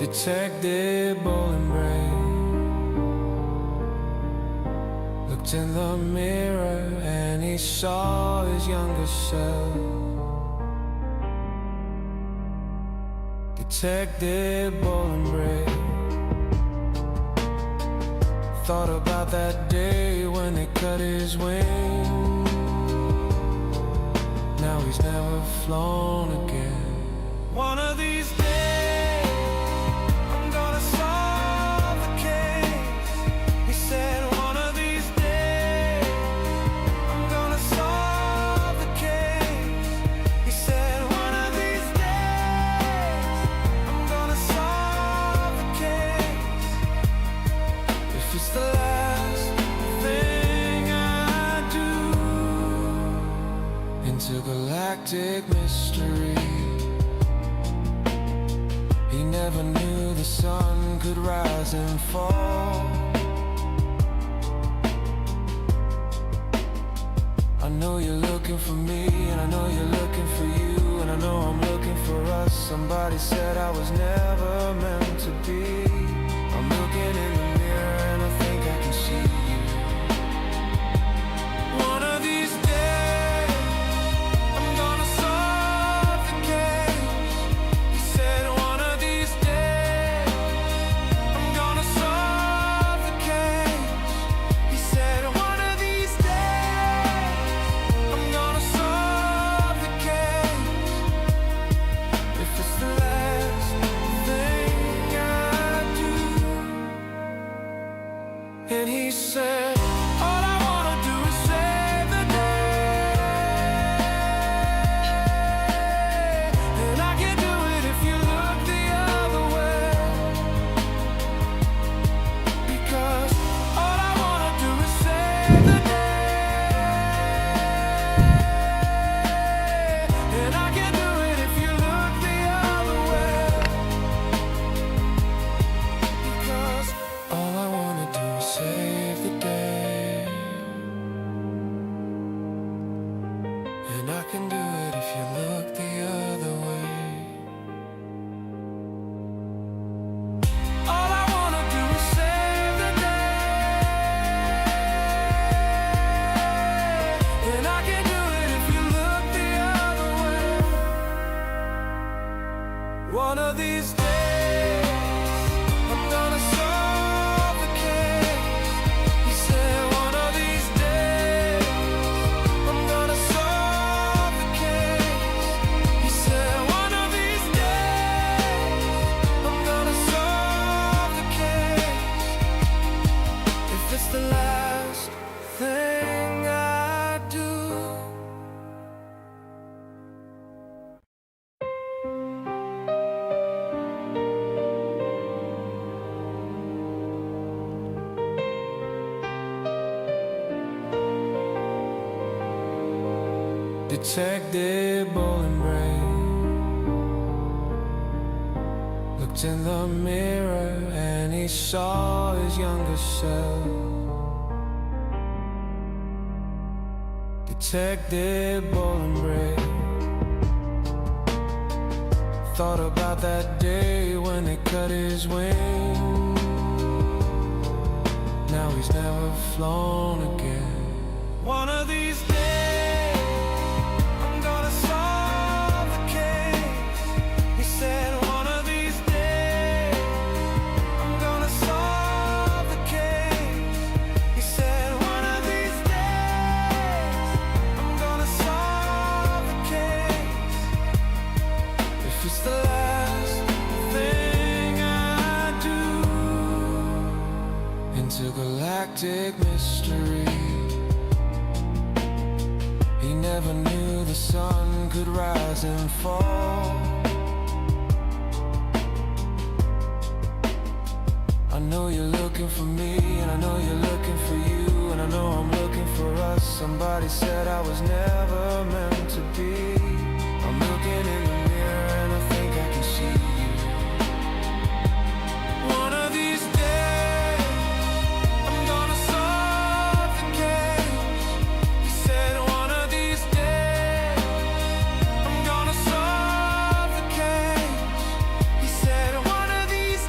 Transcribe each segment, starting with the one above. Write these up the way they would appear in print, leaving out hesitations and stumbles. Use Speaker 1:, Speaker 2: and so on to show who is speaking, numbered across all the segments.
Speaker 1: Detective Bowling Brain looked in the mirror and he saw his younger self. Detective Bowling Brain thought about that day when they cut his wing. Now he's never flown again. One of these days I'm gonna solve the case, he said. One of these days I'm gonna solve the case, he said. One of these days I'm gonna solve the case. If it's the last thing I do, intergalactic mystery. He never knew the sun could rise and fall. I know you're looking for me, and I know you're looking for you, and I know I'm looking for us. Somebody said I was never meant to be. I'm looking in the mirror and I think I can see you. One of these days I'm gonna solve the case, he said. One of these days I'm gonna solve the case, he said. One of these days I'm gonna solve the case. If it's the last thing I do. And he said, all I wanna do is save the day, and I can do it if you look the other way, because all I wanna do is save the day, and I can do it if you look the other way, because all I wanna do is save the day, and I can do it if you look the other way. All I wanna do is save the day, and I can do it if you look the other way. One of these days I'm gonna solve the case, he said. One of these days I'm gonna solve the case, he said. One of these days I'm gonna solve the case. If it's the last thing I do. Detective Bowling Brain looked in the mirror and he saw his younger self. Detective Bowling Brain thought about that day when they cut his wing. Now he's never flown again. One of these days I'm gonna solve the case, he said. One of these days I'm gonna solve the case, he said. One of these days I'm gonna solve the case. If it's the last thing I do, intergalactic mystery. He never knew the sun could rise and fall. I know you're looking for me, and I know you're looking for you, and I know I'm looking for us. Somebody said I was never meant to be. I'm looking in the mirror and I think I can see you. One of these days I'm gonna solve the case, he said. One of these days I'm gonna solve the case, he said. One of these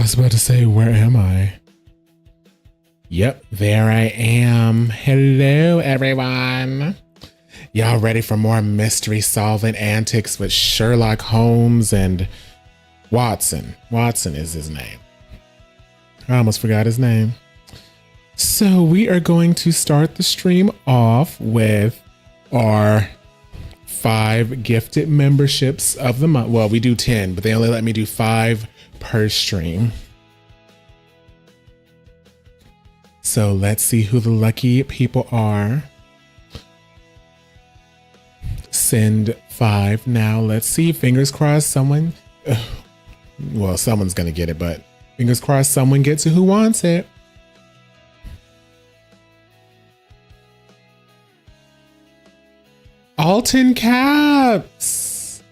Speaker 2: was about to say, where am I? Yep, there I am. Hello, everyone. Y'all ready for more mystery solving antics with Sherlock Holmes and Watson? Watson is his name. I almost forgot his name. So we are going to start the stream off with our 5 gifted memberships of the month. Well, we do 10, but they only let me do 5 per stream. So let's see who the lucky people are. Send 5 now. Let's see. Fingers crossed someone, well, someone's gonna get it, but fingers crossed someone gets it who wants it. Alton Caps.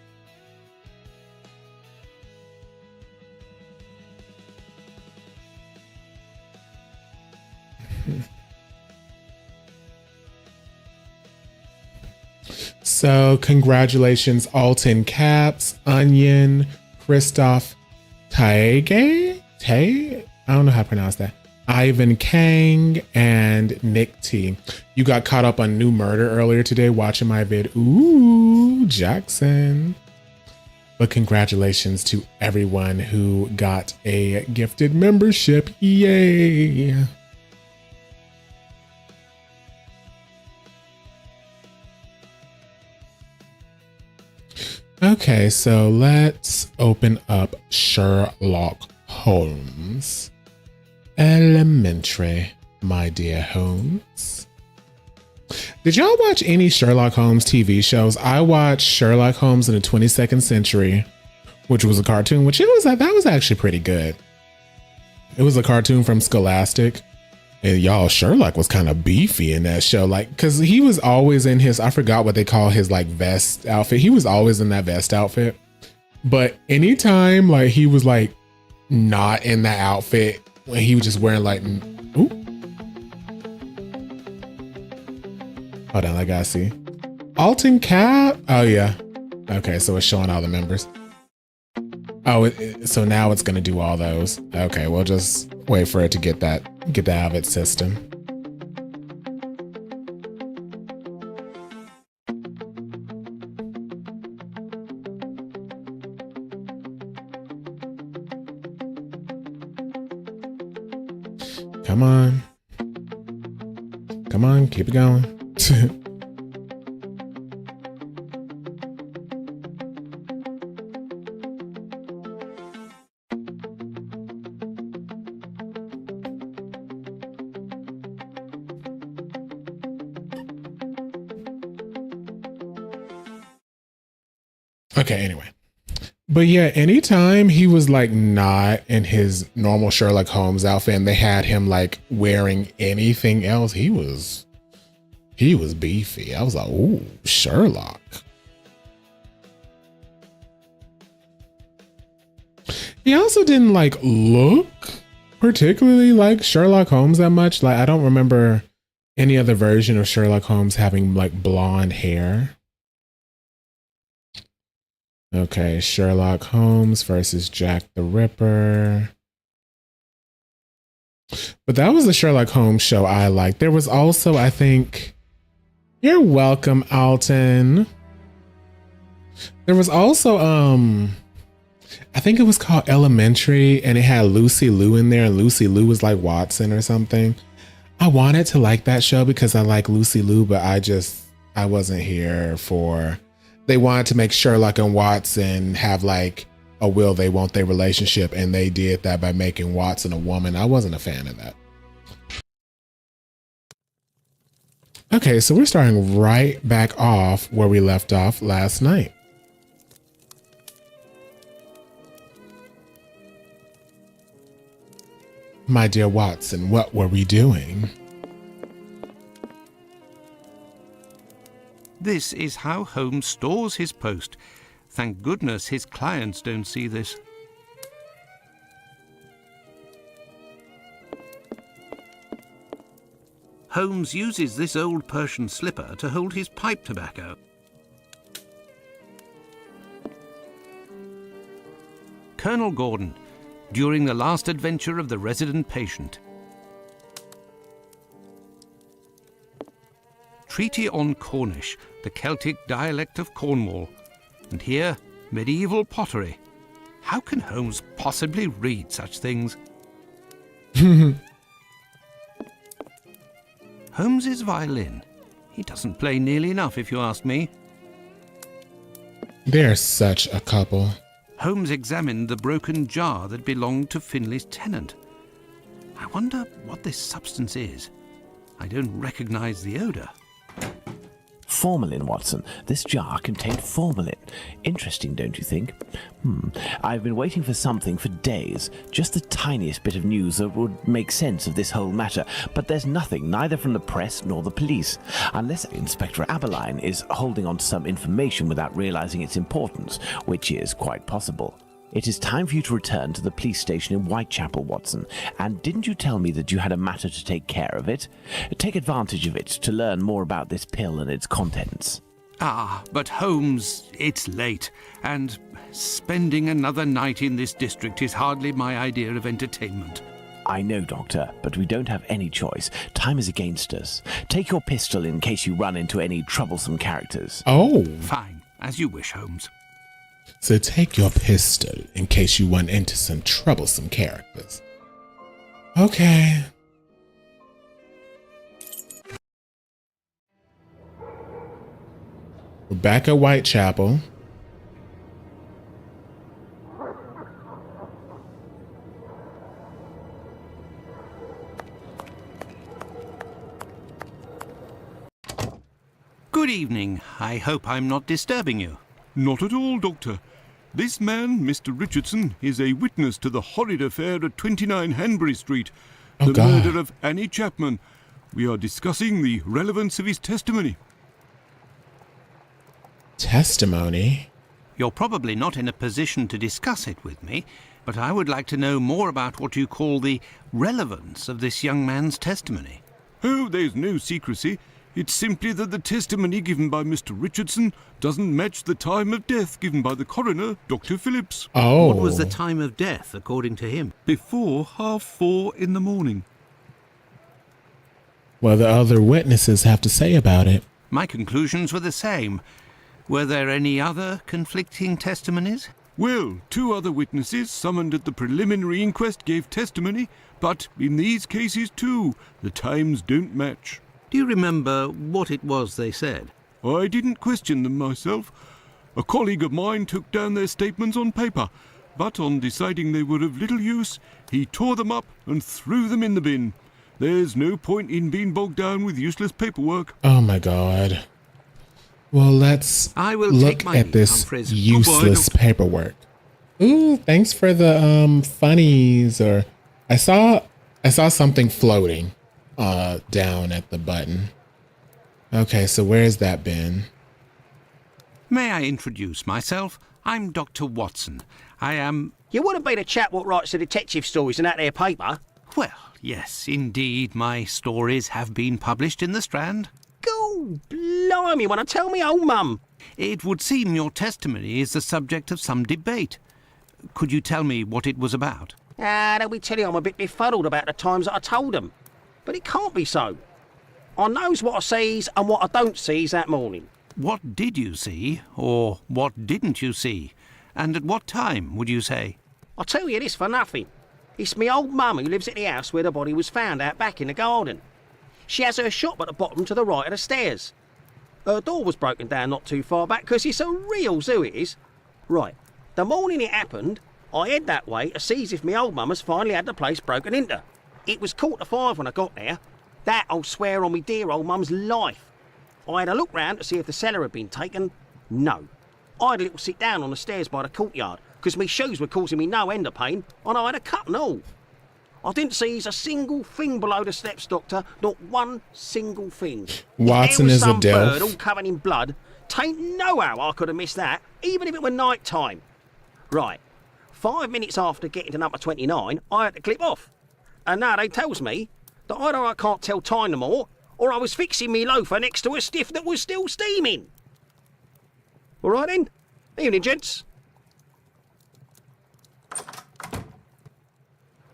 Speaker 2: So congratulations, Alton Caps, Onion, Christoph Taege? I don't know how to pronounce that. Ivan Kang and Nick T. You got caught up on New Murder earlier today watching my vid. Ooh, Jackson. But congratulations to everyone who got a gifted membership. Yay. Okay, so let's open up Sherlock Holmes. Elementary, my dear Holmes. Did y'all watch any Sherlock Holmes TV shows? I watched Sherlock Holmes in the 22nd Century, which was a cartoon, that was actually pretty good. It was a cartoon from Scholastic. And y'all, Sherlock was kind of beefy in that show, like, cause he was always in his, I forgot what they call his like vest outfit. He was always in that vest outfit. But anytime like he was like not in that outfit, when he was just wearing like, ooh. Hold on, I gotta see. Alton Cap. Oh yeah. Okay, so it's showing all the members. Oh, so now it's gonna do all those. Okay, we'll just wait for it to get that out of its system. Come on. Come on, keep it going. Okay, anyway. But yeah, anytime he was like not in his normal Sherlock Holmes outfit and they had him like wearing anything else, he was beefy. I was like, ooh, Sherlock. He also didn't like look particularly like Sherlock Holmes that much. Like, I don't remember any other version of Sherlock Holmes having like blonde hair. Okay, Sherlock Holmes versus Jack the Ripper. But that was the Sherlock Holmes show I liked. There was also, I think, you're welcome, Alton. There was also, I think it was called Elementary, and it had Lucy Liu in there, and Lucy Liu was like Watson or something. I wanted to like that show because I like Lucy Liu, but I wasn't here for... They wanted to make Sherlock and Watson have like a will they won't they relationship, and they did that by making Watson a woman. I wasn't a fan of that. Okay, so we're starting right back off where we left off last night. My dear Watson, what were we doing?
Speaker 3: This is how Holmes stores his post. Thank goodness his clients don't see this. Holmes uses this old Persian slipper to hold his pipe tobacco. Colonel Gordon, during the last adventure of the resident patient. Treaty on Cornish, the Celtic dialect of Cornwall. And here, medieval pottery. How can Holmes possibly read such things? Holmes's violin. He doesn't play nearly enough, if you ask me.
Speaker 2: They're such a couple.
Speaker 3: Holmes examined the broken jar that belonged to Finley's tenant. I wonder what this substance is. I don't recognize the odour.
Speaker 4: Formalin, Watson. This jar contained formalin. Interesting, don't you think? I've been waiting for something for days. Just the tiniest bit of news that would make sense of this whole matter. But there's nothing, neither from the press nor the police. Unless Inspector Aberline is holding on to some information without realizing its importance, which is quite possible. It is time for you to return to the police station in Whitechapel, Watson. And didn't you tell me that you had a matter to take care of it? Take advantage of it to learn more about this pill and its contents.
Speaker 3: Ah, but Holmes, it's late, and spending another night in this district is hardly my idea of entertainment.
Speaker 4: I know, Doctor, but we don't have any choice. Time is against us. Take your pistol in case you run into any troublesome characters.
Speaker 2: Oh.
Speaker 3: Fine, as you wish, Holmes.
Speaker 2: So take your pistol in case you run into some troublesome characters. Okay. We're back at Whitechapel.
Speaker 3: Good evening. I hope I'm not disturbing you.
Speaker 5: Not at all, Doctor. This man, Mr. Richardson, is a witness to the horrid affair at 29 Hanbury Street, the murder of Annie Chapman. We are discussing the relevance of his testimony.
Speaker 2: Testimony?
Speaker 3: You're probably not in a position to discuss it with me, but I would like to know more about what you call the relevance of this young man's testimony.
Speaker 5: Oh, there's no secrecy. It's simply that the testimony given by Mr. Richardson doesn't match the time of death given by the coroner, Dr. Phillips.
Speaker 2: Oh.
Speaker 3: What was the time of death, according to him?
Speaker 5: Before 4:30 in the morning.
Speaker 2: What the other witnesses have to say about it?
Speaker 3: My conclusions were the same. Were there any other conflicting testimonies?
Speaker 5: Well, 2 other witnesses summoned at the preliminary inquest gave testimony, but in these cases too, the times don't match.
Speaker 3: Do you remember what it was they said?
Speaker 5: I didn't question them myself. A colleague of mine took down their statements on paper, but on deciding they were of little use, he tore them up and threw them in the bin. There's no point in being bogged down with useless paperwork.
Speaker 2: Oh my God. Well, let's look at this useless paperwork. Ooh, thanks for the funnies. Or I saw something floating down at the button. Okay, so where's that bin?
Speaker 3: May I introduce myself? I'm Dr. Watson. I am...
Speaker 6: You wouldn't be the chap what writes the detective stories in that there paper?
Speaker 3: Well, yes, indeed, my stories have been published in the Strand.
Speaker 6: Go blimey, wanna tell me old mum?
Speaker 3: It would seem your testimony is the subject of some debate. Could you tell me what it was about?
Speaker 6: They'll be telling I'm a bit befuddled about the times that I told them. But it can't be so. I knows what I sees and what I don't sees that morning.
Speaker 3: What did you see, or what didn't you see? And at what time, would you say?
Speaker 6: I'll tell you this for nothing. It's me old mum who lives at the house where the body was found out back in the garden. She has her shop at the bottom to the right of the stairs. Her door was broken down not too far back because it's a real zoo it is. Right, the morning it happened, I head that way to see if me old mum has finally had the place broken into. It was 4:45 when I got there. That I'll swear on me dear old mum's life. I had a look round to see if the cellar had been taken. No. I had a little sit down on the stairs by the courtyard because me shoes were causing me no end of pain and I had a cut and all. I didn't seize a single thing below the steps, Doctor. Not one single thing.
Speaker 2: Watson is a
Speaker 6: some bird
Speaker 2: dilf.
Speaker 6: all covered in blood. Tain't no how I could have missed that, even if it were night time. Right. 5 minutes after getting to number 29, I had to clip off. And now they tells me that either I can't tell time no more, or I was fixing me loafer next to a stiff that was still steaming. All right then. Evening, gents.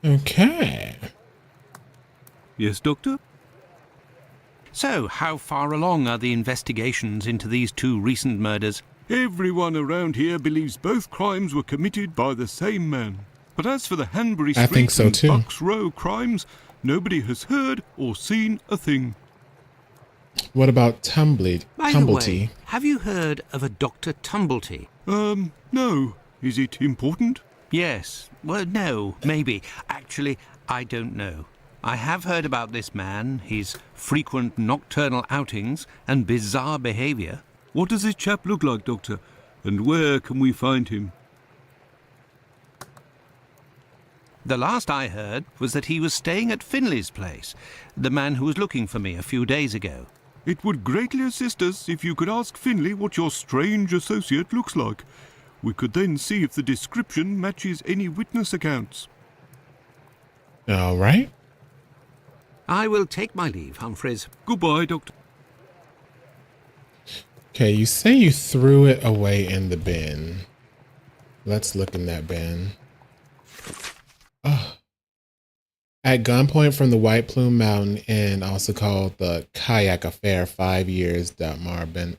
Speaker 2: Okay.
Speaker 5: Yes, Doctor?
Speaker 3: So, how far along are the investigations into these two recent murders?
Speaker 5: Everyone around here believes both crimes were committed by the same man. But as for the Hanbury
Speaker 2: I think
Speaker 5: Street
Speaker 2: so
Speaker 5: and
Speaker 2: too.
Speaker 5: Bucks Row crimes, nobody has heard or seen a thing.
Speaker 2: What about Tumblety?
Speaker 3: By the way, have you heard of a Dr. Tumblety?
Speaker 5: No. Is it important?
Speaker 3: Yes. Well, no, maybe. Actually, I don't know. I have heard about this man, his frequent nocturnal outings and bizarre behaviour.
Speaker 5: What does this chap look like, Doctor? And where can we find him?
Speaker 3: The last I heard was that he was staying at Finley's place, the man who was looking for me a few days ago.
Speaker 5: It would greatly assist us if you could ask Finley what your strange associate looks like. We could then see if the description matches any witness accounts.
Speaker 2: All right.
Speaker 3: I will take my leave, Humphreys.
Speaker 5: Goodbye, Doctor.
Speaker 2: Okay, you say you threw it away in the bin. Let's look in that bin. Oh. At gunpoint from the White Plume Mountain Inn, also called the Kayak Affair, 5 years, Marvin.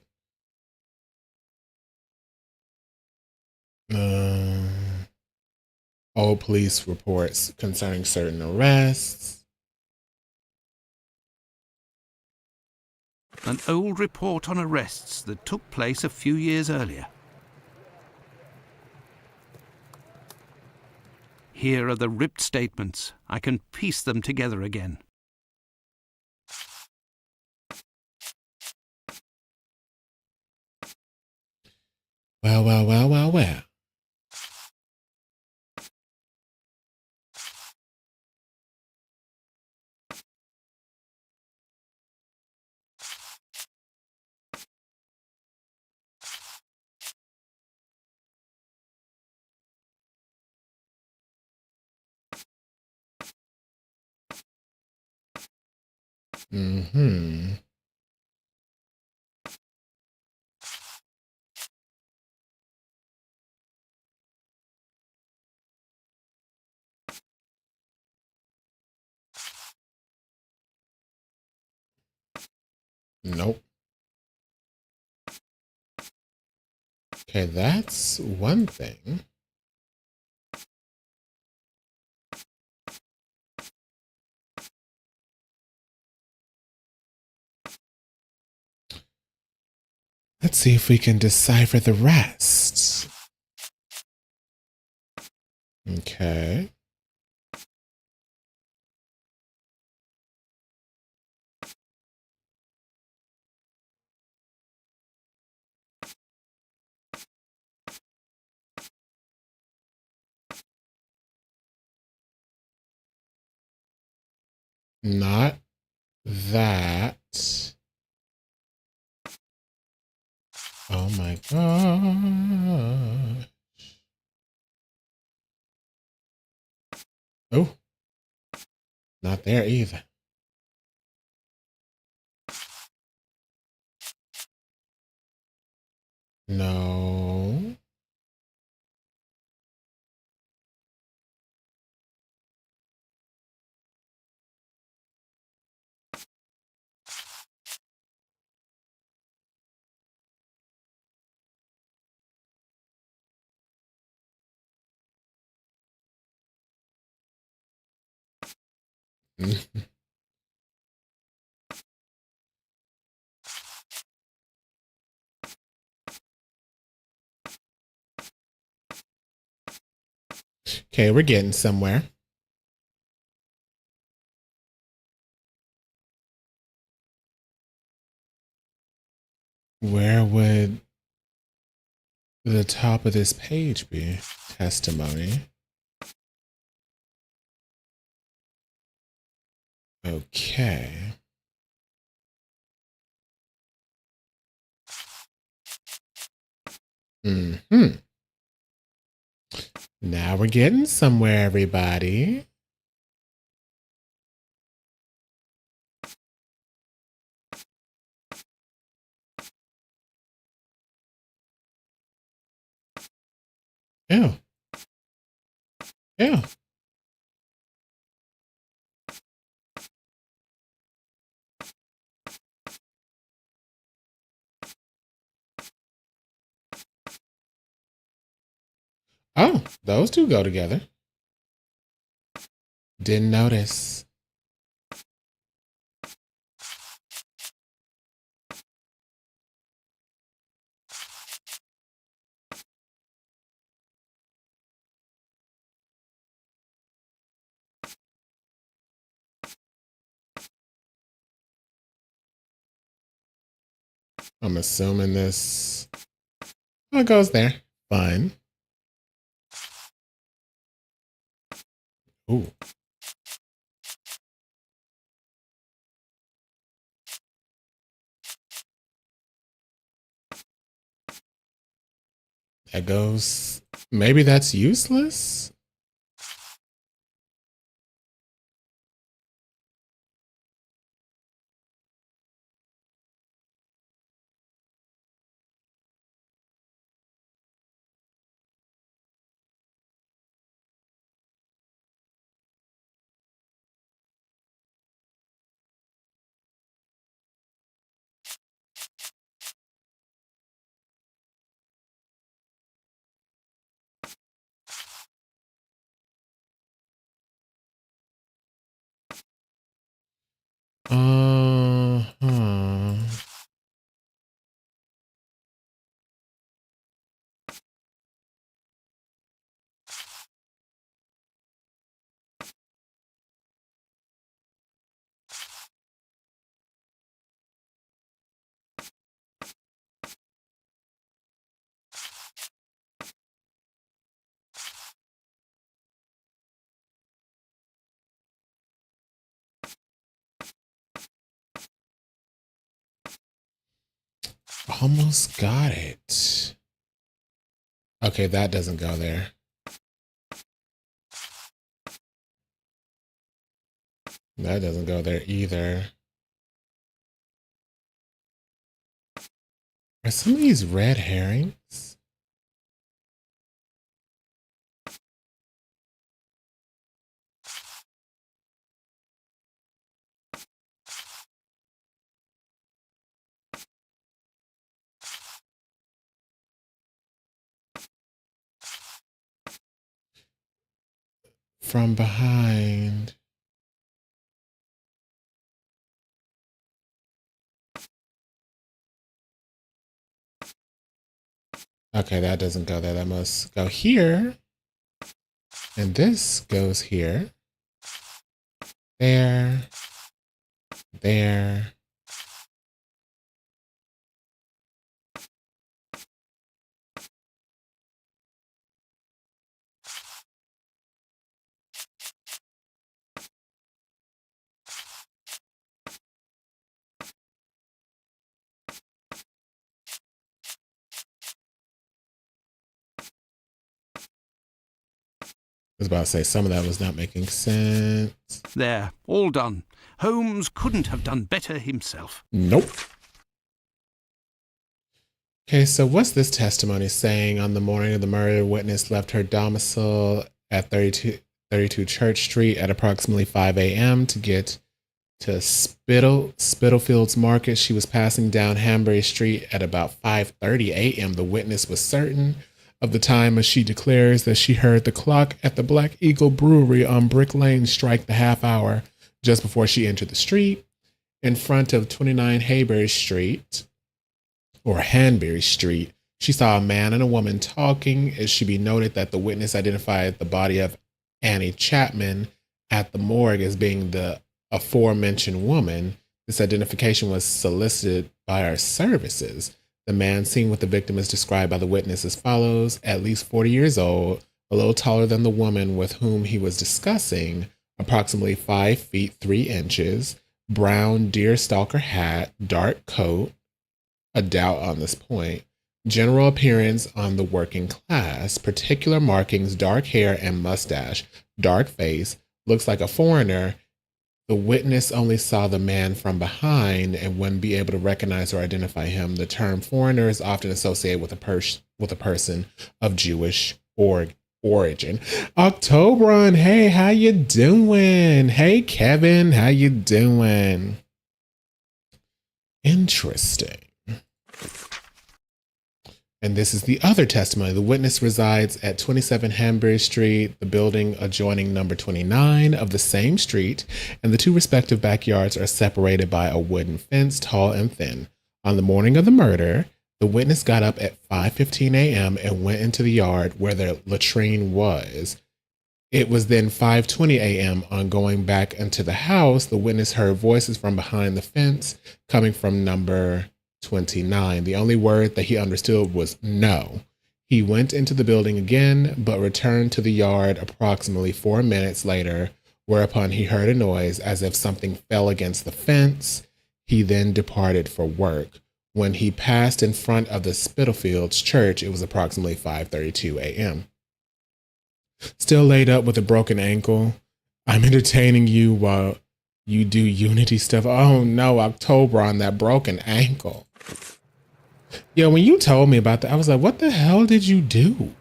Speaker 2: Old police reports concerning certain arrests.
Speaker 3: An old report on arrests that took place a few years earlier. Here are the ripped statements. I can piece them together again.
Speaker 2: Well, well, well, well, well. Mm-hmm. Nope. Okay, that's one thing. Let's see if we can decipher the rest. Okay. Not that. Oh my god. Oh. Not there either. No. Okay, we're getting somewhere. Where would the top of this page be? Testimony. Okay. Mm-hmm. Now we're getting somewhere, everybody. Ew. Ew. Oh, those two go together. Didn't notice. I'm assuming this goes there. Fine. Ooh. That goes. Maybe that's useless? Uh-huh. Almost got it. Okay, that doesn't go there. That doesn't go there either. Are some of these red herrings? From behind. Okay, that doesn't go there. That must go here. And this goes here. There. There. I was about to say some of that was not making sense.
Speaker 3: There, all done. Holmes couldn't have done better himself.
Speaker 2: Nope. Okay, so what's this testimony saying? On the morning of the murder, witness left her domicile at 32 Church Street at approximately 5 a.m. to get to Spitalfields Market. She was passing down Hanbury Street at about 5:30 a.m. The witness was certain of the time, as she declares that she heard the clock at the Black Eagle Brewery on Brick Lane strike the half hour just before she entered the street. In front of 29 Haybury Street, or Hanbury Street, she saw a man and a woman talking. It should be noted that the witness identified the body of Annie Chapman at the morgue as being the aforementioned woman. This identification was solicited by our services. The man seen with the victim is described by the witness as follows: at least 40 years old, a little taller than the woman with whom he was discussing, approximately 5 feet 3 inches, brown deerstalker hat, dark coat, a doubt on this point, general appearance on the working class, particular markings, dark hair and mustache, dark face, looks like a foreigner. The witness only saw the man from behind and wouldn't be able to recognize or identify him. The term foreigner is often associated with a person of Jewish origin. Octobron, hey, how you doing? Hey, Kevin, how you doing? Interesting. And this is the other testimony. The witness resides at 27 Hanbury Street, the building adjoining number 29 of the same street, and the two respective backyards are separated by a wooden fence, tall and thin. On the morning of the murder, the witness got up at 5:15 a.m. and went into the yard where the latrine was. It was then 5:20 a.m. On going back into the house, the witness heard voices from behind the fence coming from number 29. The only word that he understood was no. He went into the building again, but returned to the yard approximately 4 minutes later, whereupon he heard a noise as if something fell against the fence. He then departed for work. When he passed in front of the Spitalfields church, it was approximately 5:32 a.m. Still laid up with a broken ankle. I'm entertaining you while you do Unity stuff. Oh no, October on that broken ankle. Yeah, when you told me about that, I was like, what the hell did you do?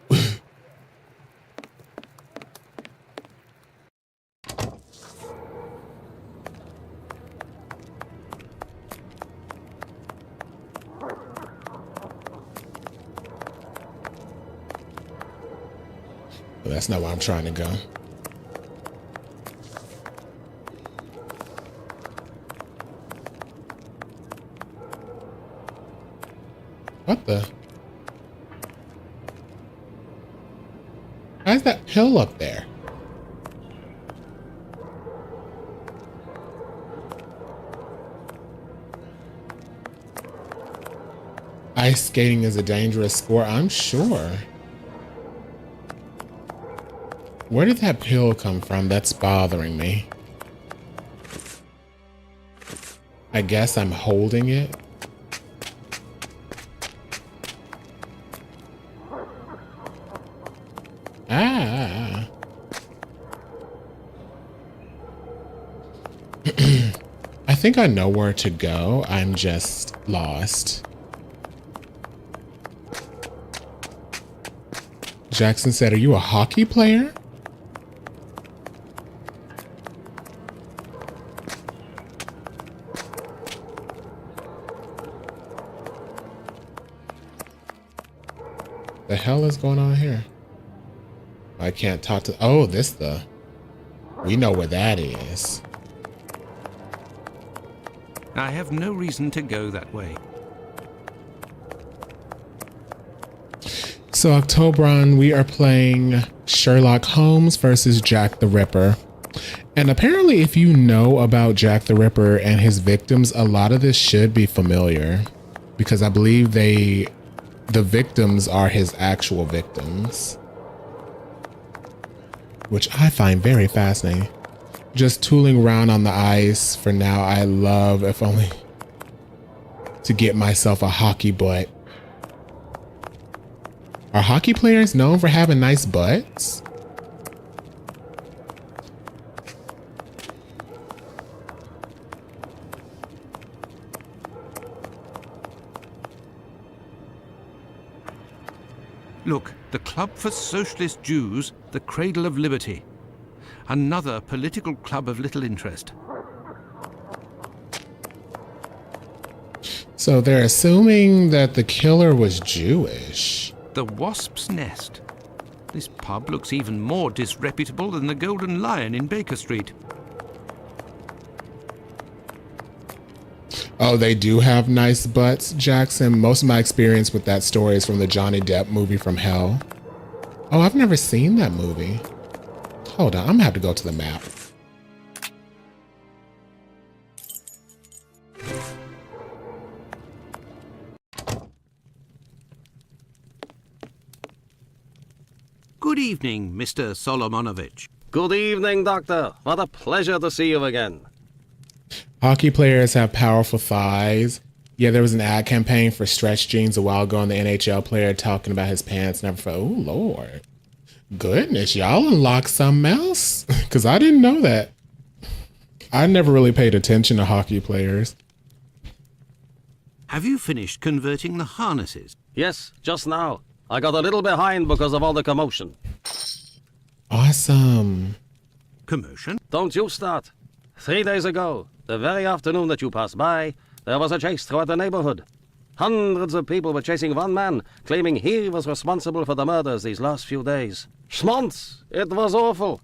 Speaker 2: Well, that's not where I'm trying to go. What the? Why is that pill up there? Ice skating is a dangerous sport, I'm sure. Where did that pill come from? That's bothering me. I guess I'm holding it. Ah. I think I know where to go. I'm just lost. Jackson said, "Are you a hockey player?" The hell is going on here? I can't talk to... Oh, we know where that is.
Speaker 3: I have no reason to go that way.
Speaker 2: So, Octobron, we are playing Sherlock Holmes versus Jack the Ripper. And apparently, if you know about Jack the Ripper and his victims, a lot of this should be familiar. Because I believe the victims are his actual victims. Which I find very fascinating. Just tooling around on the ice for now. I love, if only to get myself a hockey butt. Are hockey players known for having nice butts?
Speaker 3: Look, the Club for Socialist Jews, the Cradle of Liberty. Another political club of little interest.
Speaker 2: So they're assuming that the killer was Jewish.
Speaker 3: The Wasp's Nest. This pub looks even more disreputable than the Golden Lion in Baker Street.
Speaker 2: Oh, they do have nice butts, Jackson. Most of my experience with that story is from the Johnny Depp movie From Hell. Oh, I've never seen that movie. Hold on, I'm gonna have to go to the map.
Speaker 3: Good evening, Mr. Solomonovich.
Speaker 6: Good evening, Doctor. What a pleasure to see you again.
Speaker 2: Hockey players have powerful thighs. Yeah, there was an ad campaign for stretch jeans a while ago, and the NHL player talking about his pants never felt. Oh, Lord. Goodness, y'all unlocked something else? Because I didn't know that. I never really paid attention to hockey players.
Speaker 3: Have you finished converting the harnesses?
Speaker 6: Yes, just now. I got a little behind because of all the commotion.
Speaker 2: Awesome.
Speaker 3: Commotion?
Speaker 6: Don't you start. 3 days ago, the very afternoon that you passed by, there was a chase throughout the neighborhood. Hundreds of people were chasing one man, claiming he was responsible for the murders these last few days. Schmonz! It was awful.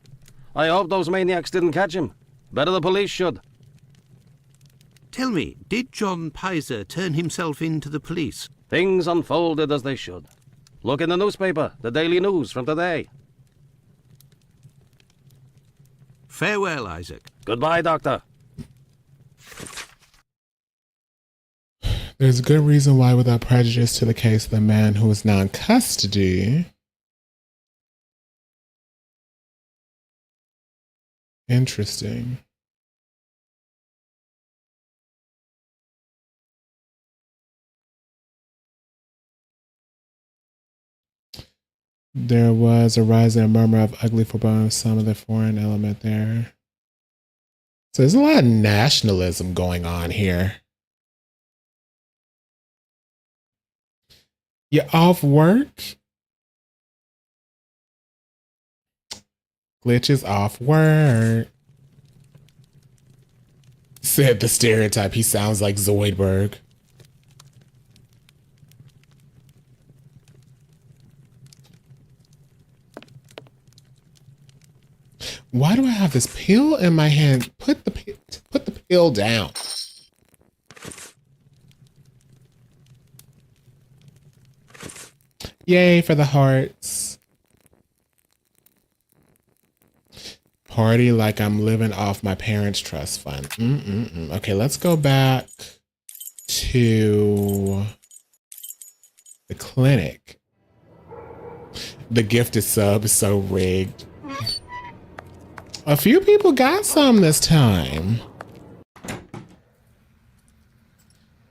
Speaker 6: I hope those maniacs didn't catch him. Better the police should.
Speaker 3: Tell me, did John Pizer turn himself in to the police?
Speaker 6: Things unfolded as they should. Look in the newspaper, the Daily News from today.
Speaker 3: Farewell, Isaac.
Speaker 6: Goodbye, Doctor.
Speaker 2: There's a good reason why, without prejudice to the case of the man who is now in custody. Interesting. There was a rising murmur of ugly foreboding of some of the foreign element there. So there's a lot of nationalism going on here. You off work? Glitch is off work. Said the stereotype. He sounds like Zoidberg. Why do I have this pill in my hand? Put the pill down. Yay for the hearts. Party like I'm living off my parents' trust fund. Okay, let's go back to the clinic. The gifted sub is so rigged. A few people got some this time.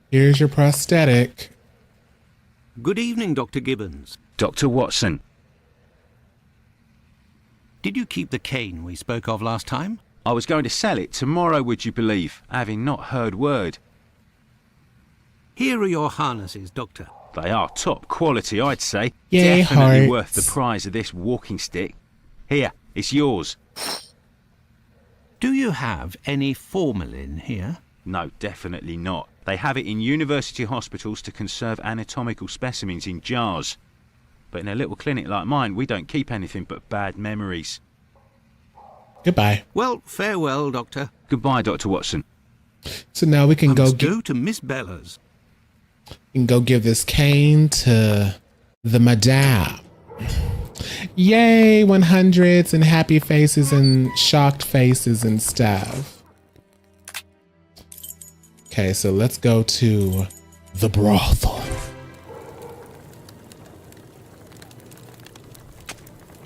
Speaker 2: Here's your prosthetic.
Speaker 3: Good evening, Dr. Gibbons.
Speaker 7: Dr. Watson.
Speaker 3: Did you keep the cane we spoke of last time?
Speaker 7: I was going to sell it tomorrow, would you believe, having not heard word.
Speaker 3: Here are your harnesses, Doctor.
Speaker 7: They are top quality, I'd say.
Speaker 2: Yay,
Speaker 7: Definitely
Speaker 2: hearts.
Speaker 7: worth the price of this walking stick. Here, it's yours.
Speaker 3: Do you have any formalin here?
Speaker 7: No, definitely not. They have it in university hospitals to conserve anatomical specimens in jars. But in a little clinic like mine, we don't keep anything but bad memories.
Speaker 2: Goodbye.
Speaker 3: Well, farewell, Doctor.
Speaker 7: Goodbye, Dr. Watson.
Speaker 2: So now we can
Speaker 3: I
Speaker 2: go
Speaker 3: must go to Miss Bella's.
Speaker 2: give this cane to the madame. Yay, 100s and happy faces and shocked faces and stuff. Okay, so let's go to the brothel.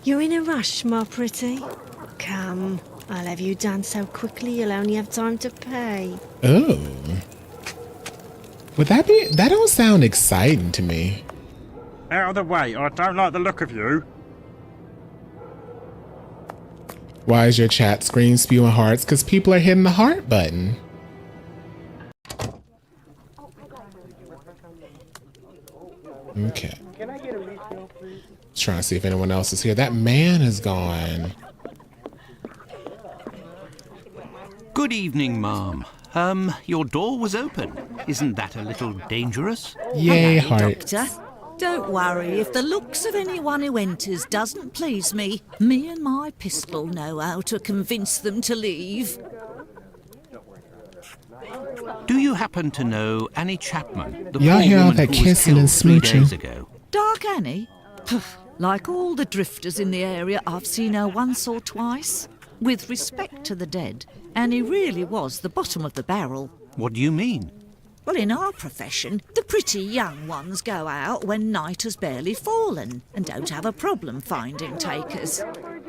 Speaker 8: You're in a rush, my pretty? Come, I'll have you done so quickly you'll only have time to pay.
Speaker 2: Oh. Would that don't sound exciting to me.
Speaker 9: Out of the way, I don't like the look of you.
Speaker 2: Why is your chat screen spewing hearts? Because people are hitting the heart button. Okay. Just trying to see if anyone else is here. That man is gone.
Speaker 3: Good evening, ma'am. Your door was open. Isn't that a little dangerous?
Speaker 2: Yay,
Speaker 10: Hello,
Speaker 2: hearts.
Speaker 10: Doctor. Don't worry if the looks of anyone who enters doesn't please me. Me and my pistol know how to convince them to leave.
Speaker 3: Do you happen to know Annie Chapman, the
Speaker 2: Y'all
Speaker 3: poor
Speaker 2: hear all
Speaker 3: woman
Speaker 2: that
Speaker 3: who was
Speaker 2: kissing and
Speaker 3: killed 3
Speaker 2: smooching?
Speaker 3: days ago?
Speaker 10: Dark Annie? Pff, like all the drifters in the area, I've seen her once or twice. With respect to the dead, Annie really was the bottom of the barrel.
Speaker 3: What do you mean?
Speaker 10: Well, in our profession, the pretty young ones go out when night has barely fallen and don't have a problem finding takers.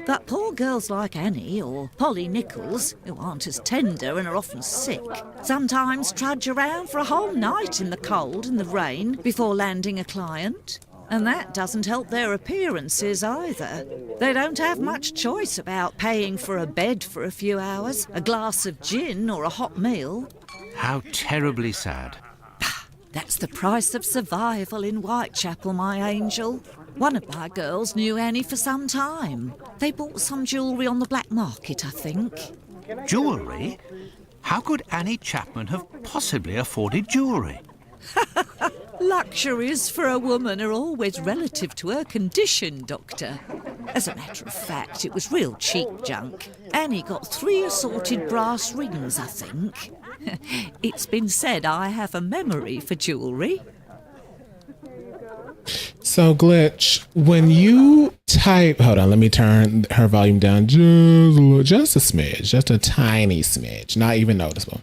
Speaker 10: But poor girls like Annie or Polly Nichols, who aren't as tender and are often sick, sometimes trudge around for a whole night in the cold and the rain before landing a client. And that doesn't help their appearances either. They don't have much choice about paying for a bed for a few hours, a glass of gin or a hot meal.
Speaker 3: How terribly sad.
Speaker 10: That's the price of survival in Whitechapel, my angel. One of my girls knew Annie for some time. They bought some jewellery on the black market, I think.
Speaker 3: Jewellery? How could Annie Chapman have possibly afforded jewellery?
Speaker 10: Luxuries for a woman are always relative to her condition, Doctor. As a matter of fact, it was real cheap junk. Annie got 3 assorted brass rings, I think. It's been said I have a memory for jewellery.
Speaker 2: So, Glitch, when you type... Hold on, let me turn her volume down just a smidge, just a tiny smidge, not even noticeable.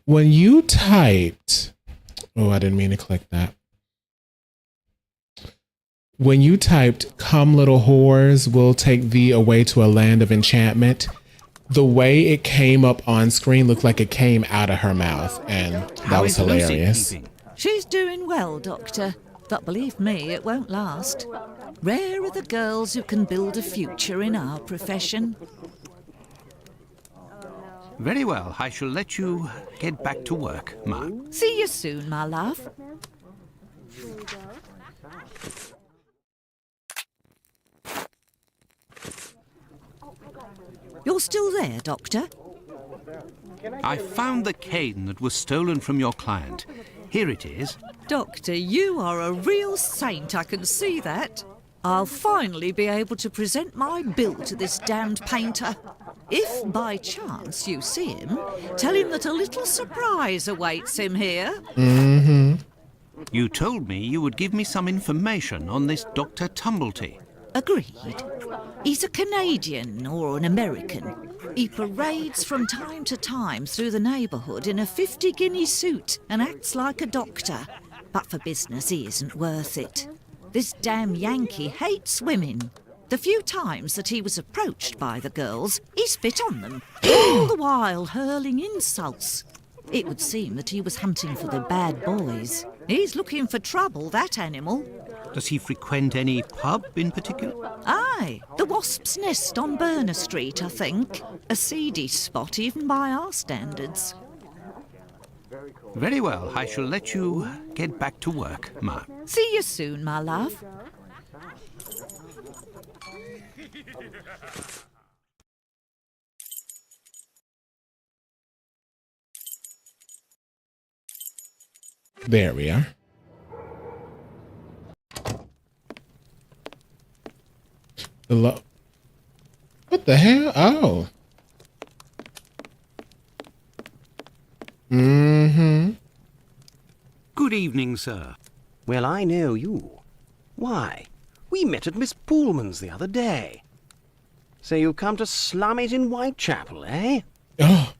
Speaker 2: When you typed... Oh, I didn't mean to click that. When you typed, "Come little whores, we'll take thee away to a land of enchantment," the way it came up on screen looked like it came out of her mouth, and that was hilarious.
Speaker 10: She's doing well, Doctor, but believe me, it won't last. Rare are the girls who can build a future in our profession.
Speaker 3: Very well, I shall let you get back to work, Ma.
Speaker 10: See you soon, my love. You're still there, Doctor?
Speaker 3: I found the cane that was stolen from your client. Here it is.
Speaker 10: Doctor, you are a real saint, I can see that. I'll finally be able to present my bill to this damned painter. If by chance you see him, tell him that a little surprise awaits him here.
Speaker 3: You told me you would give me some information on this Dr. Tumblety.
Speaker 10: Agreed. He's a Canadian or an American. He parades from time to time through the neighbourhood in a 50-guinea suit and acts like a doctor. But for business, he isn't worth it. This damn Yankee hates women. The few times that he was approached by the girls, he spit on them, all the while hurling insults. It would seem that he was hunting for the bad boys. He's looking for trouble, that animal.
Speaker 3: Does he frequent any pub in particular?
Speaker 10: Aye, the Wasp's Nest on Burner Street, I think. A seedy spot even by our standards.
Speaker 3: Very well, I shall let you get back to work, Ma.
Speaker 10: See you soon, my love.
Speaker 2: There we are. What the hell? Oh.
Speaker 3: Good evening, sir.
Speaker 6: Well, I know you. Why, we met at Miss Poolman's the other day. So you've come to slum it in Whitechapel, eh?
Speaker 2: Oh.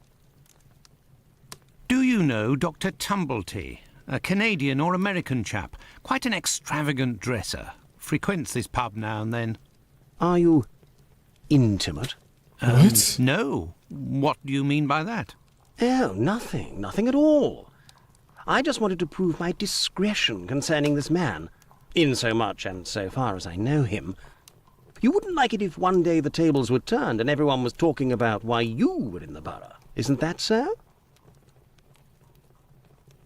Speaker 3: Do you know Dr. Tumblety, a Canadian or American chap? Quite an extravagant dresser. Frequents this pub now and then.
Speaker 6: Are you intimate?
Speaker 2: What?
Speaker 3: No. What do you mean by that?
Speaker 6: Oh, nothing. Nothing at all. I just wanted to prove my discretion concerning this man, in so much and so far as I know him. You wouldn't like it if one day the tables were turned and everyone was talking about why you were in the borough. Isn't that so?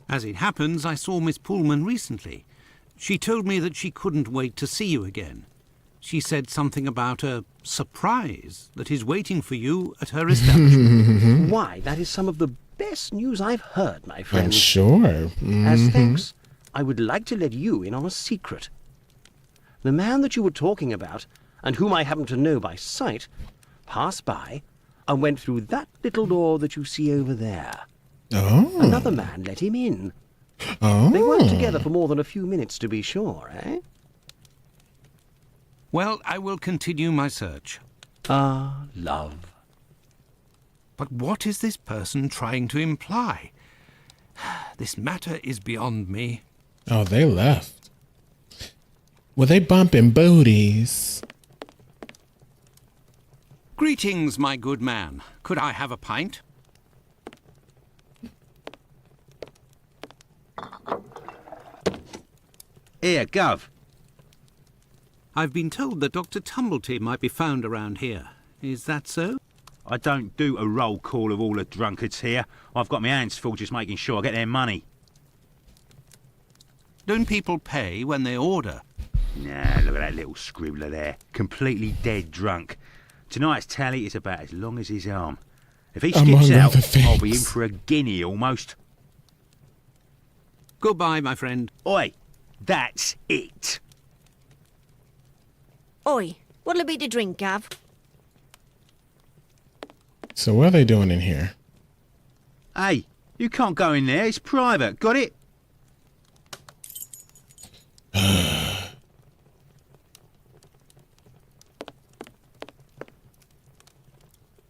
Speaker 3: As it happens, I saw Miss Poolman recently. She told me that she couldn't wait to see you again. She said something about a surprise that is waiting for you at her establishment.
Speaker 6: Why, that is some of the best news I've heard, my friend.
Speaker 2: I'm sure.
Speaker 6: As thanks, I would like to let you in on a secret. The man that you were talking about, and whom I happen to know by sight, passed by and went through that little door that you see over there.
Speaker 2: Oh.
Speaker 6: Another man let him in.
Speaker 2: Oh.
Speaker 6: They weren't together for more than a few minutes, to be sure, eh?
Speaker 3: Well, I will continue my search.
Speaker 6: Ah, love.
Speaker 3: But what is this person trying to imply? This matter is beyond me.
Speaker 2: Oh, they left. Were they bumping booties?
Speaker 3: Greetings, my good man. Could I have a pint?
Speaker 7: Here, Gov.
Speaker 3: I've been told that Dr. Tumblety might be found around here. Is that so?
Speaker 7: I don't do a roll call of all the drunkards here. I've got my hands full just making sure I get their money.
Speaker 3: Don't people pay when they order?
Speaker 7: Nah, look at that little scribbler there. Completely dead drunk. Tonight's tally is about as long as his arm. If he skips
Speaker 2: Among
Speaker 7: out,
Speaker 2: other
Speaker 7: I'll be in
Speaker 2: things.
Speaker 7: for a guinea almost.
Speaker 3: Goodbye, my friend.
Speaker 6: Oi, that's it.
Speaker 8: Oi, what'll it be to drink, Gav?
Speaker 2: So what are they doing in here?
Speaker 7: Hey, you can't go in there. It's private. Got it?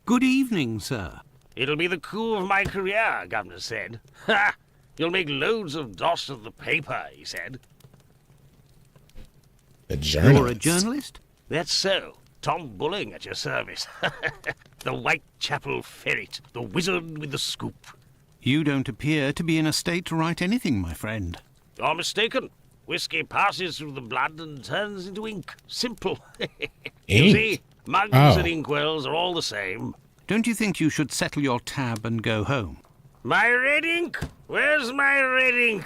Speaker 3: Good evening, sir.
Speaker 11: It'll be the coup of my career, Governor said. Ha! You'll make loads of doss of the paper, he said.
Speaker 2: The journalist.
Speaker 3: You're a journalist?
Speaker 11: That's so. Tom Bulling at your service. The Whitechapel ferret, the wizard with the scoop.
Speaker 3: You don't appear to be in a state to write anything, my friend.
Speaker 11: You're mistaken. Whiskey passes through the blood and turns into ink. Simple. You
Speaker 2: Ink?
Speaker 11: see, mugs
Speaker 2: Oh.
Speaker 11: and inkwells are all the same.
Speaker 3: Don't you think you should settle your tab and go home?
Speaker 11: My red ink? Where's my red ink?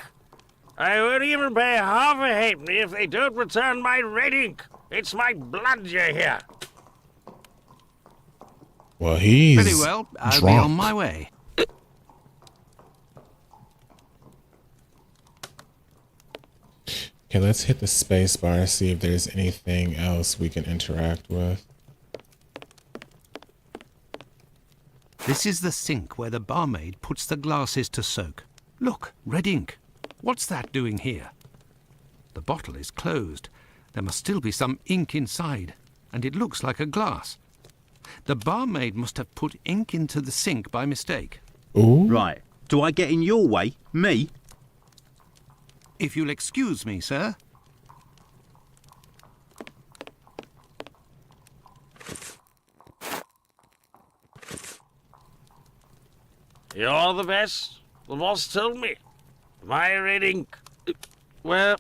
Speaker 11: I won't even pay half a halfpenny if they don't return my red ink. It's my blood you hear.
Speaker 2: Well, he's
Speaker 3: Very well, I'll be
Speaker 2: drunk.
Speaker 3: on my way.
Speaker 2: Okay, let's hit the space bar, see if there's anything else we can interact with.
Speaker 3: This is the sink where the barmaid puts the glasses to soak. Look, red ink. What's that doing here? The bottle is closed. There must still be some ink inside, and it looks like a glass. The barmaid must have put ink into the sink by mistake.
Speaker 2: Ooh.
Speaker 7: Right. Do I get in your way? Me?
Speaker 3: If you'll excuse me, sir.
Speaker 11: You're the best. The boss told me. My red ink. Well,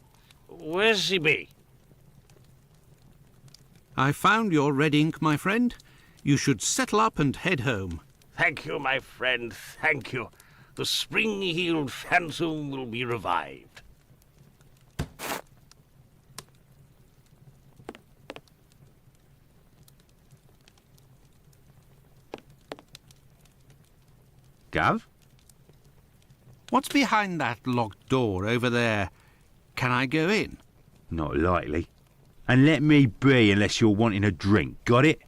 Speaker 11: where's she be?
Speaker 3: I found your red ink, my friend. You should settle up and head home.
Speaker 11: Thank you, my friend, thank you. The spring-heeled phantom will be revived.
Speaker 7: Gav?
Speaker 3: What's behind that locked door over there? Can I go in?
Speaker 7: Not likely. And let me be unless you're wanting a drink. Got it?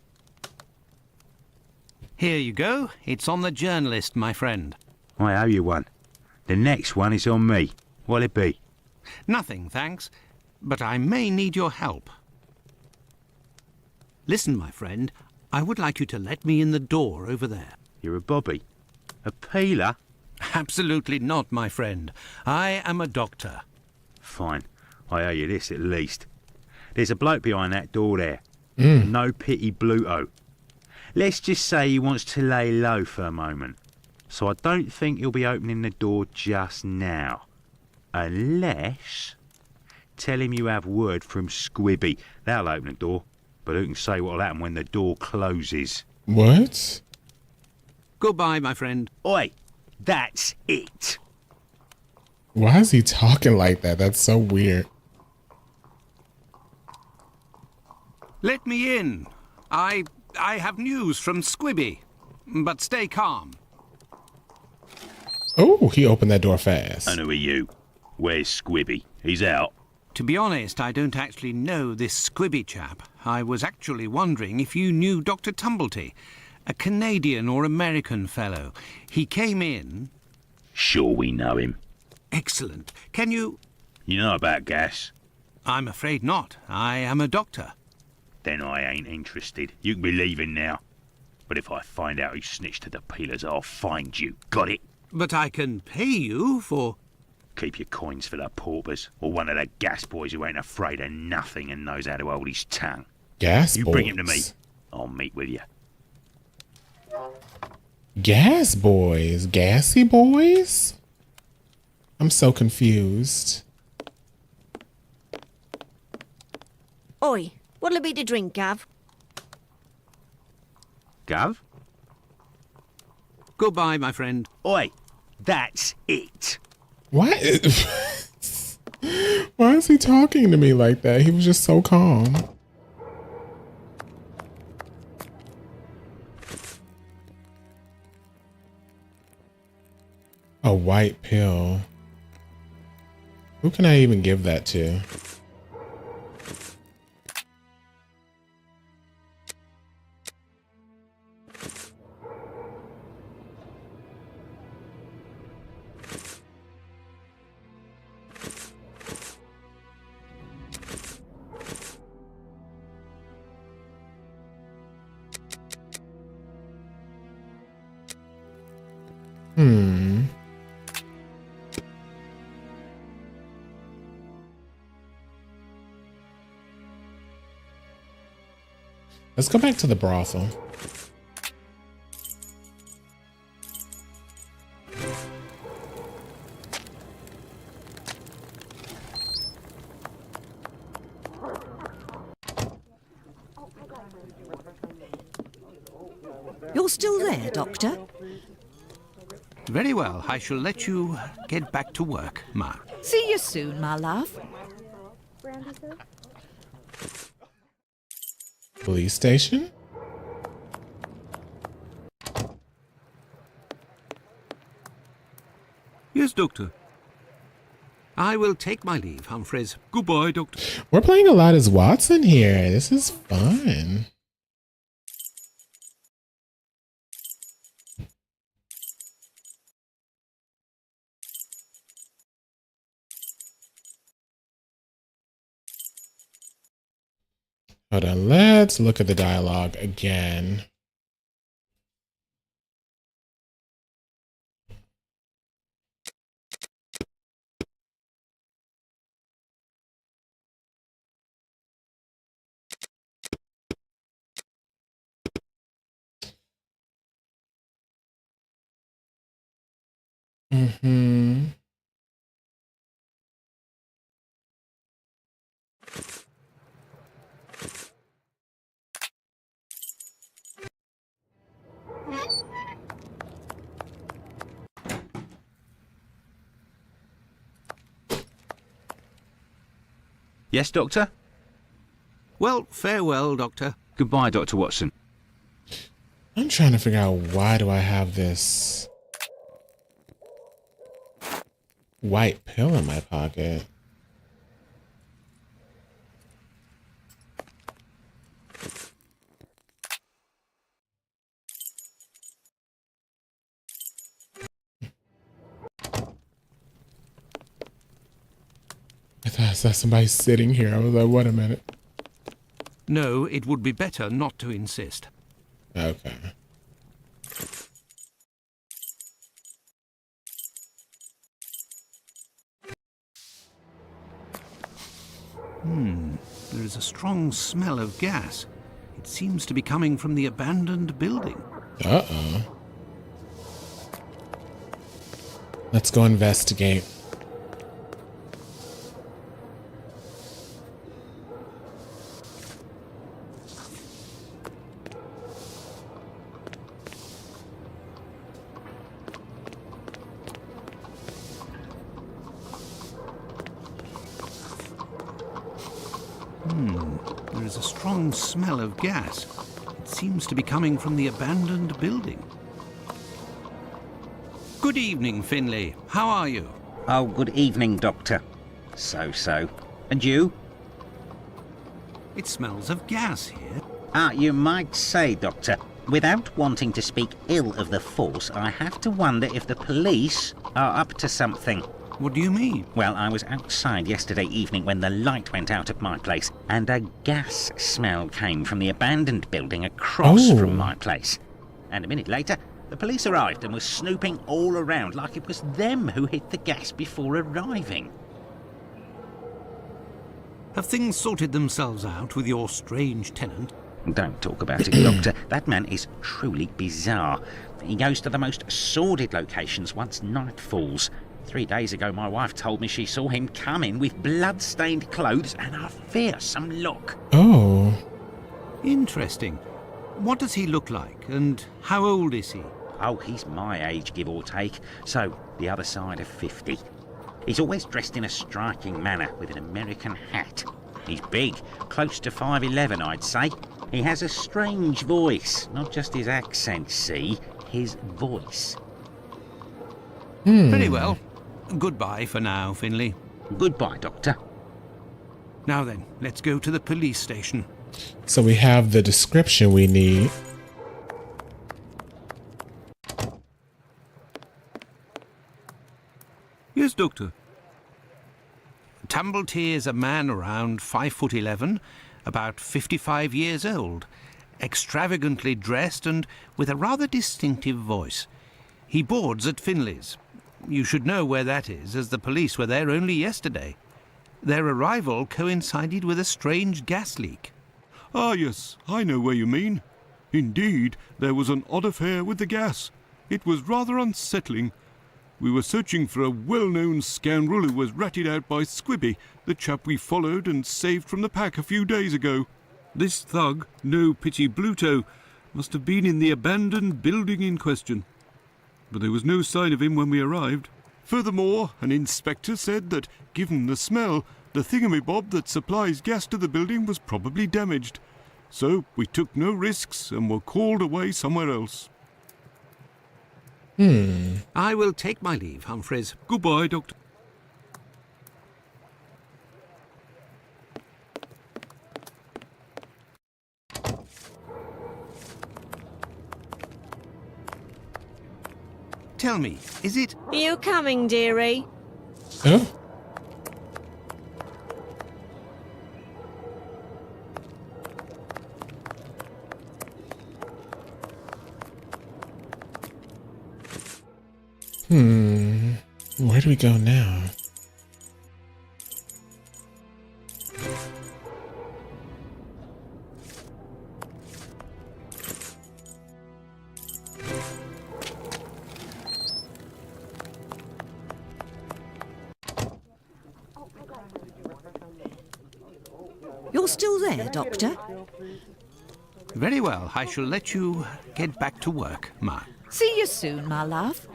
Speaker 3: Here you go. It's on the journalist, my friend.
Speaker 7: I owe you one. The next one is on me. What'll it be?
Speaker 3: Nothing, thanks. But I may need your help. Listen, my friend. I would like you to let me in the door over there.
Speaker 7: You're a bobby. A peeler?
Speaker 3: Absolutely not, my friend. I am a doctor.
Speaker 7: Fine. I owe you this at least. There's a bloke behind that door there. No pity Bluto. Let's just say he wants to lay low for a moment. So I don't think he'll be opening the door just now. Unless... Tell him you have word from Squibby. They'll open the door. But who can say what'll happen when the door closes?
Speaker 2: What?
Speaker 3: Goodbye, my friend.
Speaker 11: Oi, that's it.
Speaker 2: Why is he talking like that? That's so weird.
Speaker 3: Let me in. I have news from Squibby. But stay calm.
Speaker 2: Oh, he opened that door fast.
Speaker 7: And who are you? Where's Squibby? He's out.
Speaker 3: To be honest, I don't actually know this Squibby chap. I was actually wondering if you knew Dr. Tumblety, a Canadian or American fellow. He came in...
Speaker 7: Sure we know him.
Speaker 3: Excellent. Can you...
Speaker 7: You know about gas?
Speaker 3: I'm afraid not. I am a doctor.
Speaker 7: Then I ain't interested. You can be leaving now. But if I find out who snitched to the peelers, I'll find you. Got it?
Speaker 3: But I can pay you for...
Speaker 7: Keep your coins for the paupers, or one of the gas boys who ain't afraid of nothing and knows how to hold his tongue.
Speaker 2: Gas
Speaker 7: You
Speaker 2: boys.
Speaker 7: bring him to me. I'll meet with you.
Speaker 2: Gas boys? Gassy boys? I'm so confused.
Speaker 8: Oi, what'll it be to drink, Gav?
Speaker 7: Gav?
Speaker 3: Goodbye, my friend.
Speaker 11: Oi, that's it.
Speaker 2: Why? Why is he talking to me like that? He was just so calm. A white pill. Who can I even give that to? Let's go back to the brothel.
Speaker 10: You're still there, Doctor?
Speaker 3: Very well, I shall let you get back to work, Ma.
Speaker 10: See you soon, my love.
Speaker 2: Police station?
Speaker 3: Yes, Doctor. I will take my leave, Humphreys.
Speaker 5: Goodbye, Doctor.
Speaker 2: We're playing a lot as Watson here. This is fun. Hold on, let's look at the dialogue again. Mm-hmm.
Speaker 7: Yes, Doctor?
Speaker 3: Well, farewell, Doctor.
Speaker 7: Goodbye, Dr. Watson.
Speaker 2: I'm trying to figure out, why do I have this white pill in my pocket? I thought I saw somebody sitting here. I was like, wait a minute.
Speaker 3: No, it would be better not to insist.
Speaker 2: Okay.
Speaker 3: There is a strong smell of gas. It seems to be coming from the abandoned building.
Speaker 2: Uh-oh. Let's go investigate.
Speaker 3: There is a strong smell of gas. It seems to be coming from the abandoned building. Good evening, Finlay. How are you?
Speaker 12: Oh, good evening, Doctor. So. And you?
Speaker 3: It smells of gas here.
Speaker 12: You might say, Doctor. Without wanting to speak ill of the force, I have to wonder if the police are up to something.
Speaker 3: What do you mean?
Speaker 12: Well, I was outside yesterday evening when the light went out at my place, and a gas smell came from the abandoned building across from my place. And a minute later, the police arrived and were snooping all around like it was them who hit the gas before arriving.
Speaker 3: Have things sorted themselves out with your strange tenant?
Speaker 12: Don't talk about it, Doctor. That man is truly bizarre. He goes to the most sordid locations once night falls. 3 days ago, my wife told me she saw him come in with blood-stained clothes and a fearsome look.
Speaker 2: Oh.
Speaker 3: Interesting. What does he look like, and how old is he?
Speaker 12: Oh, he's my age, give or take, so the other side of 50. He's always dressed in a striking manner with an American hat. He's big, close to 5'11", I'd say. He has a strange voice, not just his accent, see, his voice.
Speaker 3: Very well. Goodbye for now, Finlay.
Speaker 12: Goodbye, Doctor.
Speaker 3: Now then, let's go to the police station.
Speaker 2: So we have the description we need.
Speaker 3: Yes, Doctor. Tumblety is a man around 5'11", about 55 years old, extravagantly dressed and with a rather distinctive voice. He boards at Finley's. You should know where that is, as the police were there only yesterday. Their arrival coincided with a strange gas leak.
Speaker 5: Ah, yes, I know where you mean. Indeed, there was an odd affair with the gas. It was rather unsettling. We were searching for a well-known scoundrel who was ratted out by Squibby, the chap we followed and saved from the pack a few days ago. This thug, no pity Bluto, must have been in the abandoned building in question. But there was no sign of him when we arrived. Furthermore, an inspector said that, given the smell, the thingamabob that supplies gas to the building was probably damaged. So we took no risks and were called away somewhere else.
Speaker 3: I will take my leave, Humphreys.
Speaker 5: Goodbye, Doctor.
Speaker 3: Tell me, is it...
Speaker 8: Are you coming, dearie?
Speaker 2: Oh. Where do we go now?
Speaker 10: You're still there, Doctor?
Speaker 3: Very well, I shall let you get back to work, Ma.
Speaker 10: See you soon, my love.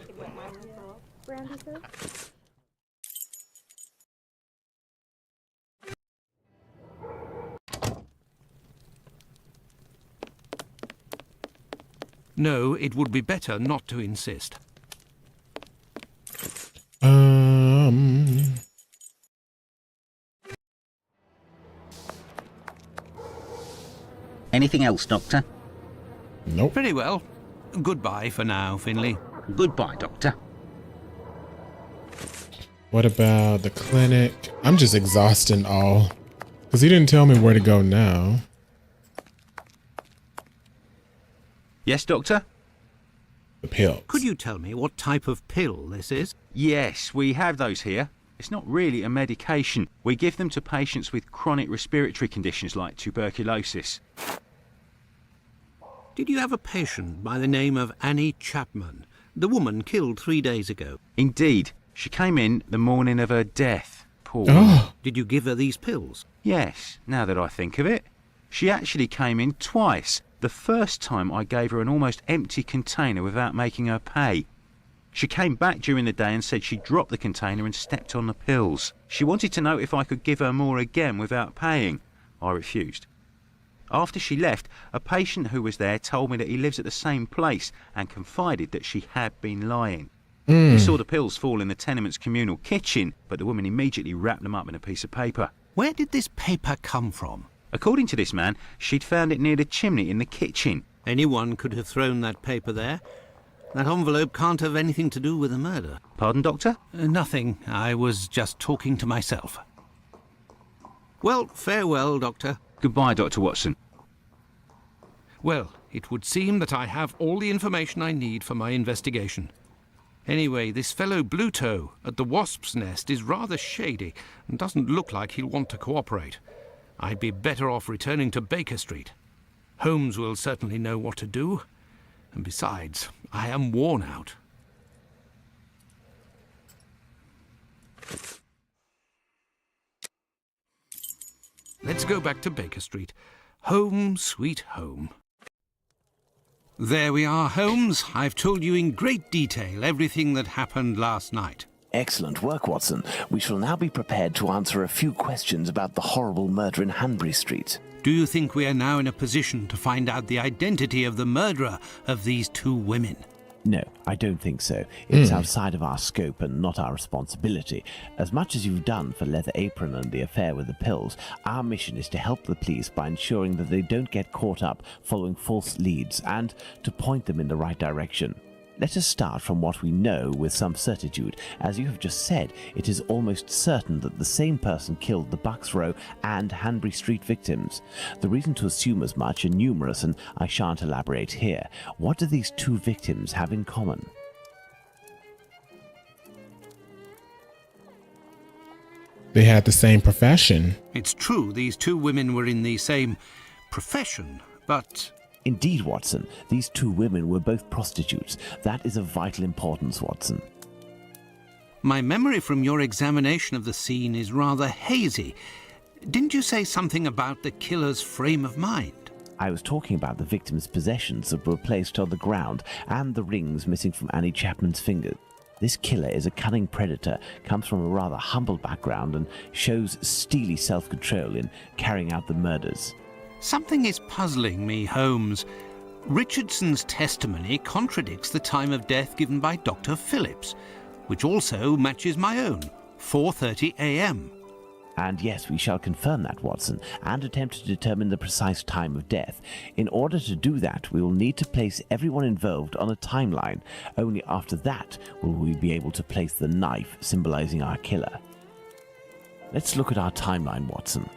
Speaker 3: No, it would be better not to insist.
Speaker 12: Anything else, Doctor?
Speaker 2: Nope.
Speaker 3: Very well. Goodbye for now, Finley.
Speaker 12: Goodbye, Doctor.
Speaker 2: What about the clinic? I'm just exhausting all. Because he didn't tell me where to go now.
Speaker 7: Yes, Doctor?
Speaker 2: The pills.
Speaker 3: Could you tell me what type of pill this is?
Speaker 7: Yes, we have those here. It's not really a medication. We give them to patients with chronic respiratory conditions like tuberculosis.
Speaker 3: Did you have a patient by the name of Annie Chapman, the woman killed 3 days ago?
Speaker 7: Indeed. She came in the morning of her death. Poor
Speaker 2: Oh.
Speaker 7: woman.
Speaker 3: Did you give her these pills?
Speaker 7: Yes, now that I think of it. She actually came in twice. The first time I gave her an almost empty container without making her pay. She came back during the day and said she dropped the container and stepped on the pills. She wanted to know if I could give her more again without paying. I refused. After she left, a patient who was there told me that he lives at the same place and confided that she had been lying. He saw the pills fall in the tenement's communal kitchen, but the woman immediately wrapped them up in a piece of paper.
Speaker 3: Where did this paper come from?
Speaker 7: According to this man, she'd found it near the chimney in the kitchen.
Speaker 3: Anyone could have thrown that paper there. That envelope can't have anything to do with the murder.
Speaker 7: Pardon, Doctor?
Speaker 3: Nothing. I was just talking to myself. Well, farewell, Doctor.
Speaker 7: Goodbye, Dr. Watson.
Speaker 3: Well, it would seem that I have all the information I need for my investigation. Anyway, this fellow Bluto at the Wasp's Nest is rather shady and doesn't look like he'll want to cooperate. I'd be better off returning to Baker Street. Holmes will certainly know what to do. And besides, I am worn out. Let's go back to Baker Street. Home, sweet home. There we are, Holmes. I've told you in great detail everything that happened last night.
Speaker 4: Excellent work, Watson. We shall now be prepared to answer a few questions about the horrible murder in Hanbury Street.
Speaker 3: Do you think we are now in a position to find out the identity of the murderer of these two women?
Speaker 4: No, I don't think so. It's outside of our scope and not our responsibility. As much as you've done for Leather Apron and the affair with the pills, our mission is to help the police by ensuring that they don't get caught up following false leads and to point them in the right direction. Let us start from what we know with some certitude. As you have just said, it is almost certain that the same person killed the Bucks Row and Hanbury Street victims. The reason to assume as much are numerous, and I shan't elaborate here. What do these two victims have in common?
Speaker 2: They had the same profession.
Speaker 3: It's true these two women were in the same profession, but...
Speaker 4: Indeed, Watson. These two women were both prostitutes. That is of vital importance, Watson.
Speaker 3: My memory from your examination of the scene is rather hazy. Didn't you say something about the killer's frame of mind?
Speaker 4: I was talking about the victim's possessions that were placed on the ground and the rings missing from Annie Chapman's fingers. This killer is a cunning predator, comes from a rather humble background, and shows steely self-control in carrying out the murders.
Speaker 3: Something is puzzling me, Holmes. Richardson's testimony contradicts the time of death given by Dr. Phillips, which also matches my own, 4:30 a.m.
Speaker 4: And yes, we shall confirm that, Watson, and attempt to determine the precise time of death. In order to do that, we will need to place everyone involved on a timeline. Only after that will we be able to place the knife symbolizing our killer. Let's look at our timeline, Watson.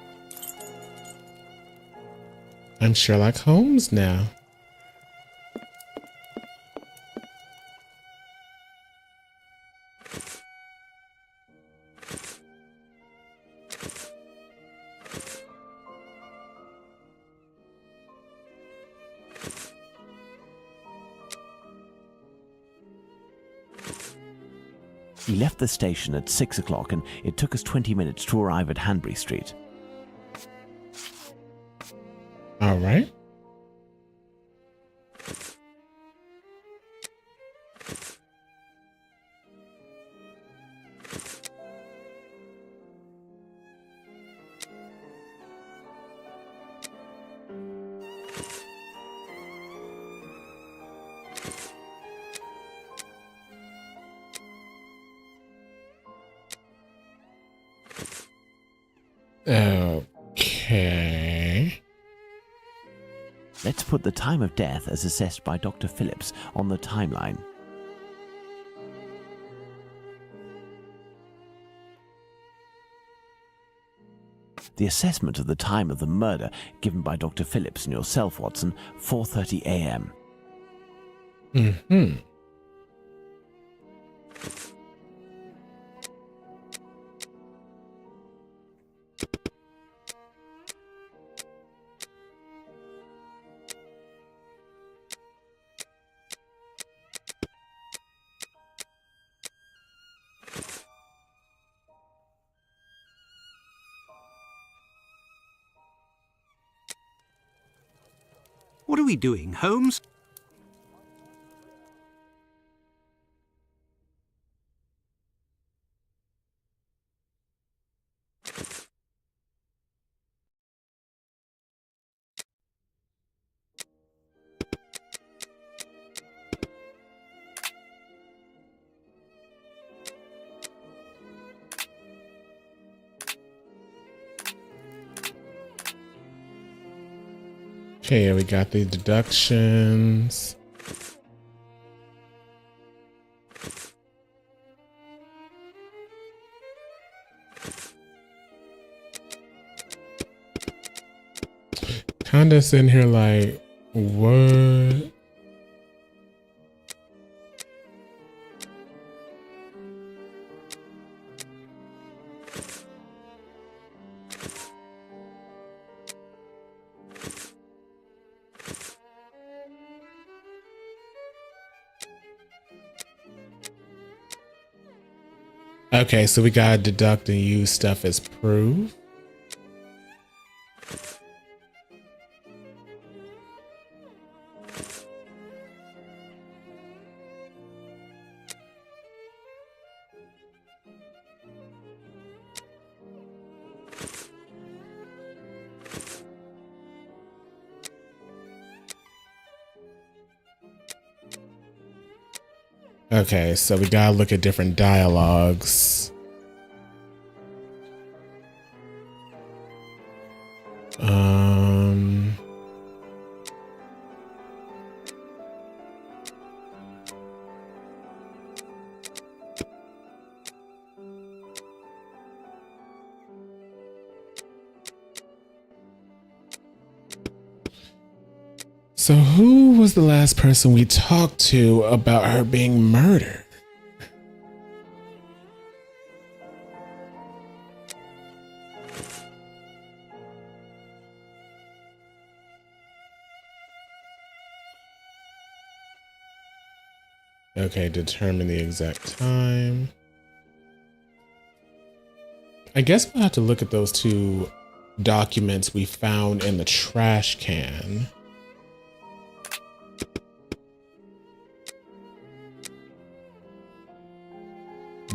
Speaker 2: I'm Sherlock Holmes now.
Speaker 4: We left the station at 6 o'clock and it took us 20 minutes to arrive at Hanbury Street.
Speaker 2: All right. Okay.
Speaker 4: Let's put the time of death as assessed by Dr. Phillips on the timeline. The assessment of the time of the murder given by Dr. Phillips and yourself, Watson, 4:30 a.m.
Speaker 2: Mm-hmm.
Speaker 3: What are we doing, Holmes?
Speaker 2: Okay, we got the deductions. Kinda sitting here like, what? Okay, so we gotta deduct and use stuff as proof. Okay, so we gotta look at different dialogues. So who was the last person we talked to about her being murdered? Okay, determine the exact time. I guess we'll have to look at those two documents we found in the trash can.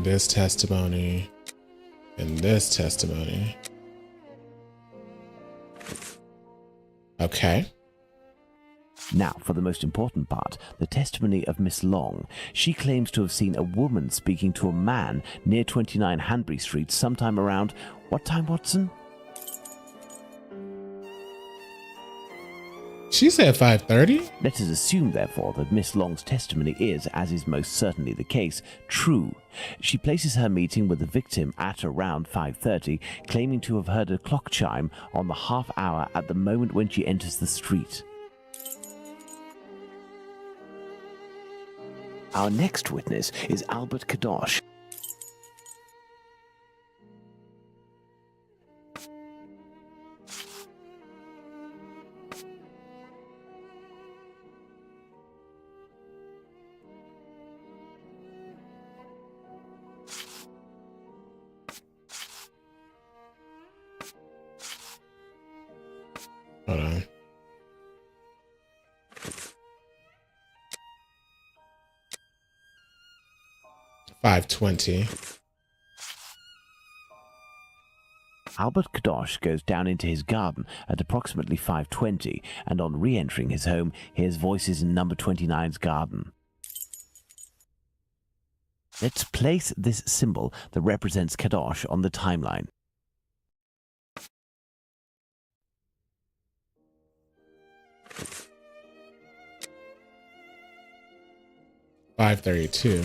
Speaker 2: This testimony and this testimony. Okay.
Speaker 4: Now, for the most important part, the testimony of Miss Long. She claims to have seen a woman speaking to a man near 29 Hanbury Street sometime around... What time, Watson?
Speaker 2: She said 5:30?
Speaker 4: Let us assume, therefore, that Miss Long's testimony is, as is most certainly the case, true. She places her meeting with the victim at around 5:30, claiming to have heard a clock chime on the half hour at the moment when she enters the street. Our next witness is Albert Kadosh.
Speaker 2: Hold on. $5.20.
Speaker 4: Albert Kadosh goes down into his garden at approximately 5:20, and on re-entering his home, hears voices in number 29's garden. Let's place this symbol that represents Kadosh on the timeline.
Speaker 2: $5.32.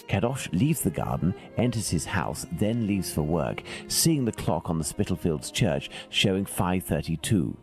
Speaker 4: Kadosh leaves the garden, enters his house, then leaves for work, seeing the clock on the Spitalfields church showing 5:32.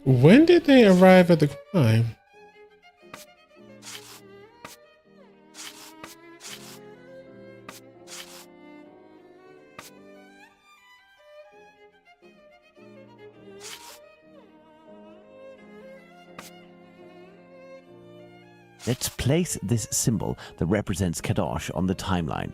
Speaker 2: When did they arrive at the crime?
Speaker 4: Let's place this symbol that represents Kadosh on the timeline.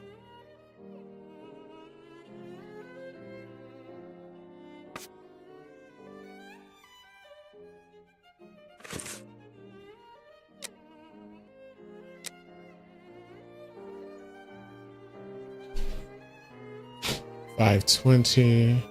Speaker 2: $5.20.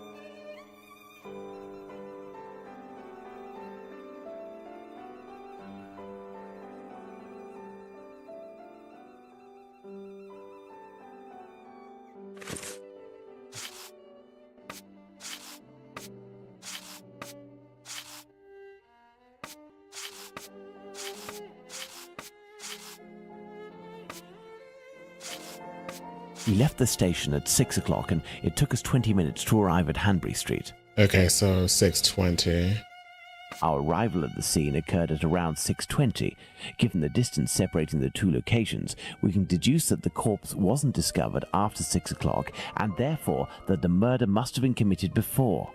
Speaker 4: We left the station at 6 o'clock and it took us 20 minutes to arrive at Hanbury Street.
Speaker 2: Okay, so 6:20.
Speaker 4: Our arrival at the scene occurred at around 6:20. Given the distance separating the two locations, we can deduce that the corpse wasn't discovered after 6 o'clock and therefore that the murder must have been committed before.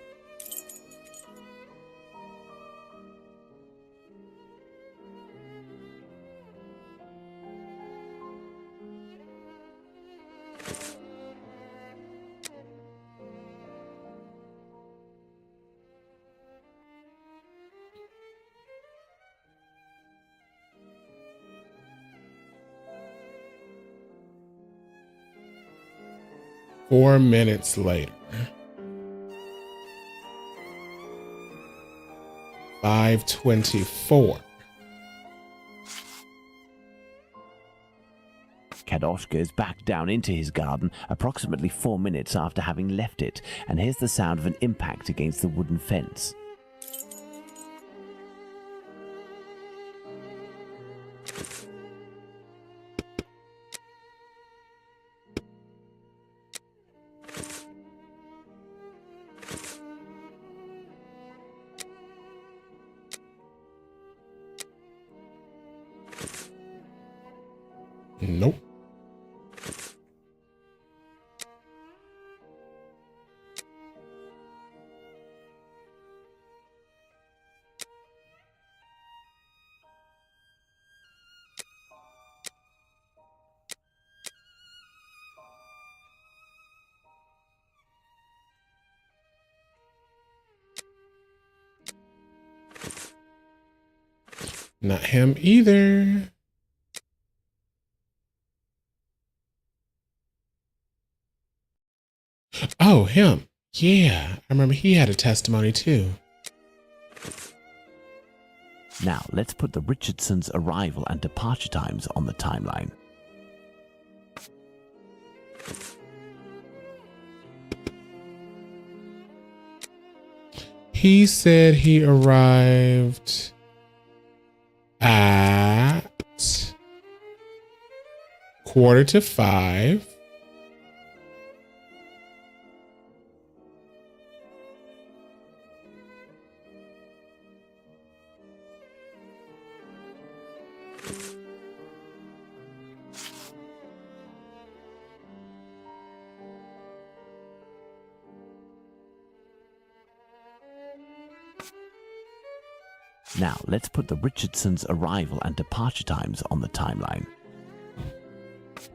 Speaker 2: 4 minutes later. 5:24.
Speaker 4: Kadosh goes back down into his garden approximately 4 minutes after having left it and hears the sound of an impact against the wooden fence.
Speaker 2: Nope. Not him either. Oh, him. Yeah, I remember he had a testimony too.
Speaker 4: Now, let's put the Richardsons' arrival and departure times on the timeline.
Speaker 2: He said he arrived at 4:45.
Speaker 4: Now, let's put the Richardsons' arrival and departure times on the timeline.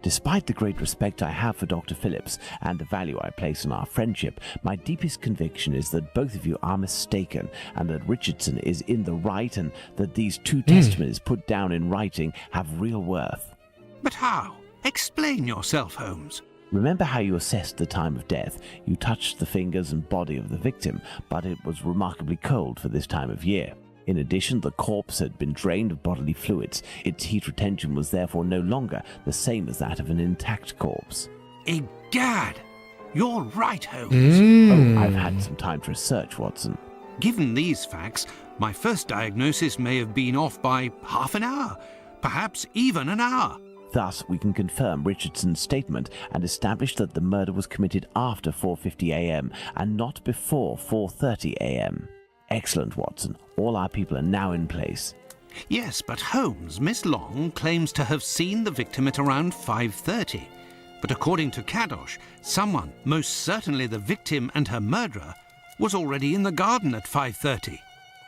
Speaker 4: Despite the great respect I have for Dr. Phillips and the value I place on our friendship, my deepest conviction is that both of you are mistaken and that Richardson is in the right and that these two testimonies put down in writing have real worth.
Speaker 3: But how? Explain yourself, Holmes.
Speaker 4: Remember how you assessed the time of death? You touched the fingers and body of the victim, but it was remarkably cold for this time of year. In addition, the corpse had been drained of bodily fluids. Its heat retention was therefore no longer the same as that of an intact corpse.
Speaker 3: Egad! You're right, Holmes.
Speaker 4: Oh, I've had some time to research, Watson.
Speaker 3: Given these facts, my first diagnosis may have been off by half an hour, perhaps even an hour.
Speaker 4: Thus, we can confirm Richardson's statement and establish that the murder was committed after 4:50 a.m. and not before 4:30 a.m. Excellent, Watson. All our people are now in place.
Speaker 3: Yes, but Holmes, Miss Long claims to have seen the victim at around 5:30. But according to Kadosh, someone, most certainly the victim and her murderer, was already in the garden at 5:30.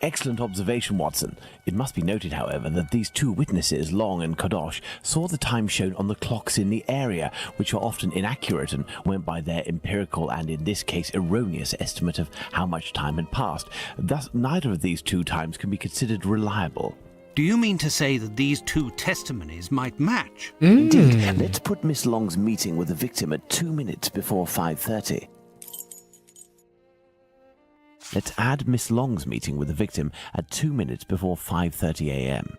Speaker 4: Excellent observation, Watson. It must be noted, however, that these two witnesses, Long and Kadosh, saw the time shown on the clocks in the area, which are often inaccurate and went by their empirical and, in this case, erroneous estimate of how much time had passed. Thus, neither of these two times can be considered reliable.
Speaker 3: Do you mean to say that these two testimonies might match?
Speaker 4: Indeed. Let's put Miss Long's meeting with the victim at 2 minutes before 5:30. Let's add Miss Long's meeting with the victim at 2 minutes before 5:30 a.m.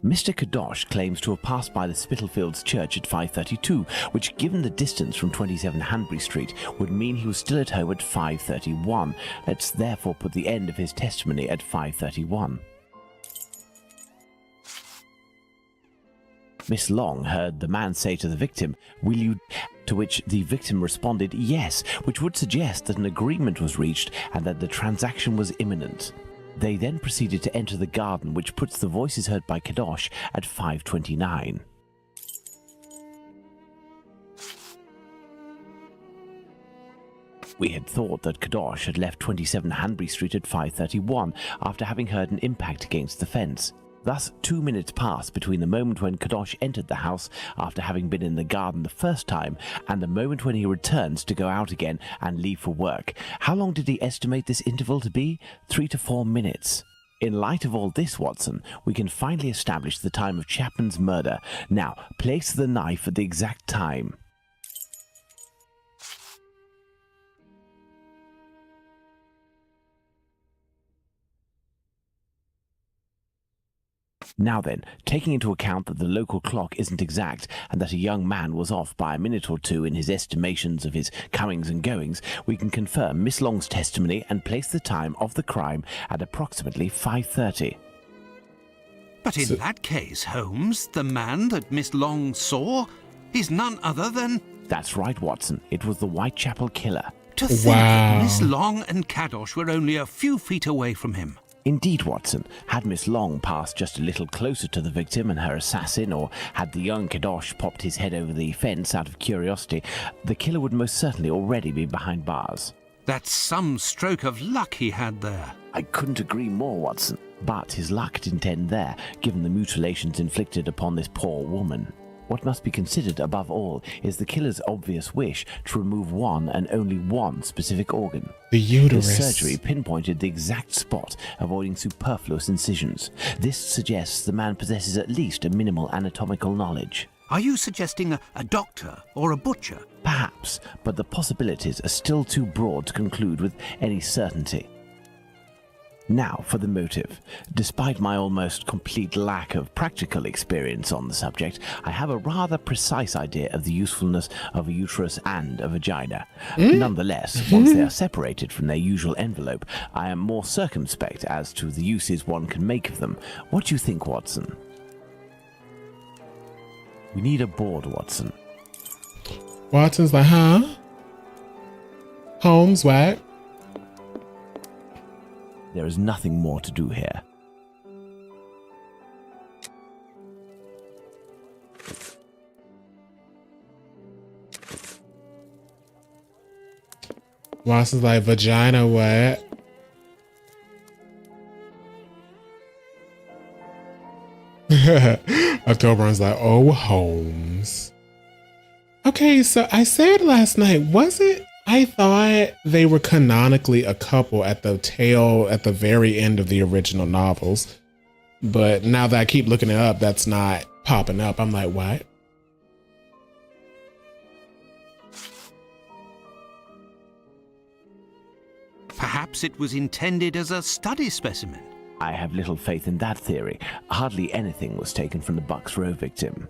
Speaker 4: Mr. Kadosh claims to have passed by the Spitalfields Church at 5:32, which, given the distance from 27 Hanbury Street, would mean he was still at home at 5:31. Let's therefore put the end of his testimony at 5:31. Miss Long heard the man say to the victim, "Will you?" to which the victim responded, "Yes," which would suggest that an agreement was reached and that the transaction was imminent. They then proceeded to enter the garden, which puts the voices heard by Kadosh at 5:29. We had thought that Kadosh had left 27 Hanbury Street at 5:31 after having heard an impact against the fence. Thus, 2 minutes passed between the moment when Kadosh entered the house after having been in the garden the first time and the moment when he returns to go out again and leave for work. How long did he estimate this interval to be? 3 to 4 minutes. In light of all this, Watson, we can finally establish the time of Chapman's murder. Now, place the knife at the exact time. Now then, taking into account that the local clock isn't exact and that a young man was off by a minute or two in his estimations of his comings and goings, we can confirm Miss Long's testimony and place the time of the crime at approximately 5:30.
Speaker 3: But in that case, Holmes, the man that Miss Long saw is none other than...
Speaker 4: That's right, Watson. It was the Whitechapel killer.
Speaker 3: To think that Miss Long and Kadosh were only a few feet away from him.
Speaker 4: Indeed, Watson. Had Miss Long passed just a little closer to the victim and her assassin, or had the young Kadosh popped his head over the fence out of curiosity, the killer would most certainly already be behind bars.
Speaker 3: That's some stroke of luck he had there.
Speaker 4: I couldn't agree more, Watson. But his luck didn't end there, given the mutilations inflicted upon this poor woman. What must be considered above all is the killer's obvious wish to remove one and only one specific organ.
Speaker 2: The uterus.
Speaker 4: His surgery pinpointed the exact spot, avoiding superfluous incisions. This suggests the man possesses at least a minimal anatomical knowledge.
Speaker 3: Are you suggesting a doctor or a butcher?
Speaker 4: Perhaps, but the possibilities are still too broad to conclude with any certainty. Now for the motive. Despite my almost complete lack of practical experience on the subject, I have a rather precise idea of the usefulness of a uterus and a vagina. Nonetheless, once they are separated from their usual envelope, I am more circumspect as to the uses one can make of them. What do you think, Watson? We need a board, Watson.
Speaker 2: Watson's like, huh? Holmes, what?
Speaker 4: There is nothing more to do here.
Speaker 2: Watson's like, vagina, what? October's like, oh, Holmes. Okay, so I said last night, was it? I thought they were canonically a couple at the very end of the original novels. But now that I keep looking it up, that's not popping up. I'm like, what?
Speaker 3: Perhaps it was intended as a study specimen.
Speaker 4: I have little faith in that theory. Hardly anything was taken from the Bucks Row victim.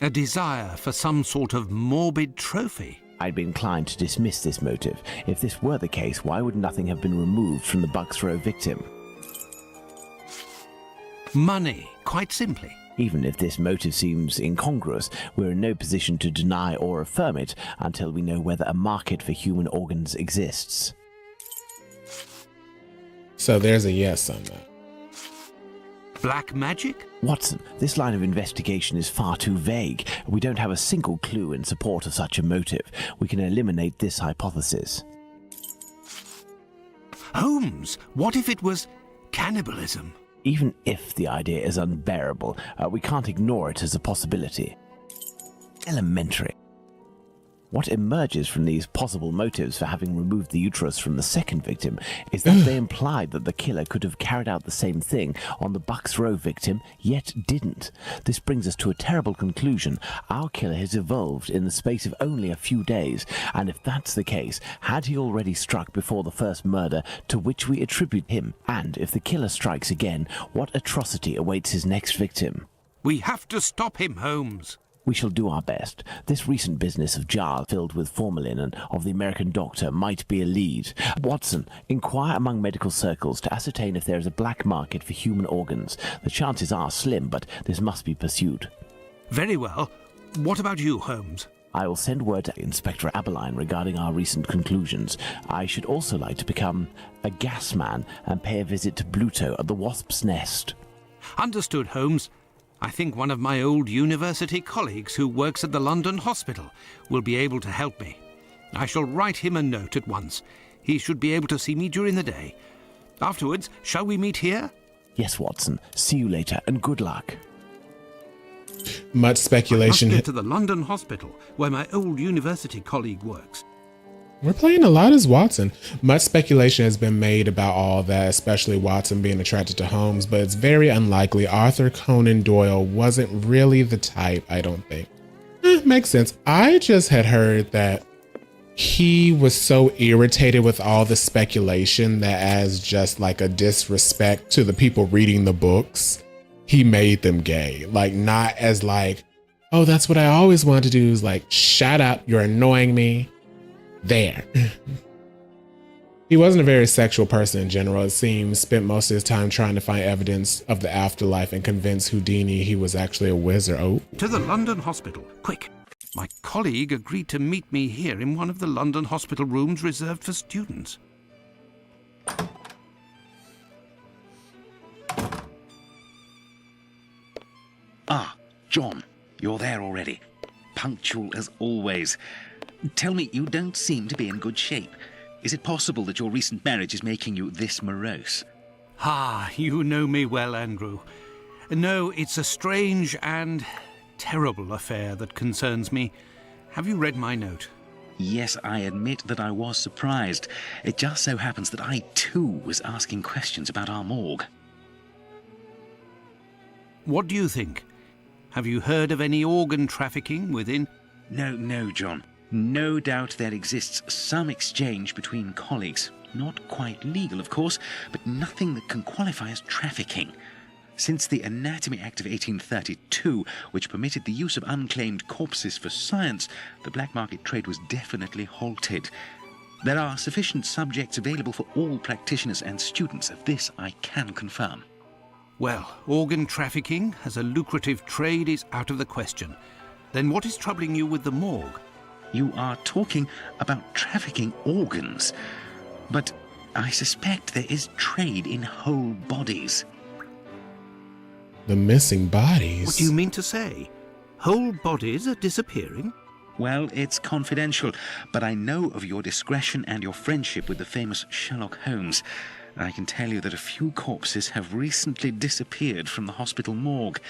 Speaker 3: A desire for some sort of morbid trophy.
Speaker 4: I'd be inclined to dismiss this motive. If this were the case, why would nothing have been removed from the Bucks Row victim?
Speaker 3: Money, quite simply.
Speaker 4: Even if this motive seems incongruous, we're in no position to deny or affirm it until we know whether a market for human organs exists.
Speaker 2: So there's a yes on that.
Speaker 3: Black magic?
Speaker 4: Watson, this line of investigation is far too vague. We don't have a single clue in support of such a motive. We can eliminate this hypothesis.
Speaker 3: Holmes, what if it was cannibalism?
Speaker 4: Even if the idea is unbearable, we can't ignore it as a possibility. Elementary. What emerges from these possible motives for having removed the uterus from the second victim is that they implied that the killer could have carried out the same thing on the Bucks Row victim, yet didn't. This brings us to a terrible conclusion. Our killer has evolved in the space of only a few days, and if that's the case, had he already struck before the first murder to which we attribute him? And if the killer strikes again, what atrocity awaits his next victim?
Speaker 3: We have to stop him, Holmes.
Speaker 4: We shall do our best. This recent business of jars filled with formalin and of the American doctor might be a lead. Watson, inquire among medical circles to ascertain if there is a black market for human organs. The chances are slim, but this must be pursued.
Speaker 3: Very well. What about you, Holmes?
Speaker 4: I will send word to Inspector Aberline regarding our recent conclusions. I should also like to become a gas man and pay a visit to Bluto at the Wasp's Nest.
Speaker 3: Understood, Holmes. I think one of my old university colleagues who works at the London hospital will be able to help me. I shall write him a note at once. He should be able to see me during the day. Afterwards, shall we meet here?
Speaker 4: Yes, Watson. See you later, and good luck.
Speaker 2: Much
Speaker 3: I
Speaker 2: speculation.
Speaker 3: must get to the London hospital, where my old university colleague works.
Speaker 2: We're playing a lot as Watson. Much speculation has been made about all that, especially Watson being attracted to Holmes, but it's very unlikely. Arthur Conan Doyle wasn't really the type, I don't think. Makes sense. I just had heard that he was so irritated with all the speculation that as just like a disrespect to the people reading the books, he made them gay. Like, not as like, oh, that's what I always wanted to do, is like, shut up, you're annoying me. There. He wasn't a very sexual person in general, it seems. Spent most of his time trying to find evidence of the afterlife and convince Houdini he was actually a wizard. Oh.
Speaker 3: To the London hospital, quick. My colleague agreed to meet me here in one of the London hospital rooms reserved for students.
Speaker 12: Ah, John, you're there already. Punctual as always. Tell me, you don't seem to be in good shape. Is it possible that your recent marriage is making you this morose?
Speaker 3: Ah, you know me well, Andrew. No, it's a strange and terrible affair that concerns me. Have you read my note?
Speaker 12: Yes, I admit that I was surprised. It just so happens that I, too, was asking questions about our morgue.
Speaker 3: What do you think? Have you heard of any organ trafficking within?
Speaker 12: No, John. No doubt there exists some exchange between colleagues. Not quite legal, of course, but nothing that can qualify as trafficking. Since the Anatomy Act of 1832, which permitted the use of unclaimed corpses for science, the black market trade was definitely halted. There are sufficient subjects available for all practitioners and students. Of this I can confirm.
Speaker 3: Well, organ trafficking as a lucrative trade is out of the question. Then what is troubling you with the morgue?
Speaker 12: You are talking about trafficking organs, but I suspect there is trade in whole bodies.
Speaker 2: The missing bodies?
Speaker 3: What do you mean to say? Whole bodies are disappearing?
Speaker 12: Well, it's confidential, but I know of your discretion and your friendship with the famous Sherlock Holmes. I can tell you that a few corpses have recently disappeared from the hospital morgue.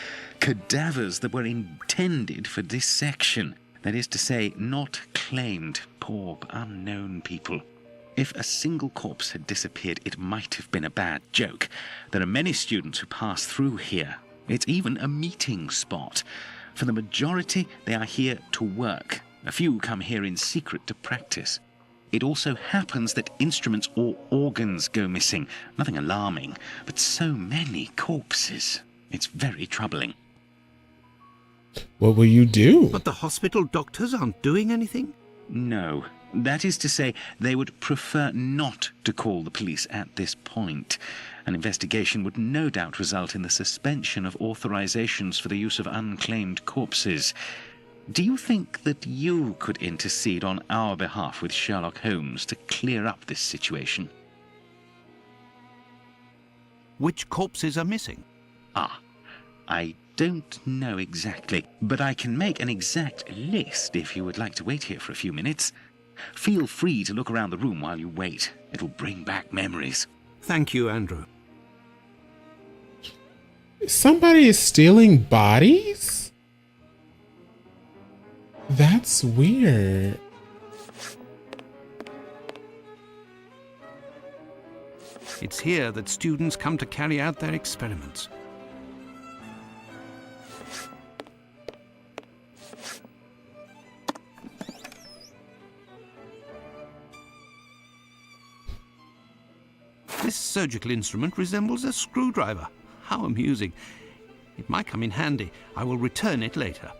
Speaker 12: Cadavers that were intended for dissection. That is to say, not claimed, poor, unknown people. If a single corpse had disappeared, it might have been a bad joke. There are many students who pass through here. It's even a meeting spot. For the majority, they are here to work. A few come here in secret to practice. It also happens that instruments or organs go missing. Nothing alarming, but so many corpses. It's very troubling.
Speaker 2: What will you do?
Speaker 3: But the hospital doctors aren't doing anything?
Speaker 12: No. That is to say, they would prefer not to call the police at this point. An investigation would no doubt result in the suspension of authorizations for the use of unclaimed corpses. Do you think that you could intercede on our behalf with Sherlock Holmes to clear up this situation?
Speaker 3: Which corpses are missing?
Speaker 12: I don't know exactly, but I can make an exact list if you would like to wait here for a few minutes. Feel free to look around the room while you wait. It'll bring back memories.
Speaker 3: Thank you, Andrew.
Speaker 2: Somebody is stealing bodies? That's weird.
Speaker 3: It's here that students come to carry out their experiments. This surgical instrument resembles a screwdriver. How amusing. It might come in handy. I will return it later.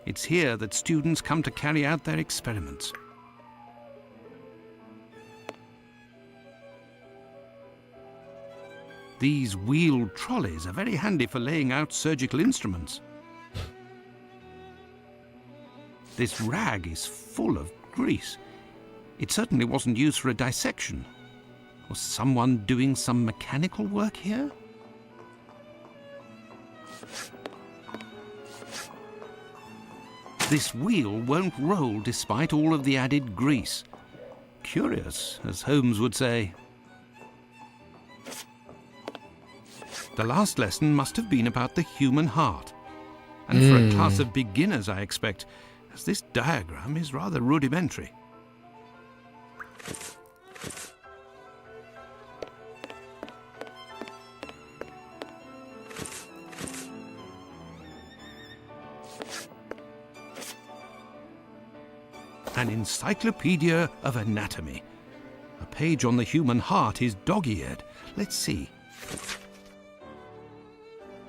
Speaker 3: It's here that students come to carry out their experiments. These wheeled trolleys are very handy for laying out surgical instruments. This rag is full of grease. It certainly wasn't used for a dissection. Was someone doing some mechanical work here? This wheel won't roll despite all of the added grease. Curious, as Holmes would say. The last lesson must have been about the human heart. And for a class of beginners, I expect, as this diagram is rather rudimentary. An encyclopedia of anatomy. A page on the human heart is dog-eared. Let's see.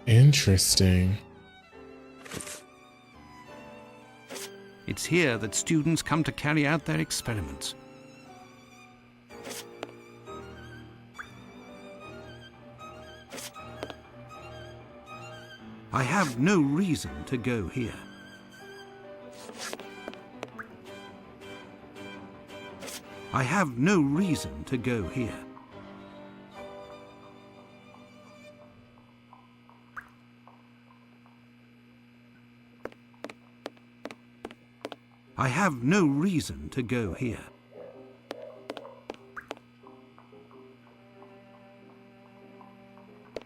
Speaker 2: Interesting.
Speaker 3: It's here that students come to carry out their experiments. I have no reason to go here. I have no reason to go here. I have no reason to go here.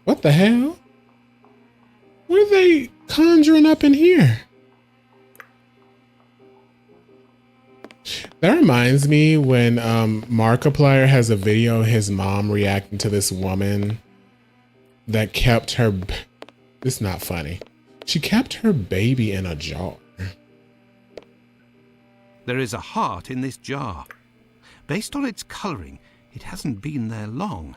Speaker 2: What the hell? What are they conjuring up in here? That reminds me when Markiplier has a video of his mom reacting to this woman that kept her... This is not funny. She kept her baby in a jar.
Speaker 3: There is a heart in this jar. Based on its colouring, it hasn't been there long.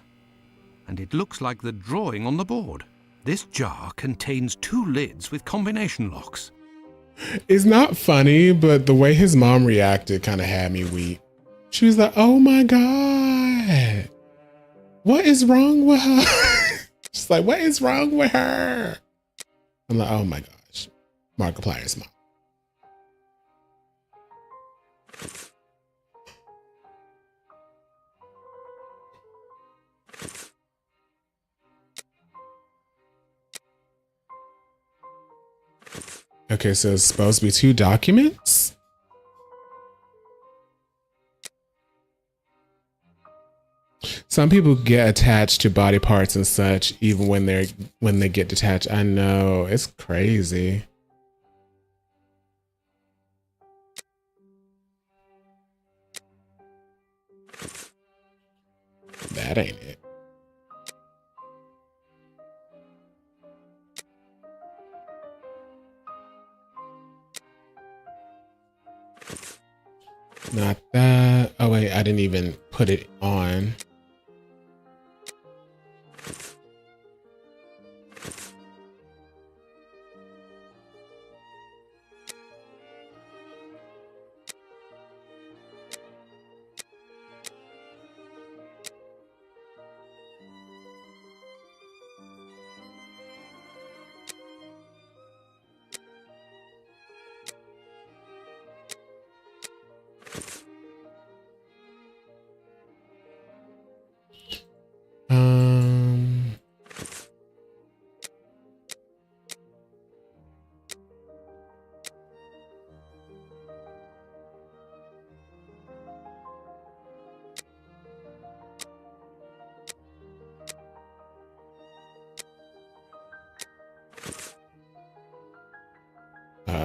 Speaker 3: And it looks like the drawing on the board. This jar contains 2 lids with combination locks.
Speaker 2: It's not funny, but the way his mom reacted kind of had me weep. She was like, oh my God. What is wrong with her? She's like, what is wrong with her? I'm like, oh my gosh. Markiplier's mom. Okay, so it's supposed to be 2 documents? Some people get attached to body parts and such even when they get detached. I know, it's crazy. That ain't it. Not that. Oh wait, I didn't even put it on.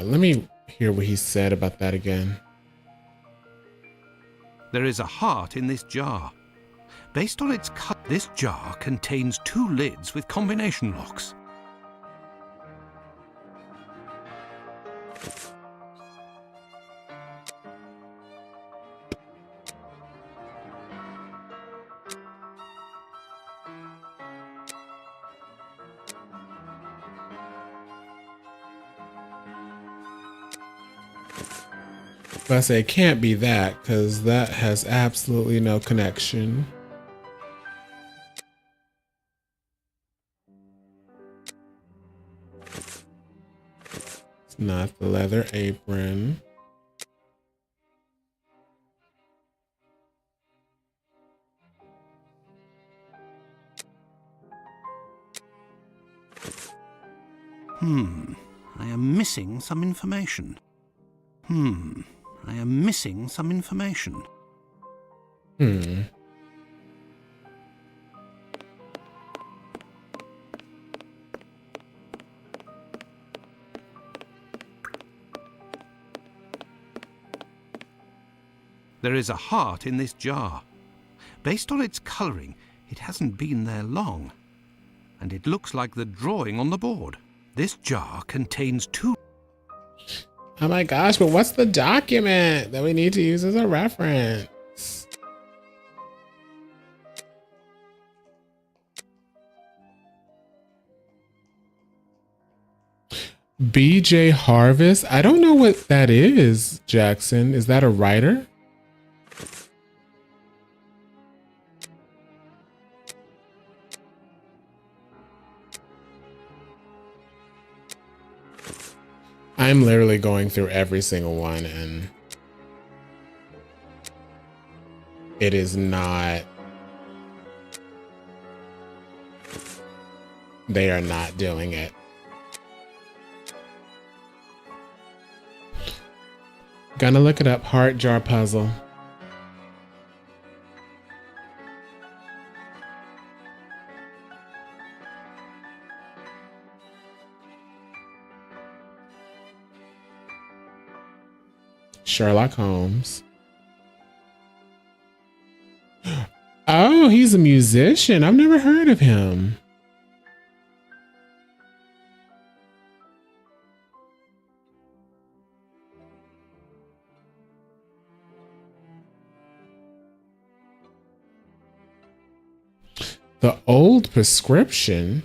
Speaker 2: Let me hear what he said about that again.
Speaker 3: There is a heart in this jar. Based on its cut, this jar contains 2 lids with combination locks.
Speaker 2: But I say it can't be that because that has absolutely no connection. It's not the leather apron.
Speaker 3: I am missing some information. I am missing some information. There is a heart in this jar. Based on its colouring, it hasn't been there long. And it looks like the drawing on the board. This jar contains 2.
Speaker 2: Oh my gosh, but what's the document that we need to use as a reference? BJ Harvest? I don't know what that is, Jackson. Is that a writer? I'm literally going through every single one and it is not, they are not doing it. Gonna look it up. Heart jar puzzle. Sherlock Holmes. Oh, he's a musician. I've never heard of him. The Old Prescription.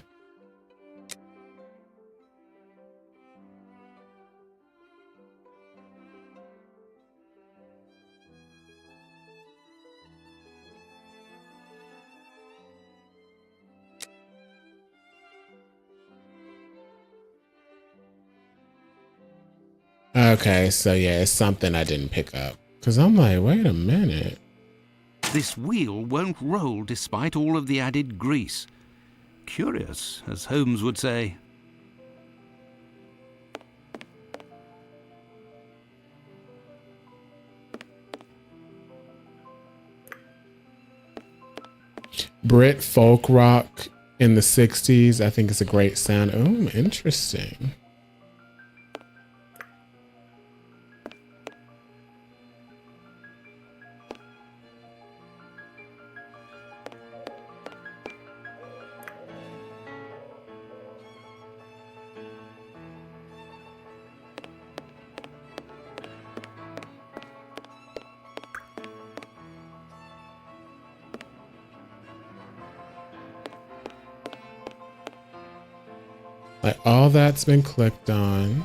Speaker 2: Okay, so yeah, it's something I didn't pick up. Because I'm like, wait a minute.
Speaker 3: This wheel won't roll despite all of the added grease. Curious, as Holmes would say.
Speaker 2: Brit folk rock in the 60s. I think it's a great sound. Oh, interesting. Like all that's been clicked on.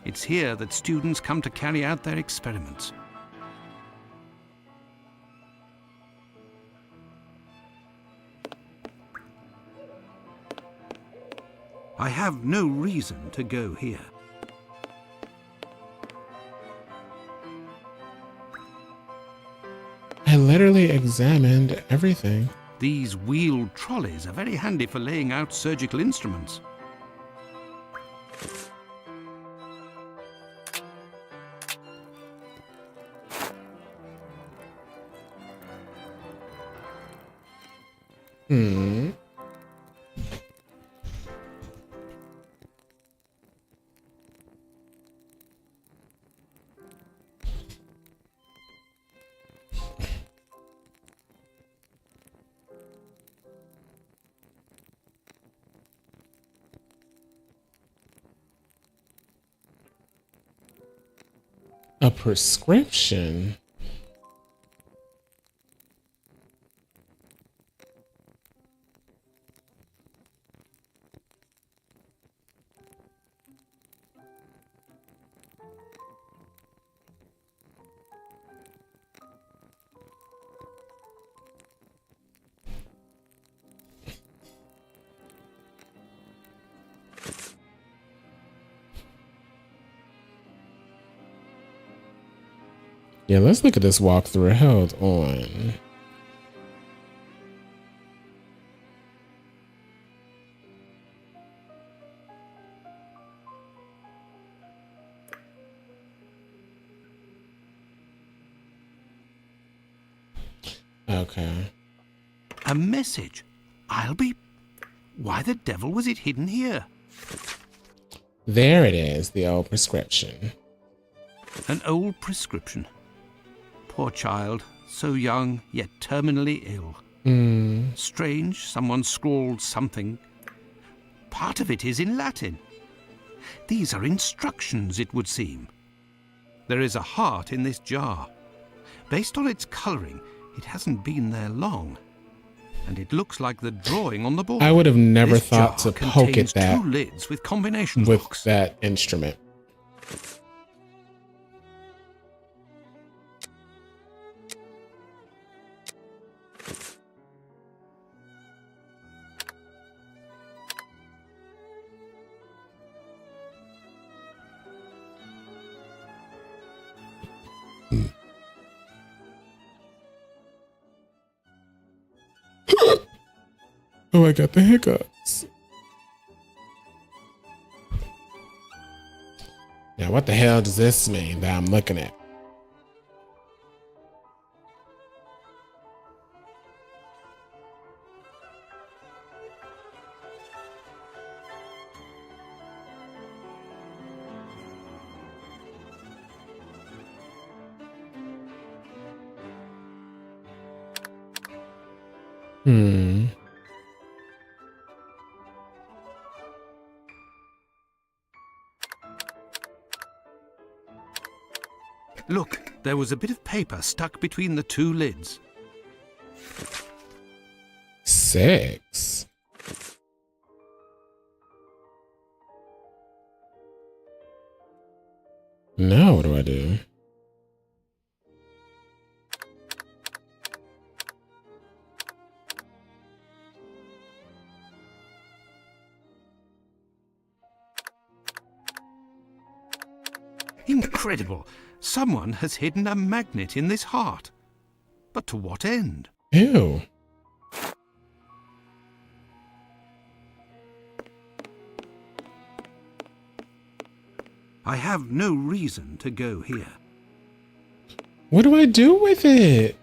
Speaker 3: It's here that students come to carry out their experiments. I have no reason to go here.
Speaker 2: I literally examined everything.
Speaker 3: These wheeled trolleys are very handy for laying out surgical instruments.
Speaker 2: A prescription? Yeah, let's look at this walkthrough. Hold on. Okay.
Speaker 3: A message. I'll be... Why the devil was it hidden here?
Speaker 2: There it is, the old prescription.
Speaker 3: An old prescription. Poor child, so young yet terminally ill. Strange, someone scrawled something. Part of it is in Latin. These are instructions, it would seem. There is a heart in this jar. Based on its colouring, it hasn't been there long. And it looks like the drawing on the board.
Speaker 2: I would have never
Speaker 3: This
Speaker 2: thought
Speaker 3: jar
Speaker 2: to poke at
Speaker 3: contains
Speaker 2: that
Speaker 3: two lids with combination
Speaker 2: with
Speaker 3: hooks.
Speaker 2: that instrument. Oh, I got the hiccups. Now, what the hell does this mean that I'm looking at?
Speaker 3: Look, there was a bit of paper stuck between the two lids.
Speaker 2: 6. Now what do I do?
Speaker 3: Incredible! Someone has hidden a magnet in this heart. But to what end?
Speaker 2: Ew.
Speaker 3: I have no reason to go here.
Speaker 2: What do I do with it?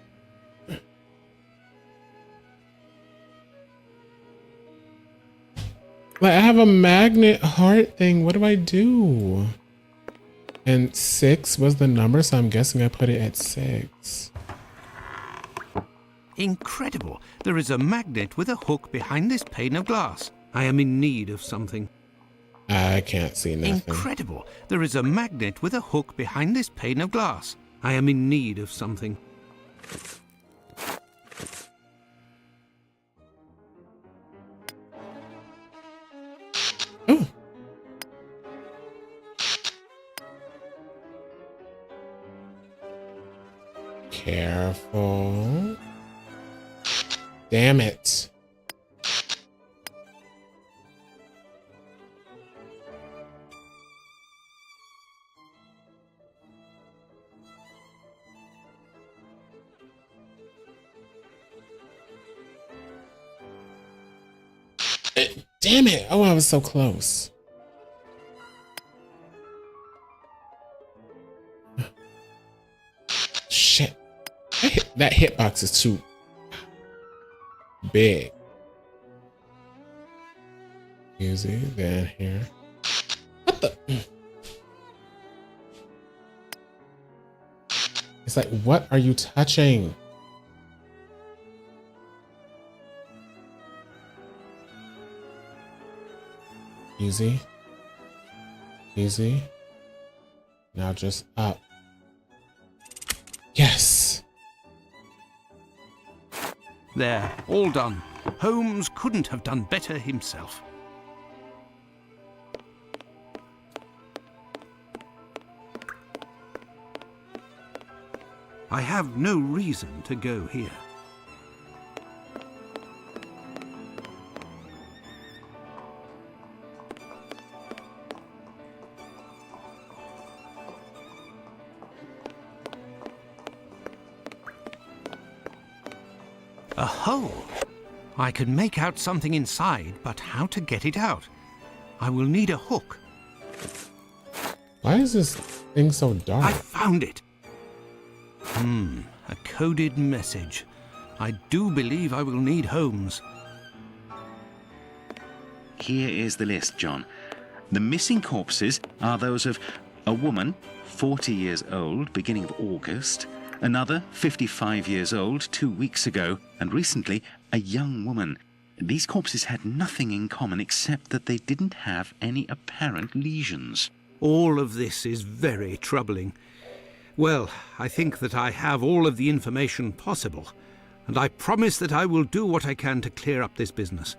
Speaker 2: Like, I have a magnet heart thing. What do I do? And 6 was the number, so I'm guessing I put it at 6.
Speaker 3: Incredible! There is a magnet with a hook behind this pane of glass. I am in need of something.
Speaker 2: I can't see nothing.
Speaker 3: Incredible! There is a magnet with a hook behind this pane of glass. I am in need of something.
Speaker 2: Oh. Careful. Damn it. Damn it. Oh, I was so close. Shit. That hitbox is too big. Easy, then here. What the? It's like, what are you touching? Easy. Easy. Now just up. Yes.
Speaker 3: There, all done. Holmes couldn't have done better himself. I have no reason to go here. A hole. I can make out something inside, but how to get it out? I will need a hook.
Speaker 2: Why is this thing so dark?
Speaker 3: I found it. A coded message. I do believe I will need Holmes.
Speaker 12: Here is the list, John. The missing corpses are those of a woman, 40 years old, beginning of August, another, 55 years old, 2 weeks ago, and recently, a young woman. These corpses had nothing in common except that they didn't have any apparent lesions.
Speaker 3: All of this is very troubling. Well, I think that I have all of the information possible, and I promise that I will do what I can to clear up this business.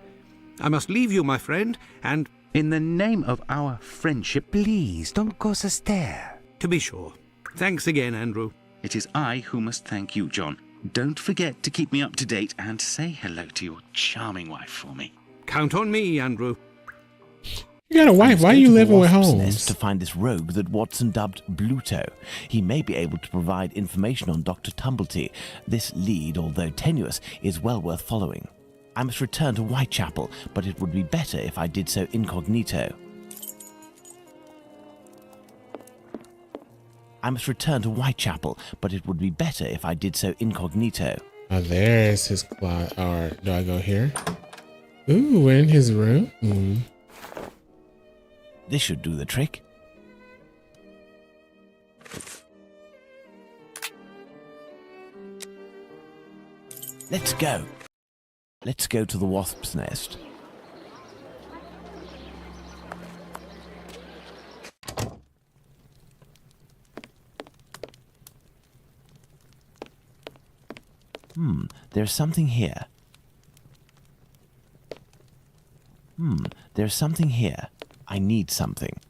Speaker 3: I must leave you, my friend, and...
Speaker 12: In the name of our friendship...
Speaker 13: Please, don't go so stare.
Speaker 3: To be sure. Thanks again, Andrew.
Speaker 12: It is I who must thank you, John. Don't forget to keep me up to date and say hello to your charming wife for me.
Speaker 3: Count on me, Andrew.
Speaker 2: You got a wife. Why are you living with
Speaker 4: Wasp's
Speaker 2: Holmes?
Speaker 4: Nest to find this rogue that Watson dubbed Bluto. He may be able to provide information on Dr. Tumblety. This lead, although tenuous, is well worth following. I must return to Whitechapel, but it would be better if I did so incognito. I must return to Whitechapel, but it would be better if I did so incognito.
Speaker 2: Oh, there's his closet. Or do I go here? Ooh, we're in his room.
Speaker 4: This should do the trick. Let's go. Let's go to the Wasp's Nest. There's something here. There's something here. I need something.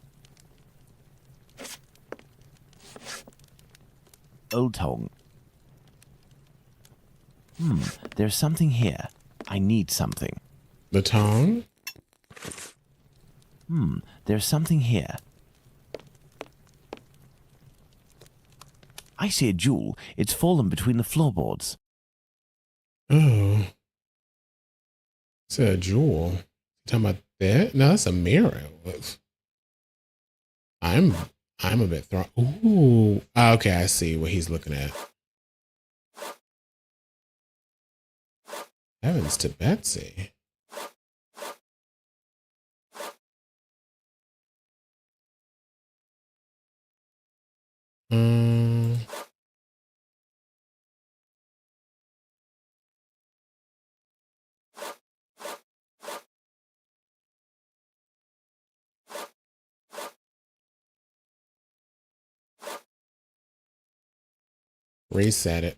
Speaker 4: Old Tong. There's something here. I need something.
Speaker 2: The tongue?
Speaker 4: There's something here. I see a jewel. It's fallen between the floorboards.
Speaker 2: Oh. It's a jewel. You talking about that? No, that's a mirror. I'm a bit thrown. Ooh. Okay, I see what he's looking at. Heavens to Betsy. Reset it.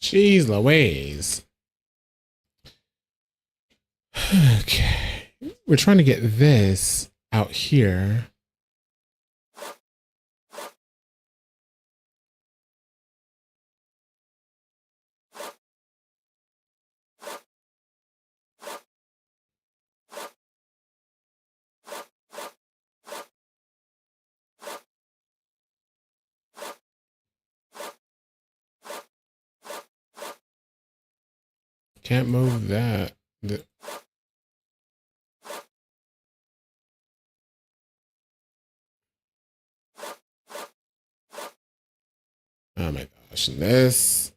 Speaker 2: Jeez Louise. Okay. We're trying to get this out here. Can't move that. Oh my gosh. This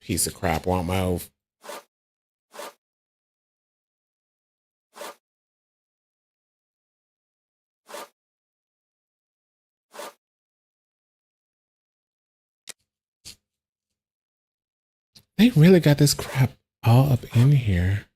Speaker 2: piece of crap won't move. They really got this crap all up in here.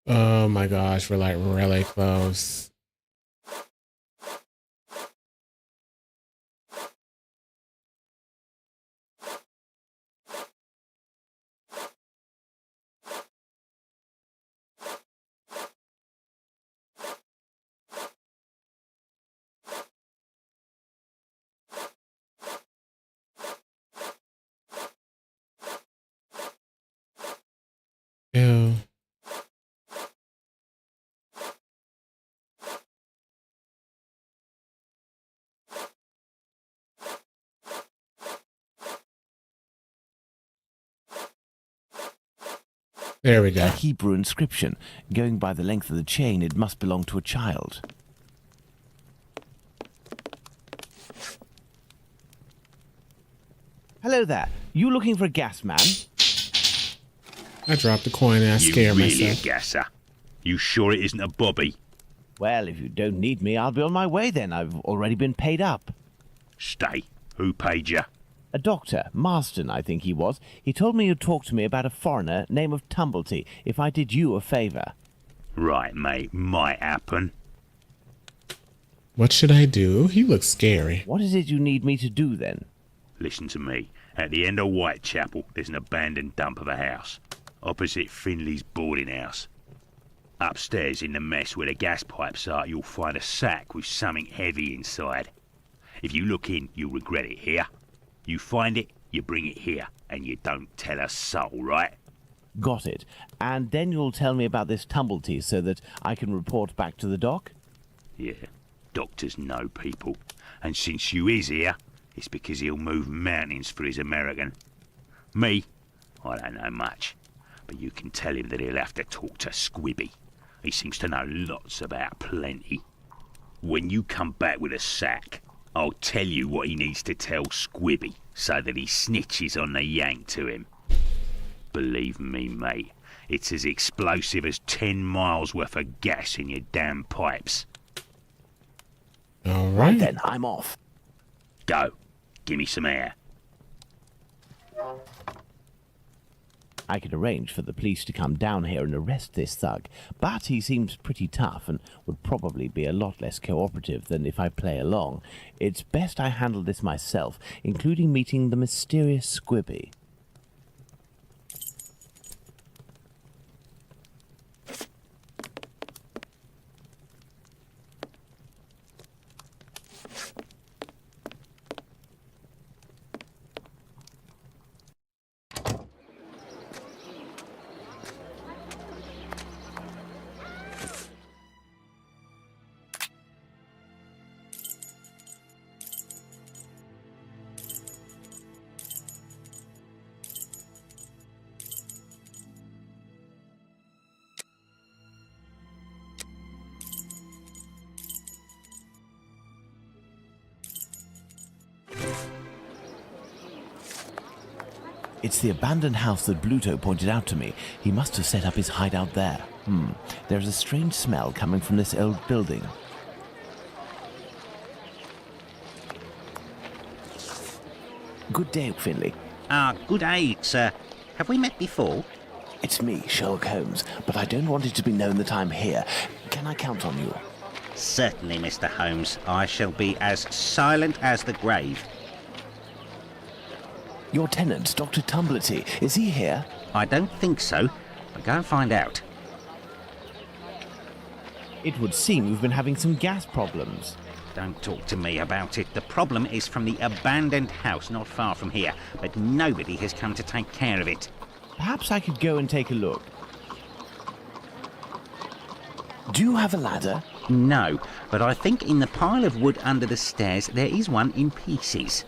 Speaker 2: Oh my gosh, we're like really close. Ew. There we go.
Speaker 4: A Hebrew inscription. Going by the length of the chain, it must belong to a child. Hello there. You looking for a gas man?
Speaker 2: I dropped the coin and I scared
Speaker 7: You really
Speaker 2: myself.
Speaker 7: a gasser? You sure it isn't a bobby?
Speaker 4: Well, if you don't need me, I'll be on my way then. I've already been paid up.
Speaker 7: Stay. Who paid you?
Speaker 4: A doctor, Marston, I think he was. He told me you'd talk to me about a foreigner, name of Tumblety, if I did you a favour.
Speaker 7: Right, mate. Might happen.
Speaker 2: What should I do? He looks scary.
Speaker 4: What is it you need me to do then?
Speaker 7: Listen to me. At the end of Whitechapel, there's an abandoned dump of a house. Opposite Finley's boarding house. Upstairs in the mess where the gas pipes are, you'll find a sack with something heavy inside. If you look in, you'll regret it here. You find it, you bring it here, and you don't tell a soul, right?
Speaker 4: Got it. And then you'll tell me about this Tumblety so that I can report back to the doc?
Speaker 7: Yeah, doctors know people. And since you is here, it's because he'll move mountains for his American. Me, I don't know much. But you can tell him that he'll have to talk to Squibby. He seems to know lots about plenty. When you come back with a sack, I'll tell you what he needs to tell Squibby so that he snitches on the yank to him. Believe me, mate, it's as explosive as 10 miles worth of gas in your damn pipes.
Speaker 2: All
Speaker 4: Right
Speaker 2: right.
Speaker 4: then, I'm off.
Speaker 7: Go. Give me some air.
Speaker 4: I could arrange for the police to come down here and arrest this thug, but he seems pretty tough and would probably be a lot less cooperative than if I play along. It's best I handle this myself, including meeting the mysterious Squibby. It's the abandoned house that Bluto pointed out to me. He must have set up his hideout there. There's a strange smell coming from this old building. Good day, Finley.
Speaker 12: Good day, sir. Have we met before?
Speaker 4: It's me, Sherlock Holmes, but I don't want it to be known that I'm here. Can I count on you?
Speaker 12: Certainly, Mr. Holmes. I shall be as silent as the grave.
Speaker 4: Your tenant, Dr. Tumblety, is he here?
Speaker 12: I don't think so, but go and find out.
Speaker 4: It would seem we've been having some gas problems.
Speaker 12: Don't talk to me about it. The problem is from the abandoned house not far from here, but nobody has come to take care of it.
Speaker 4: Perhaps I could go and take a look. Do you have a ladder?
Speaker 12: No, but I think in the pile of wood under the stairs there is one in pieces.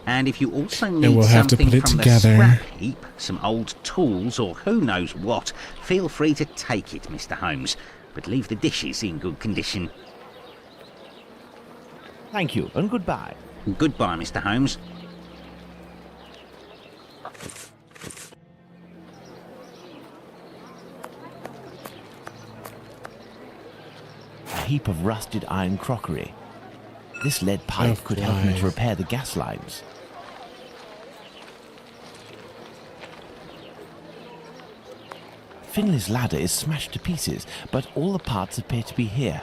Speaker 12: And if you also need
Speaker 2: we'll have to
Speaker 12: something
Speaker 2: put it
Speaker 12: from
Speaker 2: together.
Speaker 12: the scrap heap, some old tools or who knows what, feel free to take it, Mr. Holmes. But leave the dishes in good condition.
Speaker 4: Thank you, and goodbye.
Speaker 12: Goodbye, Mr. Holmes.
Speaker 4: A heap of rusted iron crockery. This lead pipe could help me to repair the gas lines. Finley's ladder is smashed to pieces, but all the parts appear to be here.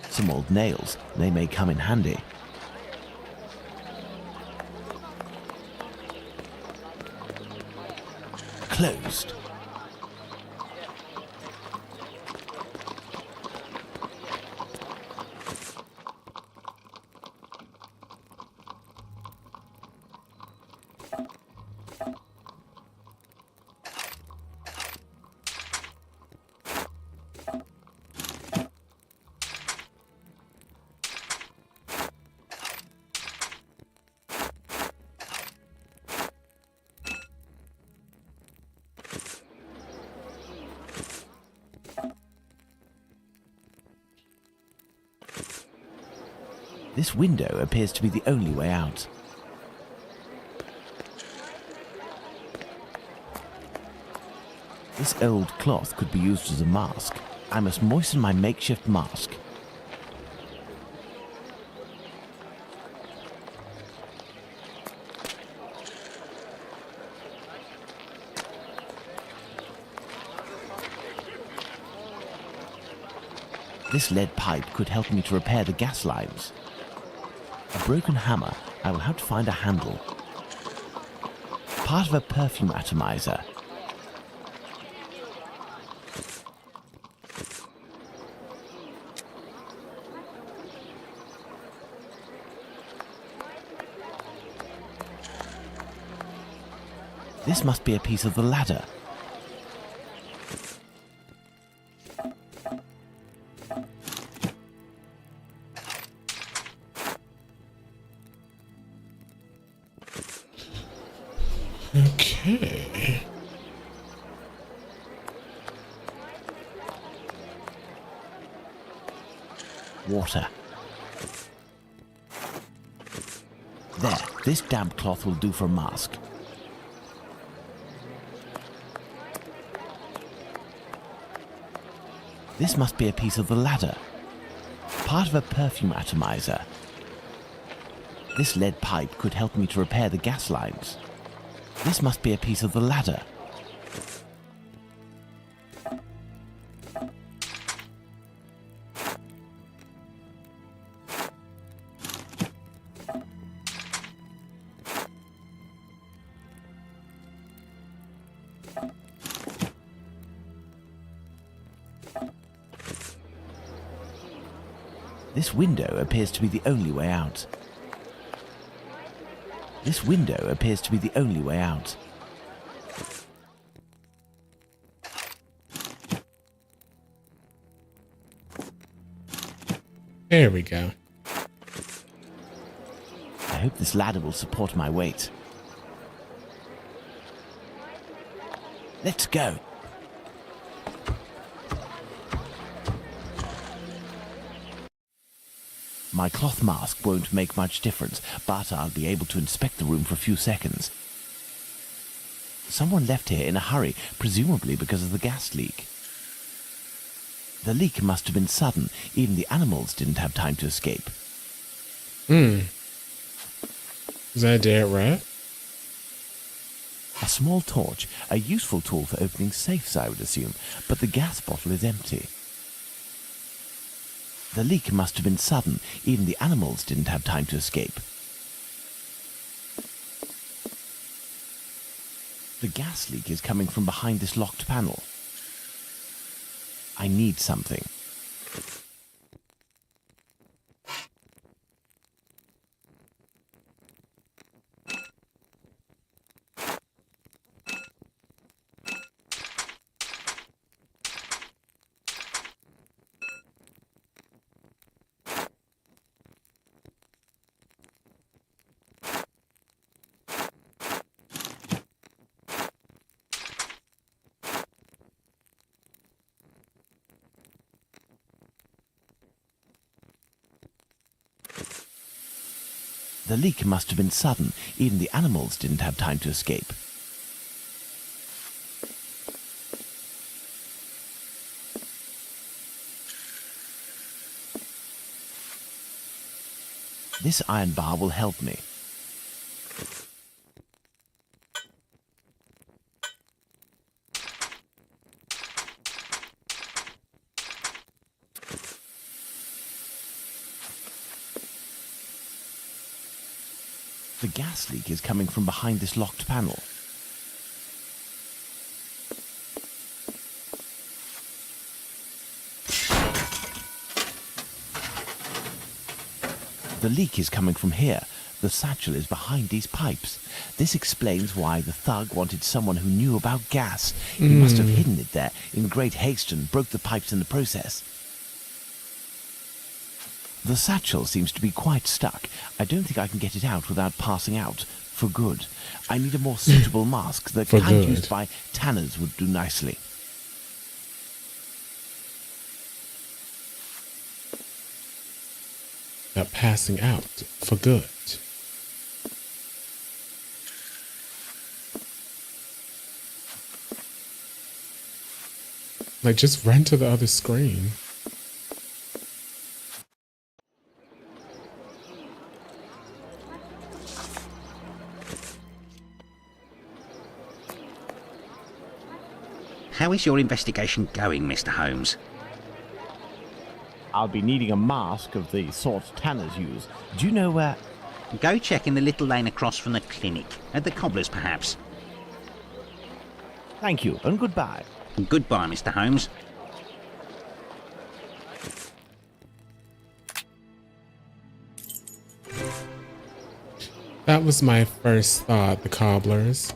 Speaker 4: Some old nails, they may come in handy. Closed. This window appears to be the only way out. This old cloth could be used as a mask. I must moisten my makeshift mask. This lead pipe could help me to repair the gas lines. A broken hammer, I will have to find a handle. Part of a perfume atomizer. This must be a piece of the ladder.
Speaker 2: Okay.
Speaker 4: Water. There, this damp cloth will do for a mask. This must be a piece of the ladder. Part of a perfume atomizer. This lead pipe could help me to repair the gas lines. This must be a piece of the ladder. This window appears to be the only way out. This window appears to be the only way out.
Speaker 2: There we go.
Speaker 4: I hope this ladder will support my weight. Let's go. My cloth mask won't make much difference, but I'll be able to inspect the room for a few seconds. Someone left here in a hurry, presumably because of the gas leak. The leak must have been sudden. Even the animals didn't have time to escape.
Speaker 2: Is that dead right?
Speaker 4: A small torch, a useful tool for opening safes, I would assume, but the gas bottle is empty. The leak must have been sudden. Even the animals didn't have time to escape. The gas leak is coming from behind this locked panel. I need something. The leak must have been sudden. Even the animals didn't have time to escape. This iron bar will help me. The gas leak is coming from behind this locked panel. The leak is coming from here. The satchel is behind these pipes. This explains why the thug wanted someone who knew about gas. He must have hidden it there in great haste and broke the pipes in the process. The satchel seems to be quite stuck. I don't think I can get it out without passing out. For good. I need a more suitable mask. The kind used by tanners would do nicely.
Speaker 2: Not passing out for good. Like, just run to the other screen.
Speaker 12: How is your investigation going, Mr. Holmes?
Speaker 4: I'll be needing a mask of the sort tanners use. Do you know where?
Speaker 12: Go check in the little lane across from the clinic. At the cobbler's, perhaps.
Speaker 4: Thank you, and goodbye.
Speaker 12: Goodbye, Mr. Holmes.
Speaker 2: That was my first thought, the cobblers.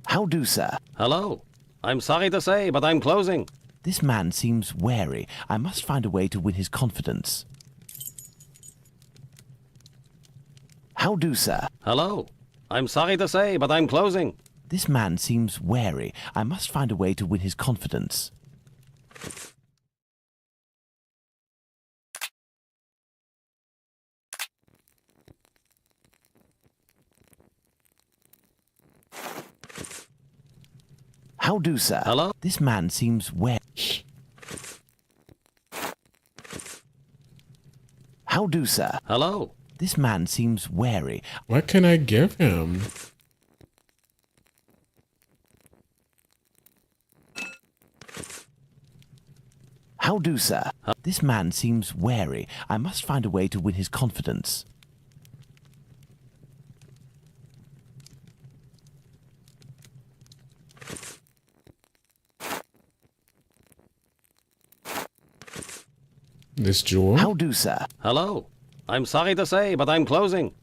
Speaker 4: How do, sir?
Speaker 6: Hello. I'm sorry to say, but I'm closing.
Speaker 4: This man seems wary. I must find a way to win his confidence. How do, sir?
Speaker 6: Hello. I'm sorry to say, but I'm closing.
Speaker 4: This man seems wary. I must find a way to win his confidence. How do, sir?
Speaker 6: Hello?
Speaker 4: This man seems wary. How do, sir?
Speaker 6: Hello?
Speaker 4: This man seems wary.
Speaker 2: What can I give him?
Speaker 4: How do, sir? This man seems wary. I must find a way to win his confidence.
Speaker 2: This jewel?
Speaker 4: How do, sir?
Speaker 6: Hello? I'm sorry to say, but I'm closing.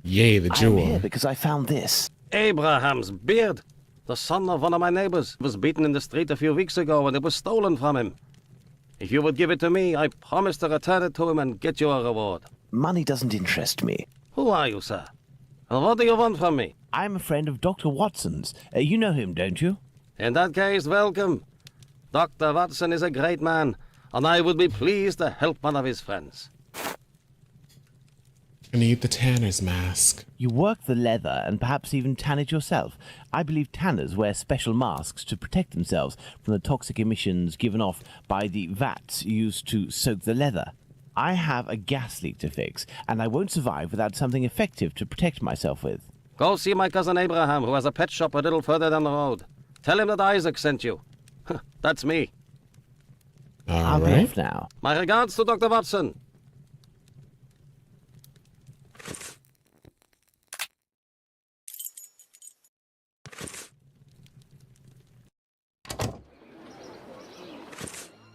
Speaker 2: Yay, the
Speaker 4: I'm
Speaker 2: jewel.
Speaker 4: here because I found this.
Speaker 6: Abraham's beard. The son of one of my neighbors was beaten in the street a few weeks ago and it was stolen from him. If you would give it to me, I promise to return it to him and get you a reward.
Speaker 4: Money doesn't interest me.
Speaker 6: Who are you, sir? And what do you want from me?
Speaker 4: I'm a friend of Dr. Watson's. You know him, don't you?
Speaker 6: In that case, welcome. Dr. Watson is a great man, and I would be pleased to help one of his friends.
Speaker 2: I need the tanner's mask.
Speaker 4: You work the leather and perhaps even tan it yourself. I believe tanners wear special masks to protect themselves from the toxic emissions given off by the vats used to soak the leather. I have a gas leak to fix, and I won't survive without something effective to protect myself with.
Speaker 6: Go see my cousin Abraham, who has a pet shop a little further down the road. Tell him that Isaac sent you. That's me.
Speaker 4: I'll be off now.
Speaker 6: My regards to Dr. Watson.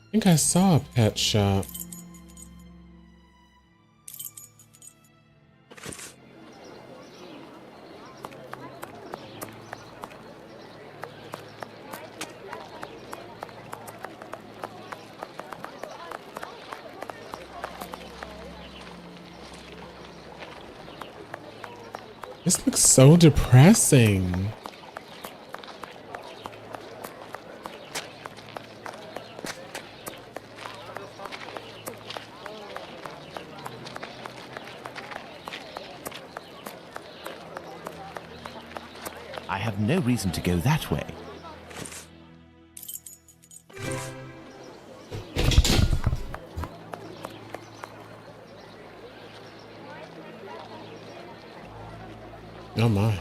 Speaker 2: I think I saw a pet shop. This looks so depressing.
Speaker 4: have no reason to go that way.
Speaker 2: Oh my.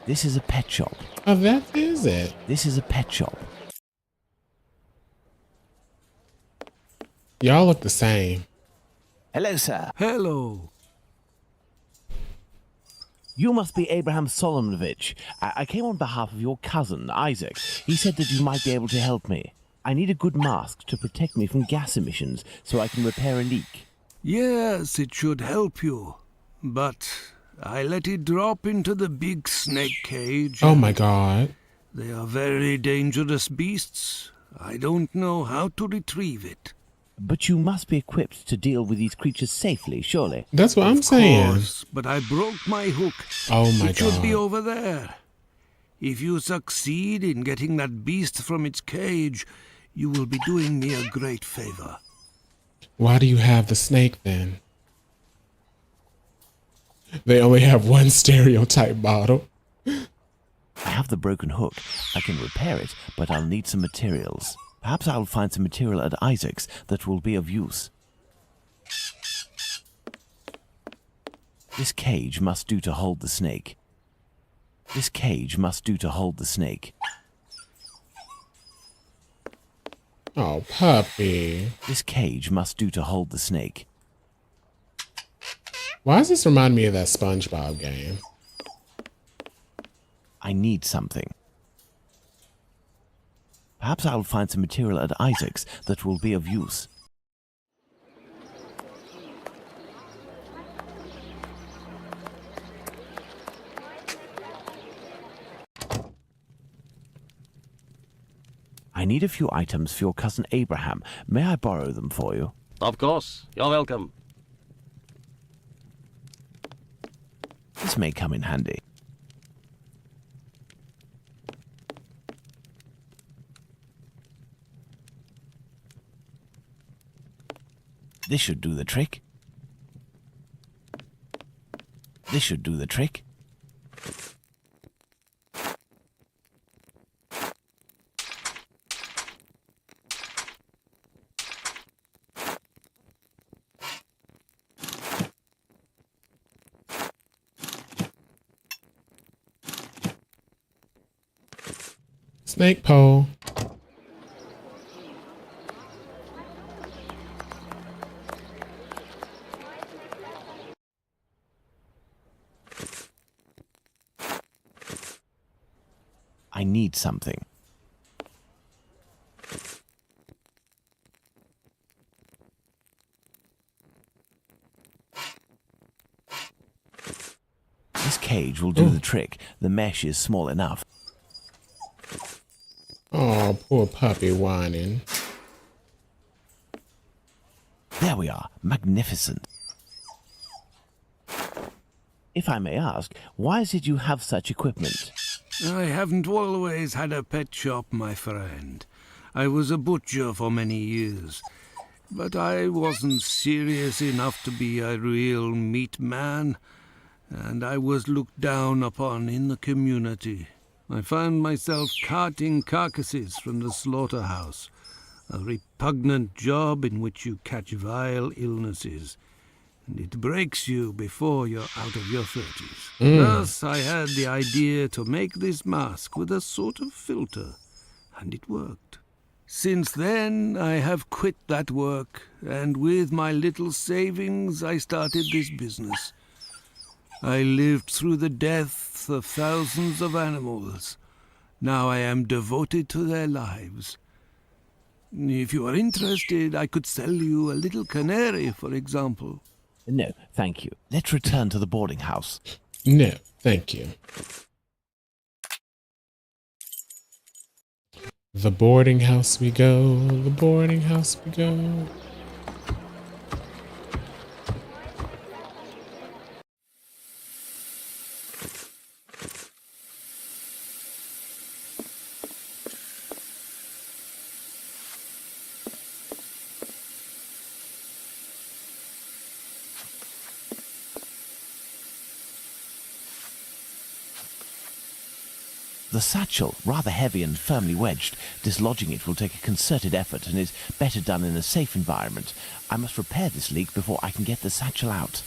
Speaker 4: This is a pet shop.
Speaker 2: Oh, that is it.
Speaker 4: This is a pet shop.
Speaker 2: Y'all look the same.
Speaker 4: Hello, sir.
Speaker 5: Hello.
Speaker 4: You must be Abraham Solomonovich. I came on behalf of your cousin, Isaac. He said that you might be able to help me. I need a good mask to protect me from gas emissions so I can repair a leak.
Speaker 5: Yes, it should help you. But I let it drop into the big snake cage.
Speaker 2: Oh my God.
Speaker 5: They are very dangerous beasts. I don't know how to retrieve it.
Speaker 4: But you must be equipped to deal with these creatures safely, surely.
Speaker 2: That's what I'm saying.
Speaker 5: Course, but I broke my hook.
Speaker 2: Oh my
Speaker 5: It should be
Speaker 2: God.
Speaker 5: over there. If you succeed in getting that beast from its cage, you will be doing me a great favor.
Speaker 2: Why do you have the snake then? They only have one stereotype bottle.
Speaker 4: I have the broken hook. I can repair it, but I'll need some materials. Perhaps I'll find some material at Isaac's that will be of use. This cage must do to hold the snake. This cage must do to hold the snake.
Speaker 2: Oh, puppy.
Speaker 4: This cage must do to hold the snake.
Speaker 2: Why does this remind me of that SpongeBob game?
Speaker 4: I need something. Perhaps I'll find some material at Isaac's that will be of use. I need a few items for your cousin Abraham. May I borrow them for you?
Speaker 6: Of course. You're welcome.
Speaker 4: This may come in handy. This should do the trick. This should do the trick.
Speaker 2: Snake pole.
Speaker 4: I need something. This cage will do the trick. The mesh is small enough.
Speaker 2: Oh, poor puppy whining.
Speaker 4: There we are. Magnificent. If I may ask, why is it you have such equipment?
Speaker 5: I haven't always had a pet shop, my friend. I was a butcher for many years, but I wasn't serious enough to be a real meat man, and I was looked down upon in the community. I found myself carting carcasses from the slaughterhouse, a repugnant job in which you catch vile illnesses, and it breaks you before you're out of your 30s. Thus, I had the idea to make this mask with a sort of filter, and it worked. Since then, I have quit that work, and with my little savings, I started this business. I lived through the death of thousands of animals. Now I am devoted to their lives. If you are interested, I could sell you a little canary, for example.
Speaker 4: No, thank you. Let's return to the boarding house.
Speaker 2: No, thank you. The boarding house we go, the boarding house we go.
Speaker 4: The satchel, rather heavy and firmly wedged. Dislodging it will take a concerted effort and is better done in a safe environment. I must repair this leak before I can get the satchel out.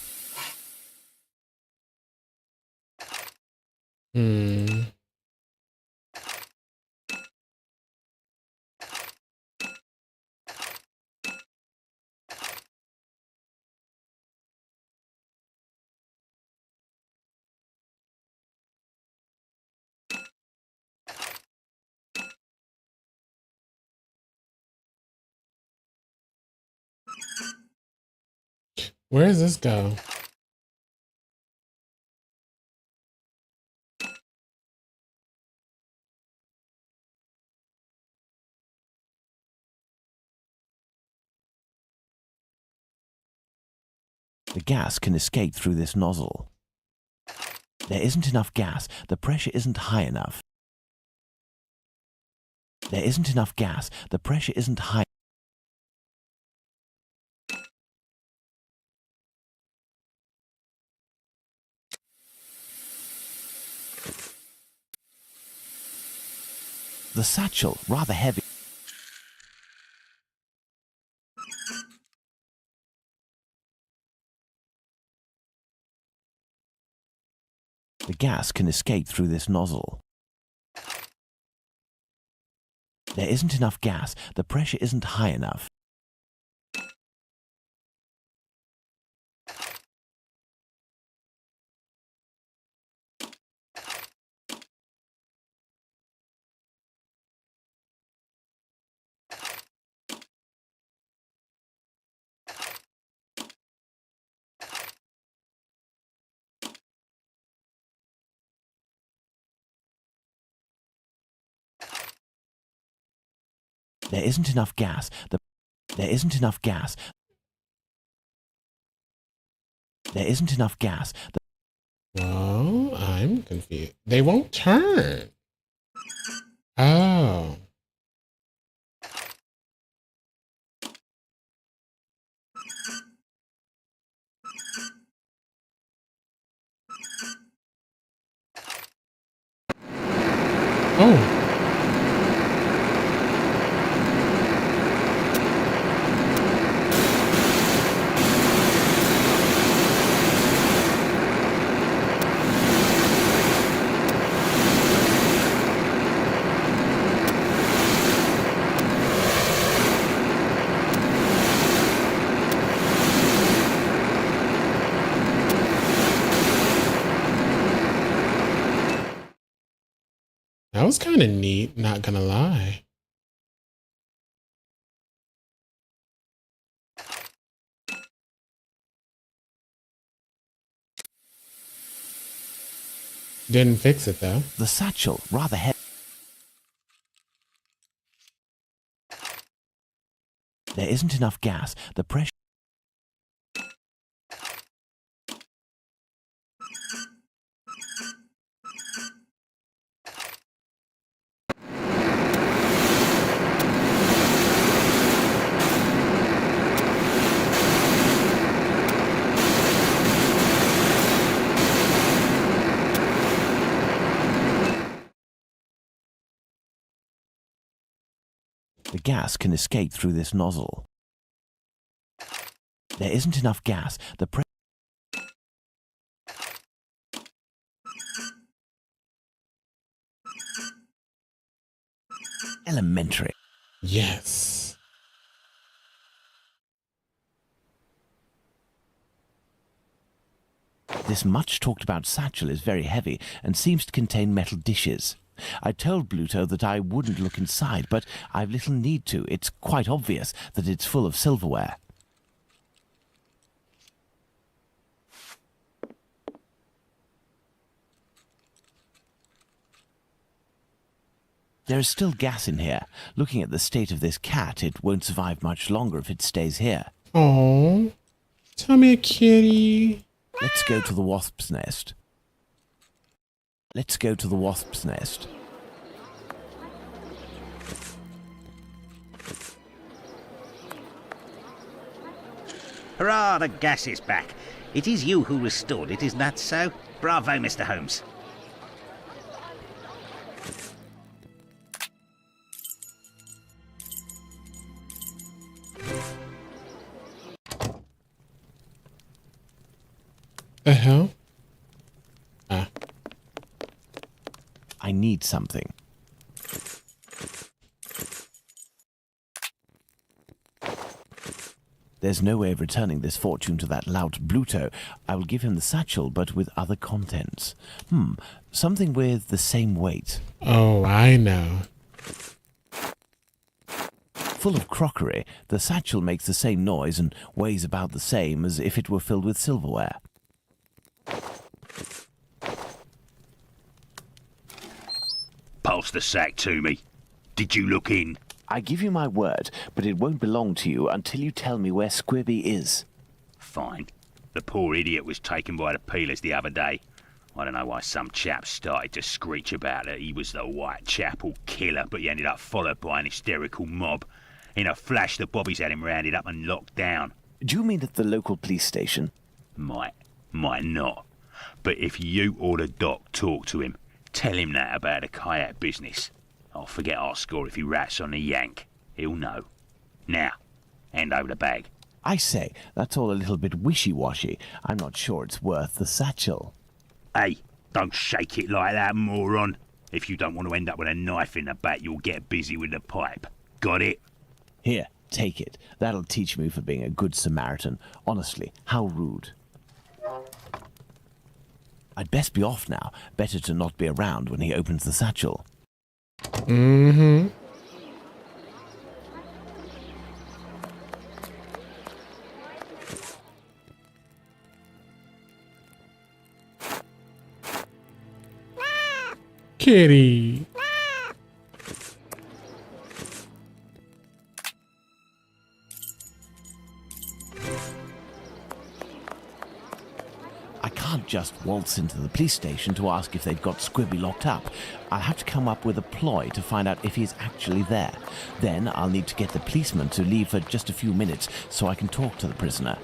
Speaker 2: Where does this go?
Speaker 4: The gas can escape through this nozzle. There isn't enough gas. The pressure isn't high enough. There isn't enough gas. The pressure isn't high. The satchel, rather heavy. The gas can escape through this nozzle. There isn't enough gas. The pressure isn't high enough. There isn't enough gas. There isn't enough gas. There isn't enough gas.
Speaker 2: Well, I'm confused. They won't turn. Oh. Oh. That was kind of neat, not gonna lie. Didn't fix it though.
Speaker 4: The satchel, rather heavy. There isn't enough gas. The pressure. The gas can escape through this nozzle. There isn't enough gas. The pressure. Elementary.
Speaker 2: Yes.
Speaker 4: This much talked about satchel is very heavy and seems to contain metal dishes. I told Bluto that I wouldn't look inside, but I've little need to. It's quite obvious that it's full of silverware. There is still gas in here. Looking at the state of this cat, it won't survive much longer if it stays here.
Speaker 2: Oh, tell me a kitty.
Speaker 4: Let's go to the wasp's nest. Let's go to the wasp's nest.
Speaker 12: Hurrah, the gas is back. It is you who restored it, isn't that so? Bravo, Mr. Holmes.
Speaker 2: The hell? Ah.
Speaker 4: I need something. There's no way of returning this fortune to that lout Bluto. I will give him the satchel, but with other contents. Something with the same weight.
Speaker 2: Oh, I know.
Speaker 4: Full of crockery, the satchel makes the same noise and weighs about the same as if it were filled with silverware.
Speaker 7: Pass the sack to me. Did you look in?
Speaker 4: I give you my word, but it won't belong to you until you tell me where Squibby is.
Speaker 7: Fine. The poor idiot was taken by the peelers the other day. I don't know why some chap started to screech about it. He was the Whitechapel killer, but he ended up followed by an hysterical mob. In a flash, the bobbies had him rounded up and locked down.
Speaker 4: Do you mean at the local police station?
Speaker 7: Might not. But if you or the doc talk to him, tell him that about the kayak business. I'll forget our score if he rats on the yank. He'll know. Now, hand over the bag.
Speaker 4: I say, that's all a little bit wishy-washy. I'm not sure it's worth the satchel.
Speaker 7: Hey, don't shake it like that, moron. If you don't want to end up with a knife in the back, you'll get busy with the pipe. Got it?
Speaker 4: Here, take it. That'll teach me for being a good Samaritan. Honestly, how rude. I'd best be off now. Better to not be around when he opens the satchel.
Speaker 2: Mm-hmm. Kitty.
Speaker 4: I can't just waltz into the police station to ask if they've got Squibby locked up. I'll have to come up with a ploy to find out if he's actually there. Then I'll need to get the policeman to leave for just a few minutes so I can talk to the prisoner.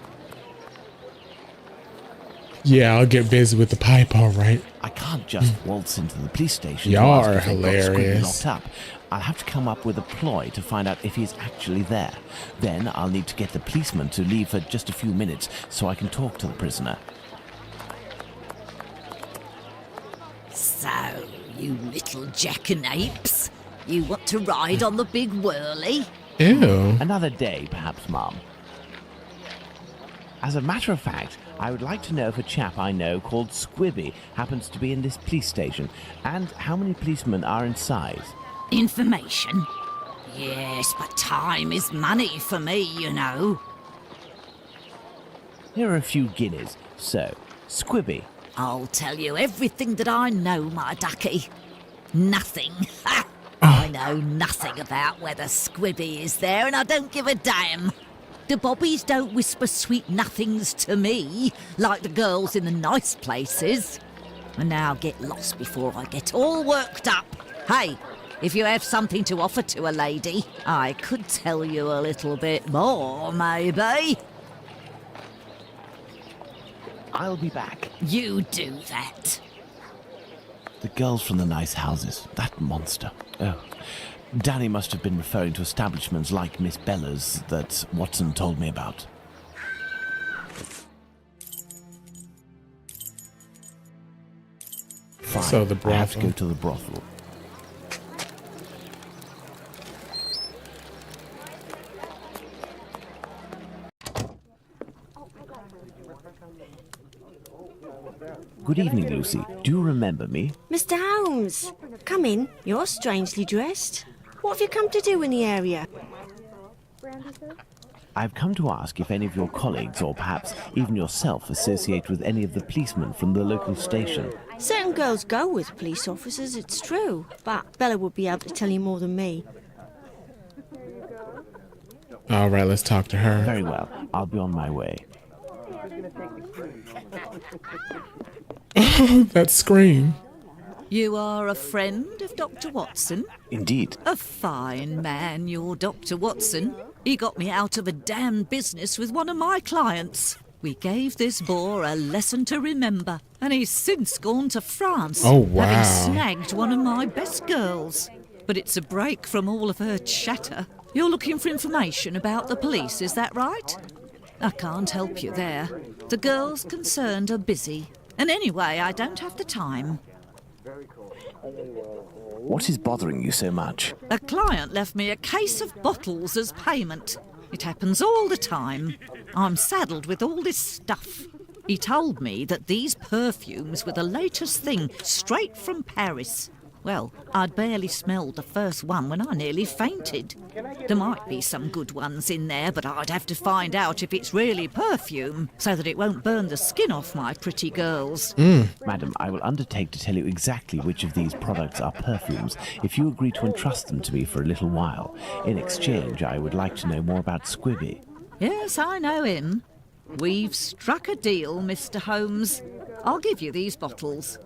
Speaker 2: Yeah, I'll get busy with the pipe, all right.
Speaker 4: I can't just waltz into the police station
Speaker 2: Y'all
Speaker 4: to
Speaker 2: are
Speaker 4: ask if they've got Squibby
Speaker 2: hilarious.
Speaker 4: locked up. I'll have to come up with a ploy to find out if he's actually there. Then I'll need to get the policeman to leave for just a few minutes so I can talk to the prisoner.
Speaker 10: So, you little jackanapes, you want to ride on the big whirly?
Speaker 2: Ew.
Speaker 4: Another day, perhaps, Mum. As a matter of fact, I would like to know if a chap I know called Squibby happens to be in this police station, and how many policemen are inside.
Speaker 10: Information? Yes, but time is money for me, you know.
Speaker 4: Here are a few guineas. So, Squibby.
Speaker 10: I'll tell you everything that I know, my ducky. Nothing. Ha! I know nothing about whether Squibby is there, and I don't give a damn. The bobbies don't whisper sweet nothings to me, like the girls in the nice places. And now get lost before I get all worked up. Hey, if you have something to offer to a lady, I could tell you a little bit more, maybe.
Speaker 4: I'll be back.
Speaker 10: You do that.
Speaker 4: The girls from the nice houses. That monster. Oh. Danny must have been referring to establishments like Miss Bella's that Watson told me about. Fine.
Speaker 2: So the
Speaker 4: I have to
Speaker 2: brothel.
Speaker 4: go to the brothel. Good evening, Lucy. Do you remember me?
Speaker 8: Mr. Holmes, come in. You're strangely dressed. What have you come to do in the area?
Speaker 4: I've come to ask if any of your colleagues, or perhaps even yourself, associate with any of the policemen from the local station.
Speaker 8: Certain girls go with police officers, it's true, but Bella would be able to tell you more than me.
Speaker 2: All right, let's talk to her.
Speaker 4: Very well. I'll be on my way.
Speaker 2: That scream.
Speaker 10: You are a friend of Dr. Watson?
Speaker 4: Indeed.
Speaker 10: A fine man, your Dr. Watson. He got me out of a damn business with one of my clients. We gave this boar a lesson to remember, and he's since gone to France.
Speaker 2: Oh, wow.
Speaker 10: Having snagged one of my best girls. But it's a break from all of her chatter. You're looking for information about the police, is that right? I can't help you there. The girls concerned are busy. And anyway, I don't have the time.
Speaker 4: What is bothering you so much?
Speaker 10: A client left me a case of bottles as payment. It happens all the time. I'm saddled with all this stuff. He told me that these perfumes were the latest thing, straight from Paris. Well, I'd barely smelled the first one when I nearly fainted. There might be some good ones in there, but I'd have to find out if it's really perfume, so that it won't burn the skin off my pretty girls.
Speaker 4: Madam, I will undertake to tell you exactly which of these products are perfumes if you agree to entrust them to me for a little while. In exchange, I would like to know more about Squibby.
Speaker 10: Yes, I know him. We've struck a deal, Mr. Holmes. I'll give you these bottles.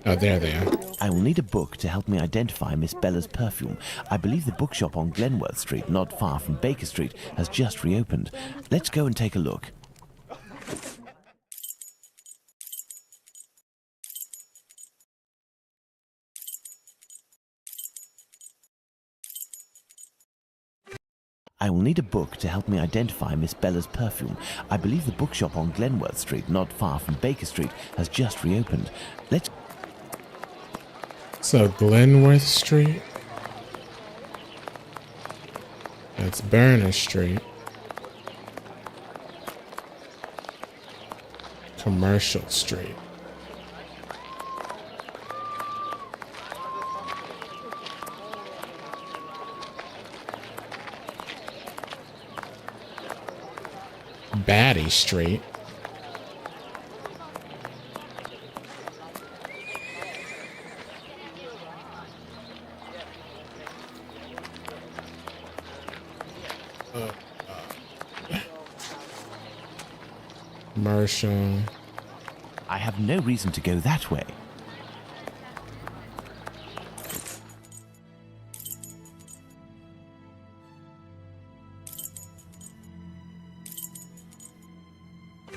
Speaker 2: Oh, there they are.
Speaker 4: I will need a book to help me identify Miss Bella's perfume. I believe the bookshop on Glenworth Street, not far from Baker Street, has just reopened. Let's go and take a look. I will need a book to help me identify Miss Bella's perfume. I believe the bookshop on Glenworth Street, not far from Baker Street, has just reopened. Let's...
Speaker 2: So, Glenworth Street. That's Burner Street. Commercial Street. Batty Street. Commercial.
Speaker 4: I have no reason to go that way.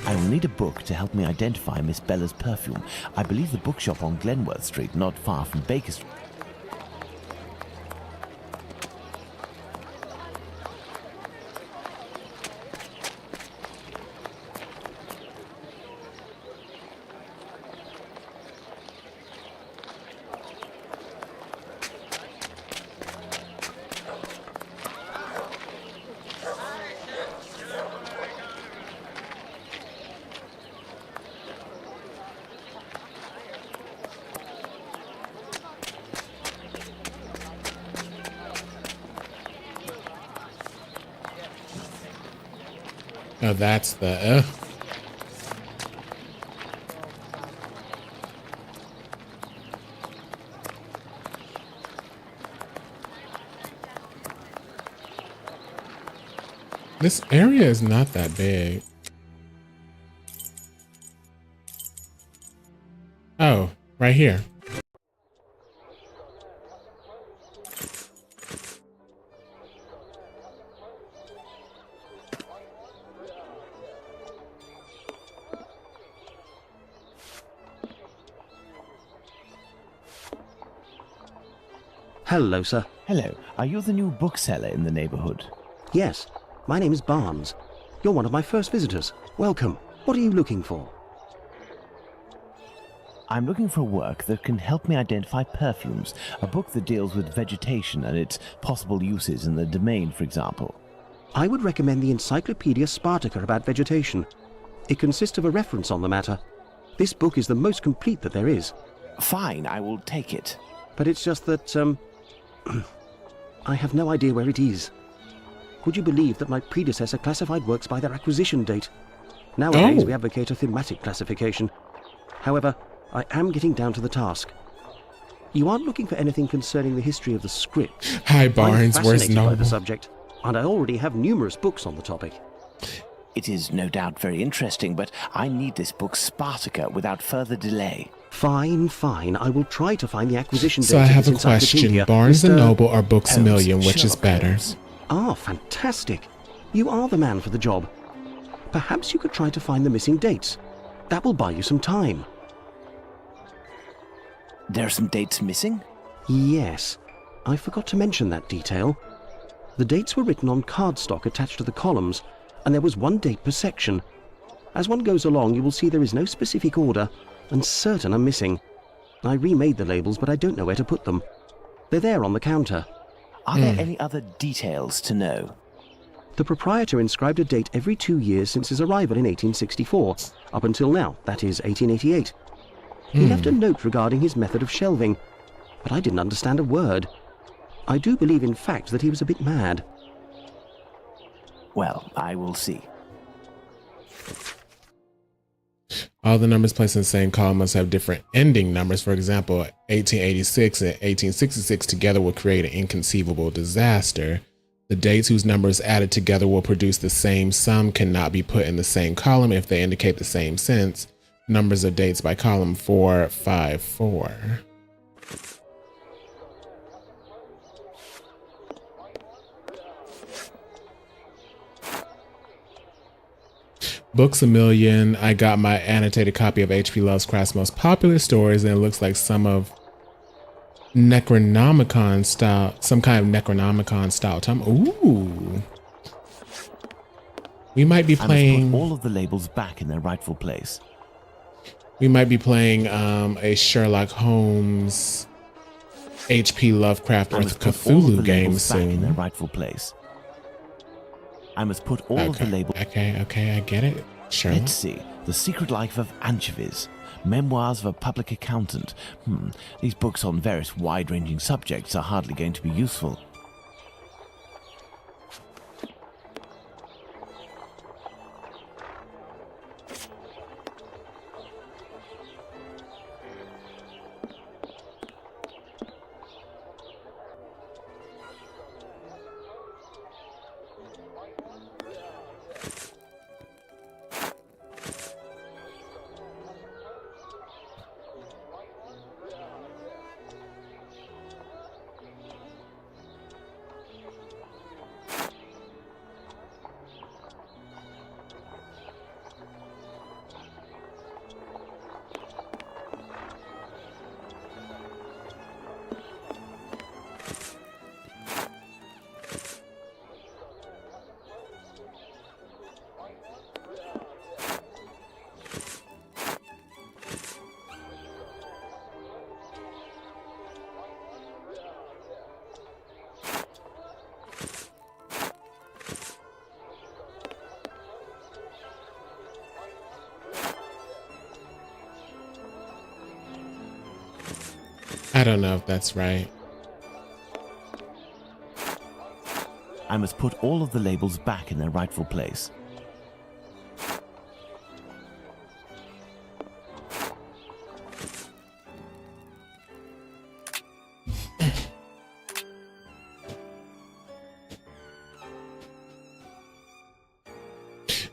Speaker 4: I will need a book to help me identify Miss Bella's perfume. I believe the bookshop on Glenworth Street, not far from Baker Street.
Speaker 2: Oh, that's the... This area is not that big. Oh, right here.
Speaker 6: Hello, sir.
Speaker 4: Hello, are you the new bookseller in the neighborhood?
Speaker 6: Yes, my name is Barnes. You're one of my first visitors. Welcome. What are you looking for?
Speaker 4: I'm looking for work that can help me identify perfumes, a book that deals with vegetation and its possible uses in the domain, for example.
Speaker 6: I would recommend the Encyclopedia Spartacus about vegetation. It consists of a reference on the matter. This book is the most complete that there is.
Speaker 4: Fine, I will take it.
Speaker 6: But it's just that, I have no idea where it is. Would you believe that my predecessor classified works by their acquisition date? Nowadays, we advocate a thematic classification. However, I am getting down to the task. You aren't looking for anything concerning the history of the script.
Speaker 2: Hi, Barnes.
Speaker 6: I'm
Speaker 2: Where's
Speaker 6: fascinated by
Speaker 2: Noble?
Speaker 6: the subject, and I already have numerous books on the topic.
Speaker 4: It is no doubt very interesting, but I need this book Spartacus without further delay.
Speaker 6: Fine, fine. I will try to find the acquisition date.
Speaker 2: So I
Speaker 6: of
Speaker 2: have
Speaker 6: this
Speaker 2: a question.
Speaker 6: encyclopedia.
Speaker 2: Barnes and
Speaker 6: Mr.
Speaker 2: Noble or Books a Million, which is
Speaker 4: Sherlock
Speaker 2: better?
Speaker 4: Holmes.
Speaker 6: Ah, fantastic. You are the man for the job. Perhaps you could try to find the missing dates. That will buy you some time.
Speaker 4: There are some dates missing?
Speaker 6: Yes. I forgot to mention that detail. The dates were written on cardstock attached to the columns, and there was one date per section. As one goes along, you will see there is no specific order, and certain are missing. I remade the labels, but I don't know where to put them. They're there on the counter.
Speaker 4: Are there any other details to know?
Speaker 6: The proprietor inscribed a date every 2 years since his arrival in 1864, up until now, that is 1888. He left a note regarding his method of shelving, but I didn't understand a word. I do believe, in fact, that he was a bit mad.
Speaker 4: Well, I will see.
Speaker 2: All the numbers placed in the same column must have different ending numbers. For example, 1886 and 1866 together will create an inconceivable disaster. The dates whose numbers added together will produce the same sum cannot be put in the same column if they indicate the same sense. Numbers of dates by column 454. Books a Million. I got my annotated copy of H.P. Lovecraft's most popular stories, and it looks like some of Necronomicon style, some kind of Necronomicon style. Ooh. We might be playing.
Speaker 4: I must put all of the labels back in their rightful place.
Speaker 2: We might be playing a Sherlock Holmes, H.P. Lovecraft, or Cthulhu game soon.
Speaker 4: Back in their rightful place. I must put all of the labels.
Speaker 2: Okay, I get it. Sherlock.
Speaker 4: Let's see. The Secret Life of Anchovies. Memoirs of a Public Accountant. These books on various wide-ranging subjects are hardly going to be useful.
Speaker 2: I don't know if that's right.
Speaker 4: I must put all of the labels back in their rightful place.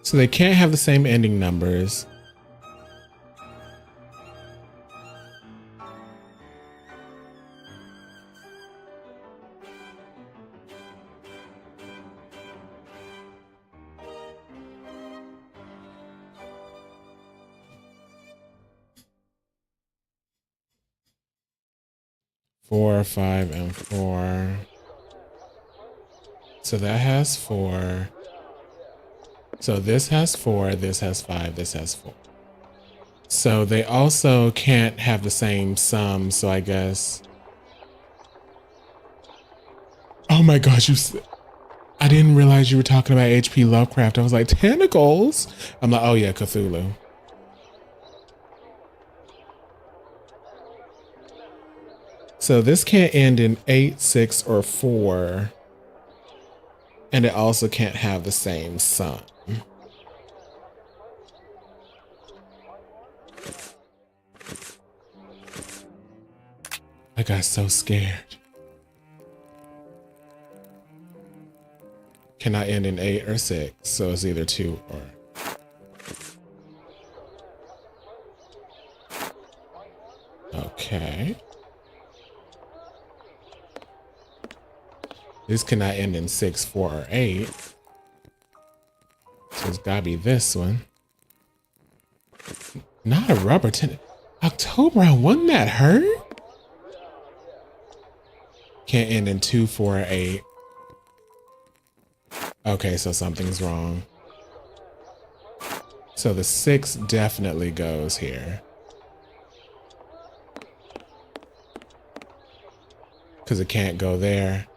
Speaker 2: So they can't have the same ending numbers. Four, 5, and 4. So that has 4. So this has 4, this has 5, this has 4. So they also can't have the same sum, so I guess. Oh my gosh, I didn't realize you were talking about H.P. Lovecraft. I was like, tentacles? I'm like, oh yeah, Cthulhu. So this can't end in 8, 6, or 4. And it also can't have the same sum. I got so scared. Cannot end in 8 or 6, so it's either 2 or... Okay. This cannot end in 6, 4, or 8. So it's gotta be this one. Not a rubber tenant. October, wouldn't that hurt? Can't end in 2, 4, or 8. Okay, so something's wrong. So the 6 definitely goes here. Because it can't go there,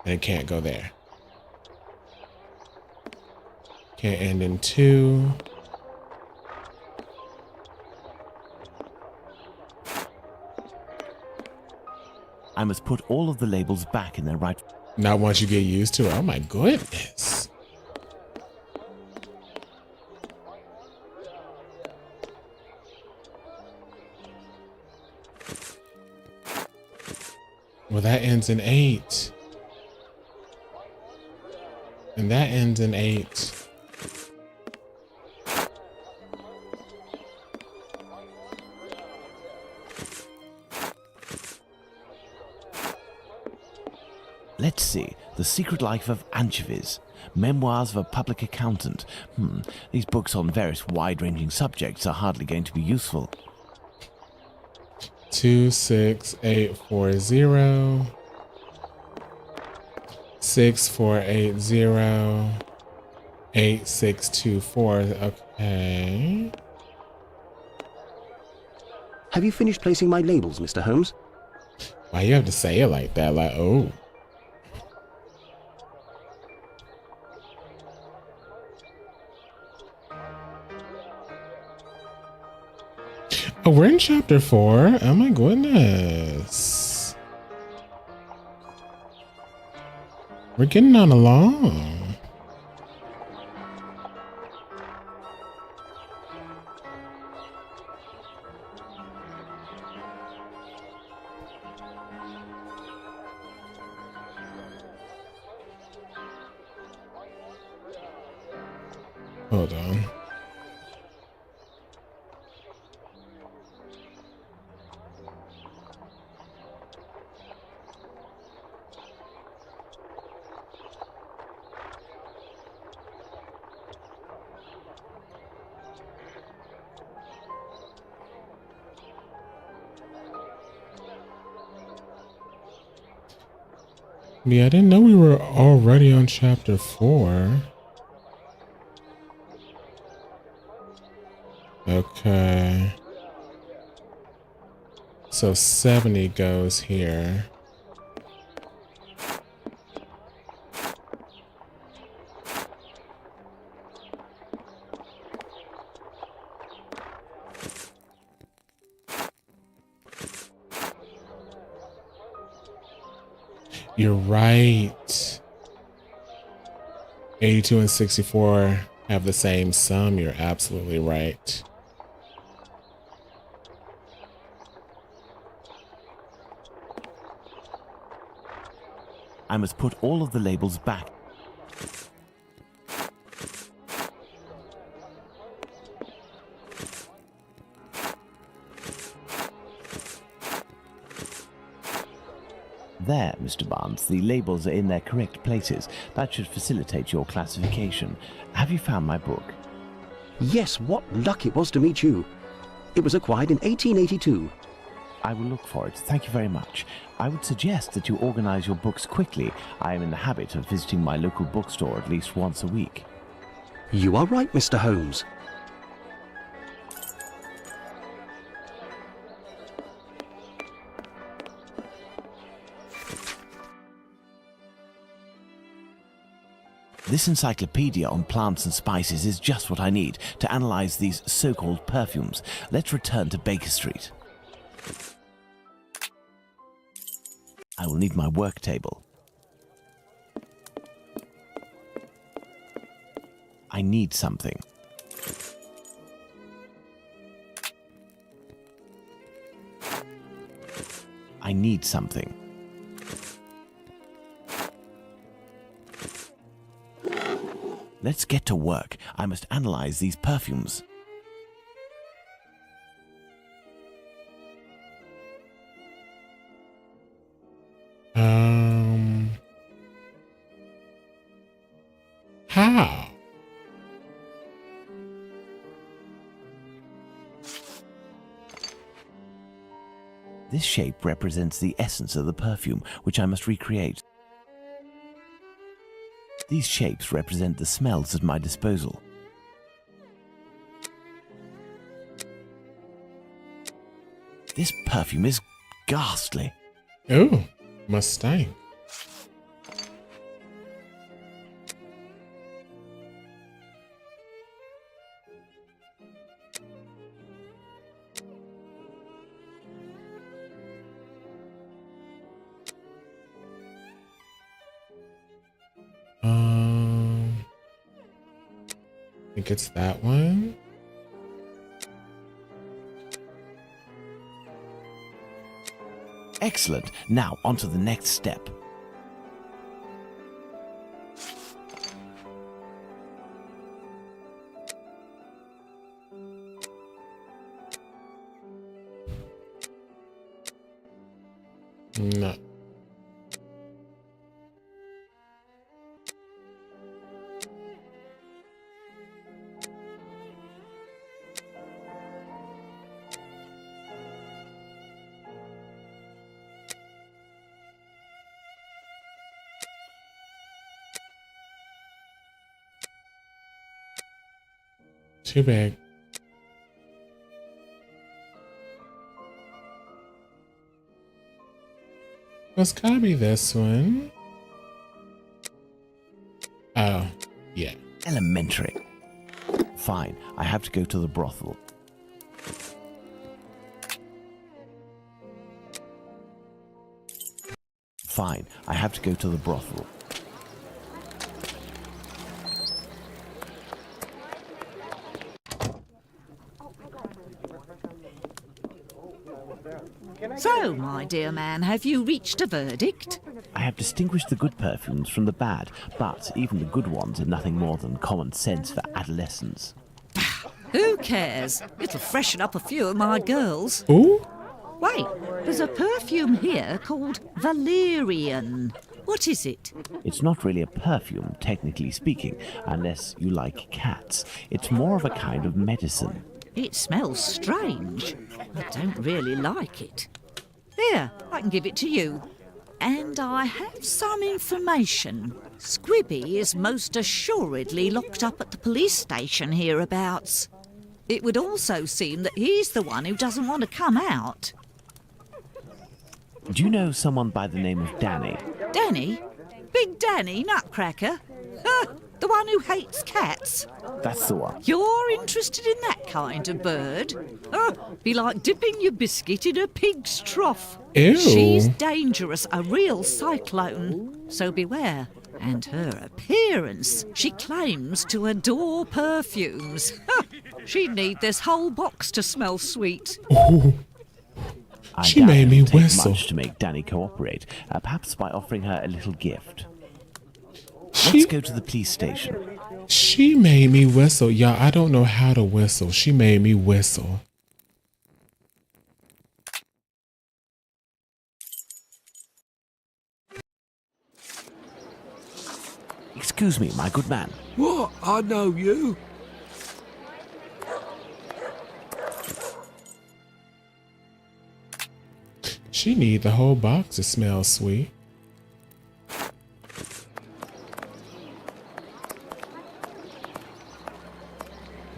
Speaker 2: and it can't go there. Can't end in 2.
Speaker 4: I must put all of the labels back in their right...
Speaker 2: Not once you get used to it. Oh my goodness. Well, that ends in 8. And that ends in 8.
Speaker 4: Let's see. The Secret Life of Anchovies. Memoirs of a Public Accountant. These books on various wide-ranging subjects are hardly going to be useful.
Speaker 2: 2, 6, 8, 4, 0. 6, 4, 8, 0. 8, 6, 2, 4. Okay.
Speaker 6: Have you finished placing my labels, Mr. Holmes?
Speaker 2: Why you have to say it like that? Like, oh. Oh, we're in chapter 4. Oh my goodness. We're getting on along. Hold on. Yeah, I didn't know we were already on chapter 4. Okay. So 70 goes here. You're right. 82 and 64 have the same sum. You're absolutely right.
Speaker 4: I must put all of the labels back. There, Mr. Barnes, the labels are in their correct places. That should facilitate your classification. Have you found my book?
Speaker 6: Yes, what luck it was to meet you. It was acquired in 1882.
Speaker 4: I will look for it. Thank you very much. I would suggest that you organize your books quickly. I am in the habit of visiting my local bookstore at least once a week.
Speaker 6: You are right, Mr. Holmes.
Speaker 4: This encyclopedia on plants and spices is just what I need to analyze these so-called perfumes. Let's return to Baker Street. I will need my work table. I need something. I need something. Let's get to work. I must analyze these perfumes.
Speaker 2: How?
Speaker 4: This shape represents the essence of the perfume, which I must recreate. These shapes represent the smells at my disposal. This perfume is ghastly.
Speaker 2: Ooh, must stink. I think it's that one.
Speaker 4: Excellent. Now, on to the next step.
Speaker 2: No. Too big. It's gotta be this one. Oh, yeah.
Speaker 4: Elementary. Fine, I have to go to the brothel. Fine, I have to go to the brothel.
Speaker 10: So, my dear man, have you reached a verdict?
Speaker 4: I have distinguished the good perfumes from the bad, but even the good ones are nothing more than common sense for adolescents.
Speaker 10: Who cares? It'll freshen up a few of my girls.
Speaker 2: Ooh?
Speaker 10: Wait, there's a perfume here called Valerian. What is it?
Speaker 4: It's not really a perfume, technically speaking, unless you like cats. It's more of a kind of medicine.
Speaker 10: It smells strange. I don't really like it. Here, I can give it to you. And I have some information. Squibby is most assuredly locked up at the police station hereabouts. It would also seem that he's the one who doesn't want to come out.
Speaker 4: Do you know someone by the name of Danny?
Speaker 10: Danny? Big Danny, Nutcracker? The one who hates cats?
Speaker 4: That's the one.
Speaker 10: You're interested in that kind of bird? Be like dipping your biscuit in a pig's trough.
Speaker 2: Ew.
Speaker 10: She's dangerous, a real cyclone. So beware. And her appearance. She claims to adore perfumes. She'd need this whole box to smell sweet.
Speaker 2: Ooh. She made me whistle.
Speaker 4: Much to make Danny cooperate, perhaps by offering her a little gift. Let's go to the police station.
Speaker 2: She made me whistle. Y'all, I don't know how to whistle. She made me whistle.
Speaker 4: Excuse me, my good man.
Speaker 5: What? I know you.
Speaker 2: She need the whole box to smell sweet.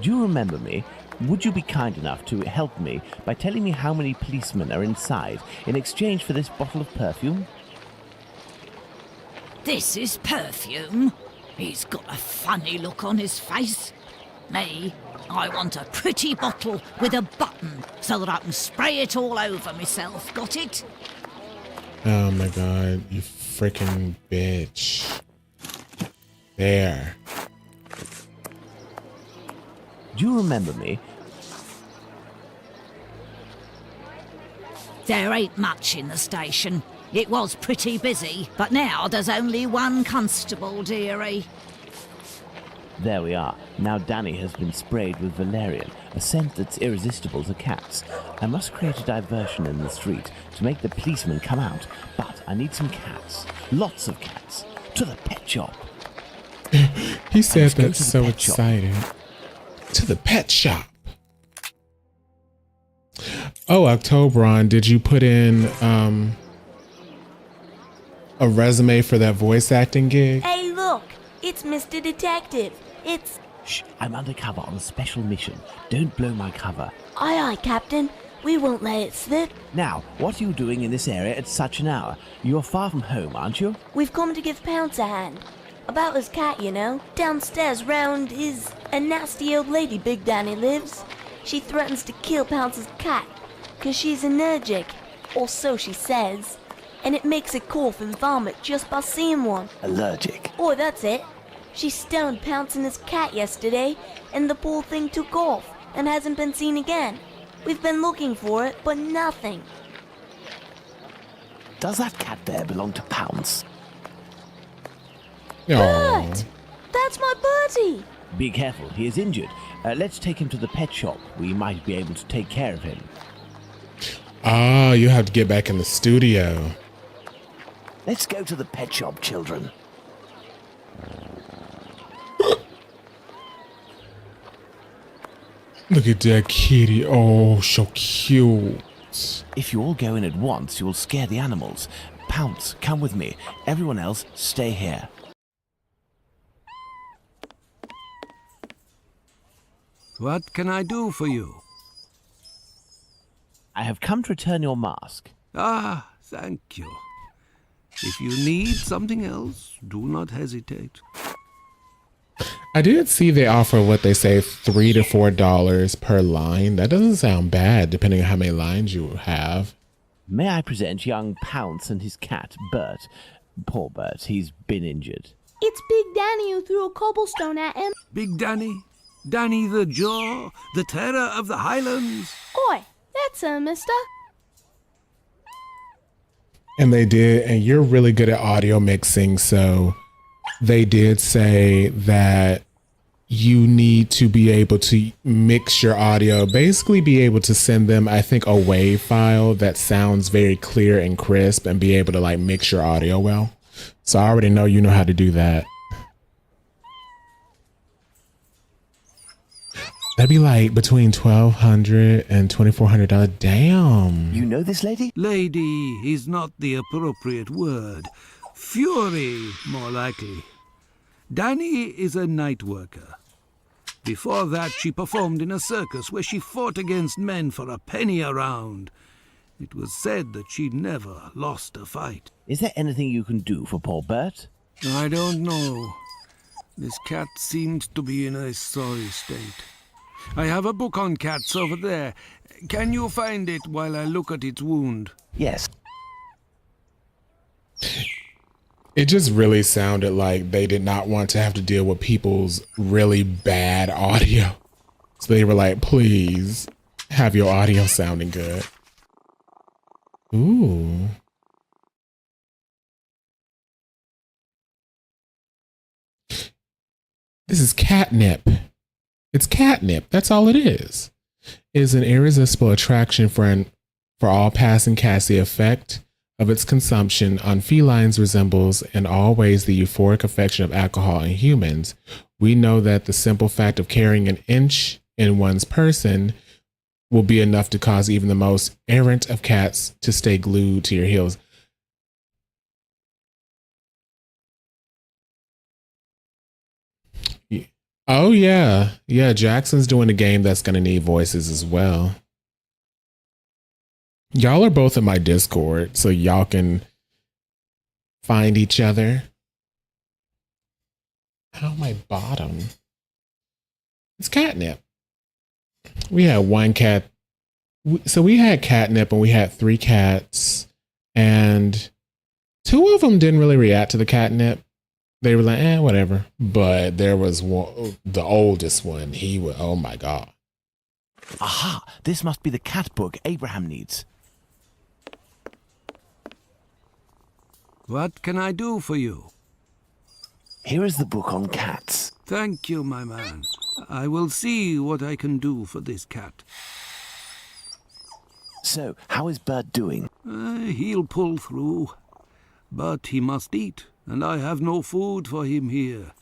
Speaker 4: Do you remember me? Would you be kind enough to help me by telling me how many policemen are inside in exchange for this bottle of perfume?
Speaker 10: This is perfume? He's got a funny look on his face. Me, I want a pretty bottle with a button so that I can spray it all over myself. Got it?
Speaker 2: Oh my god, you freaking bitch. There.
Speaker 4: Do you remember me?
Speaker 10: There ain't much in the station. It was pretty busy, but now there's only one constable, dearie.
Speaker 4: There we are. Now Danny has been sprayed with valerian, a scent that's irresistible to cats. I must create a diversion in the street to make the policemen come out, but I need some cats. Lots of cats. To the pet shop.
Speaker 2: He said that so excited. To the pet shop. Oh, Octobron, did you put in a resume for that voice acting gig?
Speaker 14: Hey, look, it's Mr. Detective. It's...
Speaker 4: Shh, I'm undercover on a special mission. Don't blow my cover.
Speaker 14: Aye, aye, Captain. We won't let it slip.
Speaker 4: Now, what are you doing in this area at such an hour? You're far from home, aren't you?
Speaker 14: We've come to give Pounce a hand. About his cat, you know. Downstairs round is a nasty old lady Big Danny lives. She threatens to kill Pounce's cat, 'cause she's allergic, or so she says. And it makes it cough and vomit just by seeing one.
Speaker 4: Allergic?
Speaker 14: Oh, that's it. She stoned Pounce and his cat yesterday, and the poor thing took off, and hasn't been seen again. We've been looking for it, but nothing.
Speaker 4: Does that cat there belong to Pounce?
Speaker 14: Bert! That's my birdie!
Speaker 4: Be careful, he is injured. Let's take him to the pet shop. We might be able to take care of him.
Speaker 2: Oh, you have to get back in the studio.
Speaker 4: Let's go to the pet shop, children.
Speaker 2: Look at that kitty. Oh, so cute.
Speaker 4: If you all go in at once, you'll scare the animals. Pounce, come with me. Everyone else, stay here.
Speaker 3: What can I do for you?
Speaker 4: I have come to return your mask.
Speaker 3: Ah, thank you. If you need something else, do not hesitate.
Speaker 2: I did see they offer what they say $3 to $4 per line. That doesn't sound bad, depending on how many lines you have.
Speaker 4: May I present young Pounce and his cat, Bert? Poor Bert, he's been injured.
Speaker 14: It's Big Danny who threw a cobblestone at him.
Speaker 3: Big Danny? Danny the Jaw? The terror of the Highlands?
Speaker 14: Oi, that's mister.
Speaker 2: And they did, and you're really good at audio mixing, so they did say that you need to be able to mix your audio, basically be able to send them, I think, a WAV file that sounds very clear and crisp and be able to like mix your audio well. So I already know you know how to do that. That'd be like between $1,200 and $2,400. Damn.
Speaker 4: You know this lady?
Speaker 3: Lady is not the appropriate word. Fury, more likely. Danny is a night worker. Before that, she performed in a circus where she fought against men for a penny a round. It was said that she never lost a fight.
Speaker 4: Is there anything you can do for poor Bert?
Speaker 3: I don't know. This cat seems to be in a sorry state. I have a book on cats over there. Can you find it while I look at its wound?
Speaker 4: Yes.
Speaker 2: It just really sounded like they did not want to have to deal with people's really bad audio. So they were like, please have your audio sounding good. Ooh. This is catnip. It's catnip. That's all it is. It is an irresistible attraction for all passing cats. The effect of its consumption on felines resembles in all ways the euphoric affection of alcohol in humans. We know that the simple fact of carrying an inch in one's person will be enough to cause even the most errant of cats to stay glued to your heels. Oh, yeah. Yeah, Jackson's doing a game that's going to need voices as well. Y'all are both in my Discord, so y'all can find each other. Ow, my bottom. It's catnip. We had one cat. So we had catnip and we had 3 cats. And 2 of them didn't really react to the catnip. They were like, whatever. But there was one, the oldest one. He was, oh my God.
Speaker 4: Aha! This must be the cat book Abraham needs.
Speaker 3: What can I do for you?
Speaker 4: Here is the book on cats.
Speaker 3: Thank you, my man. I will see what I can do for this cat.
Speaker 4: So, how is Bert doing?
Speaker 3: He'll pull through. But he must eat, and I have no food for him here.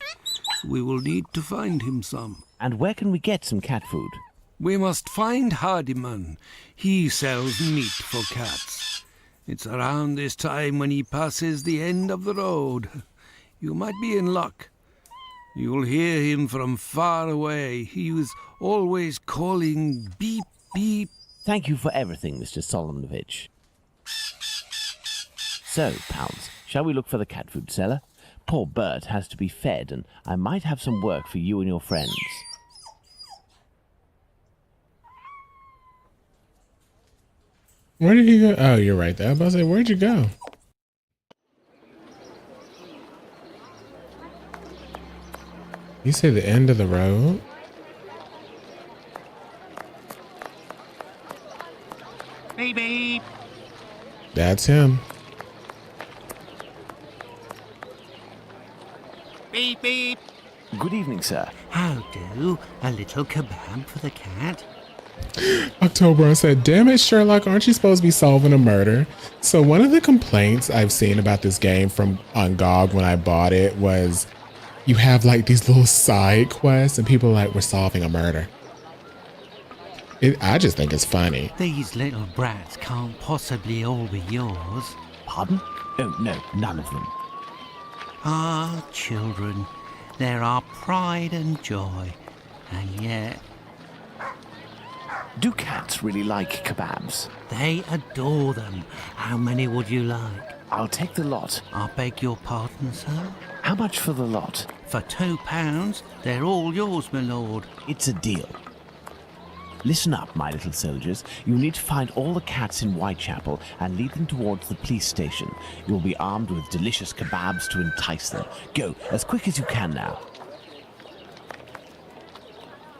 Speaker 3: We will need to find him some.
Speaker 4: And where can we get some cat food?
Speaker 3: We must find Hardiman. He sells meat for cats. It's around this time when he passes the end of the road. You might be in luck. You'll hear him from far away. He was always calling beep, beep.
Speaker 4: Thank you for everything, Mr. Solomonovich. So, pals, shall we look for the cat food seller? Poor Bert has to be fed, and I might have some work for you and your friends.
Speaker 2: Where did he go? Oh, you're right there. I was about to say, where'd you go? You say the end of the road?
Speaker 12: Beep beep.
Speaker 2: That's him.
Speaker 12: Beep beep.
Speaker 4: Good evening, sir.
Speaker 13: How do? A little kebab for the cat?
Speaker 2: October said, damn it, Sherlock, aren't you supposed to be solving a murder? So one of the complaints I've seen about this game from on GOG when I bought it was you have like these little side quests and people are like, we're solving a murder. I just think it's funny.
Speaker 13: These little brats can't possibly all be yours.
Speaker 4: Pardon? Oh, no, none of them.
Speaker 13: Ah, children, they're our pride and joy. And yet...
Speaker 4: Do cats really like kebabs?
Speaker 13: They adore them. How many would you like?
Speaker 4: I'll take the lot.
Speaker 13: I beg your pardon, sir?
Speaker 4: How much for the lot?
Speaker 13: For £2, they're all yours, my lord.
Speaker 4: It's a deal. Listen up, my little soldiers. You need to find all the cats in Whitechapel and lead them towards the police station. You'll be armed with delicious kebabs to entice them. Go, as quick as you can now.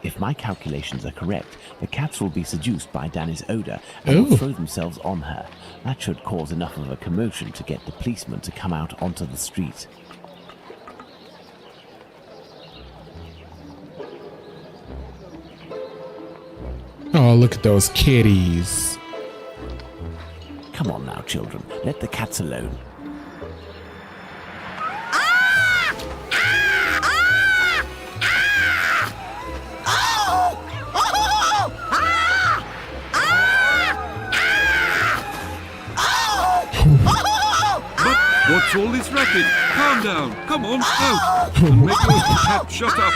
Speaker 4: If my calculations are correct, the cats will be seduced by Danny's odor and will throw themselves on her. That should cause enough of a commotion to get the policeman to come out onto the street.
Speaker 2: Oh, look at those kitties.
Speaker 4: Come on now, children. Let the cats alone.
Speaker 5: What's all this racket? Calm down. Come on, out. And make your cat shut up.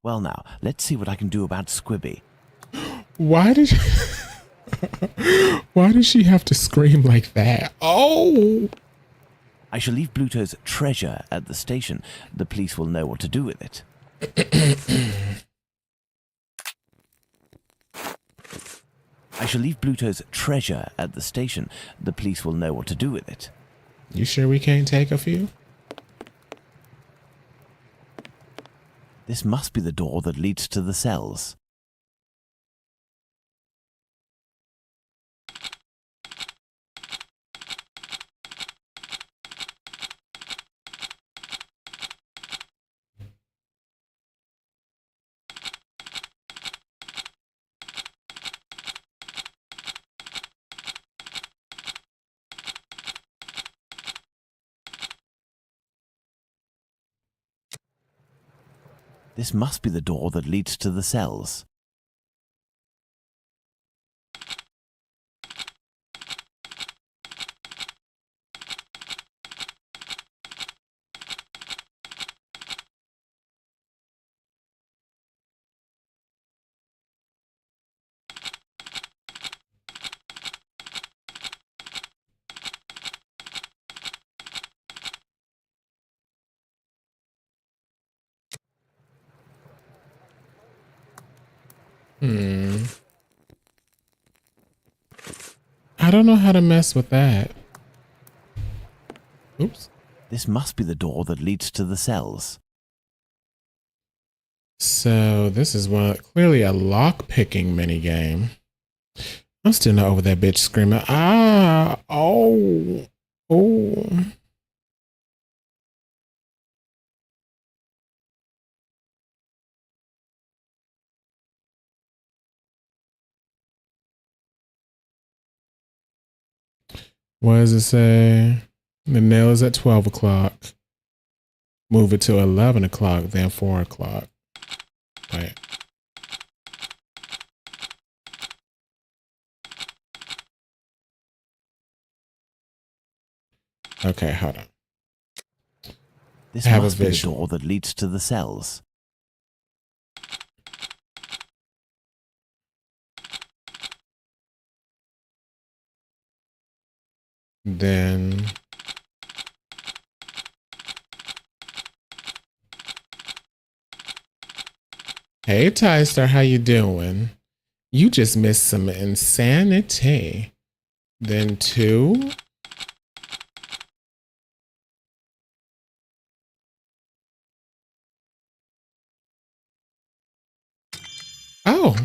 Speaker 4: Well now, let's see what I can do about Squibby.
Speaker 2: Why did she have to scream like that? Oh!
Speaker 4: I shall leave Bluto's treasure at the station. The police will know what to do with it. I shall leave Bluto's treasure at the station. The police will know what to do with it.
Speaker 2: You sure we can't take a few?
Speaker 4: This must be the door that leads to the cells. This must be the door that leads to the cells.
Speaker 2: I don't know how to mess with that. Oops.
Speaker 4: This must be the door that leads to the cells.
Speaker 2: So this is clearly a lock picking mini game. I'm still not over that bitch screaming. Ah! Oh! Oh! What does it say? The nail is at 12 o'clock. Move it to 11 o'clock, then 4 o'clock. Wait. Okay, hold on.
Speaker 4: This
Speaker 2: Have
Speaker 4: must
Speaker 2: a
Speaker 4: be the
Speaker 2: visual.
Speaker 4: door that leads to the cells.
Speaker 2: Then hey Tyster, how you doing? You just missed some insanity. Then 2. Oh.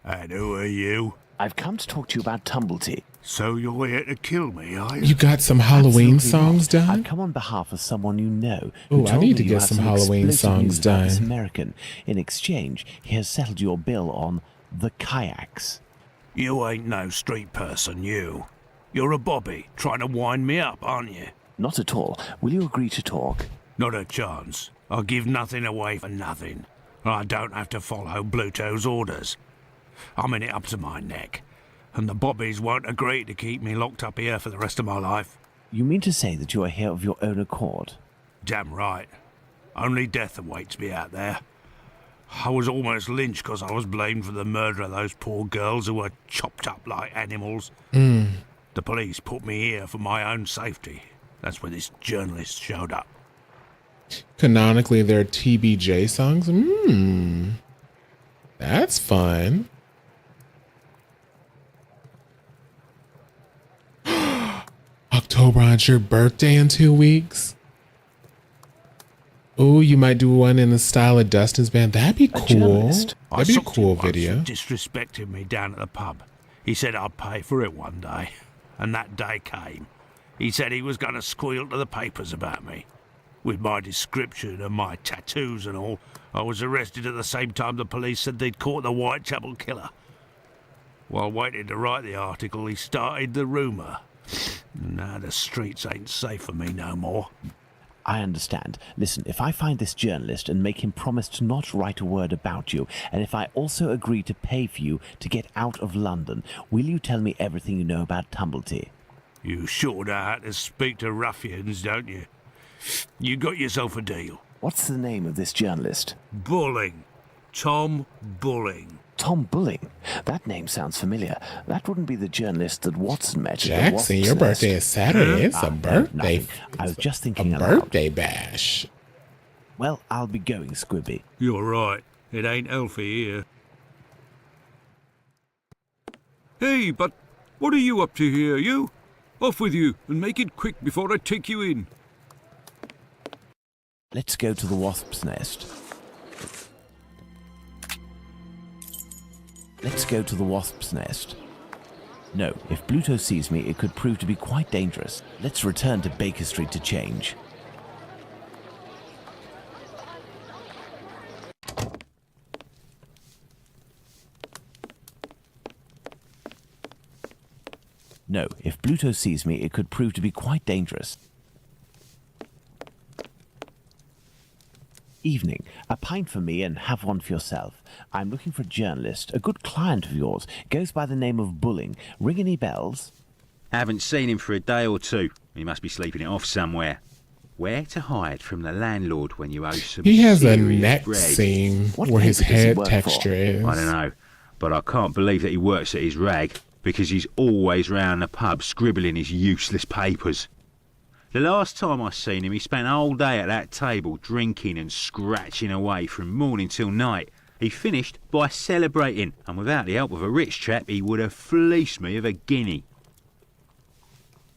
Speaker 5: And who are you?
Speaker 4: I've come to talk to you about Tumblety.
Speaker 5: So you're here to kill me, are you?
Speaker 2: You got some Halloween
Speaker 4: Absolutely
Speaker 2: songs
Speaker 4: not. I've
Speaker 2: done?
Speaker 4: come on behalf of someone you know. who
Speaker 2: Ooh, I
Speaker 4: told
Speaker 2: need
Speaker 4: me
Speaker 2: to
Speaker 4: you
Speaker 2: get
Speaker 4: have
Speaker 2: some Halloween
Speaker 4: explosive
Speaker 2: songs
Speaker 4: news about this
Speaker 2: done.
Speaker 4: American. In exchange, he has settled your bill on the kayaks.
Speaker 5: You ain't no street person, you. You're a bobby, trying to wind me up, aren't you?
Speaker 4: Not at all. Will you agree to talk?
Speaker 5: Not a chance. I'll give nothing away for nothing. I don't have to follow Bluto's orders. I'm in it up to my neck. And the bobbies won't agree to keep me locked up here for the rest of my life.
Speaker 4: You mean to say that you are here of your own accord?
Speaker 5: Damn right. Only death awaits me out there. I was almost lynched because I was blamed for the murder of those poor girls who were chopped up like animals. The police put me here for my own safety. That's when this journalist showed up.
Speaker 2: Canonically, they're TBJ songs. That's fun. October, on your birthday in 2 weeks. Oh, you might do one in the style of Dustin's band. That'd be cool. That'd be a cool video.
Speaker 5: Disrespected me down at the pub. He said I'd pay for it one day, and that day came. He said he was going to squeal to the papers about me. With my description and my tattoos and all, I was arrested at the same time the police said they'd caught the Whitechapel killer. While waiting to write the article, he started the rumour. Now the streets ain't safe for me no more.
Speaker 4: I understand. Listen, if I find this journalist and make him promise to not write a word about you, and if I also agree to pay for you to get out of London, will you tell me everything you know about Tumblety?
Speaker 5: You sure know how to speak to ruffians, don't you? You got yourself a deal.
Speaker 4: What's the name of this journalist?
Speaker 5: Bulling. Tom Bulling.
Speaker 4: Tom Bulling? That name sounds familiar. That wouldn't be the journalist that Watson met.
Speaker 2: Jackson, your birthday is Saturday. It's a birthday.
Speaker 4: I was just thinking
Speaker 2: a birthday bash.
Speaker 4: Well, I'll be going, Squibby.
Speaker 5: You're right. It ain't healthy here. Hey, but what are you up to here, you? Off with you, and make it quick before I take you in.
Speaker 4: Let's go to the wasp's nest. Let's go to the wasp's nest. No, if Bluto sees me, it could prove to be quite dangerous. Let's return to Baker Street to change. No, if Bluto sees me, it could prove to be quite dangerous. Evening. A pint for me and have one for yourself. I'm looking for a journalist, a good client of yours. Goes by the name of Bulling. Ring any bells?
Speaker 7: Haven't seen him for a day or two. He must be sleeping it off somewhere. Where to hide from the landlord when you owe some
Speaker 2: He has a
Speaker 7: serious
Speaker 2: neck
Speaker 7: bread?
Speaker 2: seam where his head texture is.
Speaker 7: I don't know, but I can't believe that he works at his rag. because he's always round the pub scribbling his useless papers. The last time I seen him, he spent a whole day at that table drinking and scratching away from morning till night. He finished by celebrating, and without the help of a rich chap, he would have fleeced me of a guinea.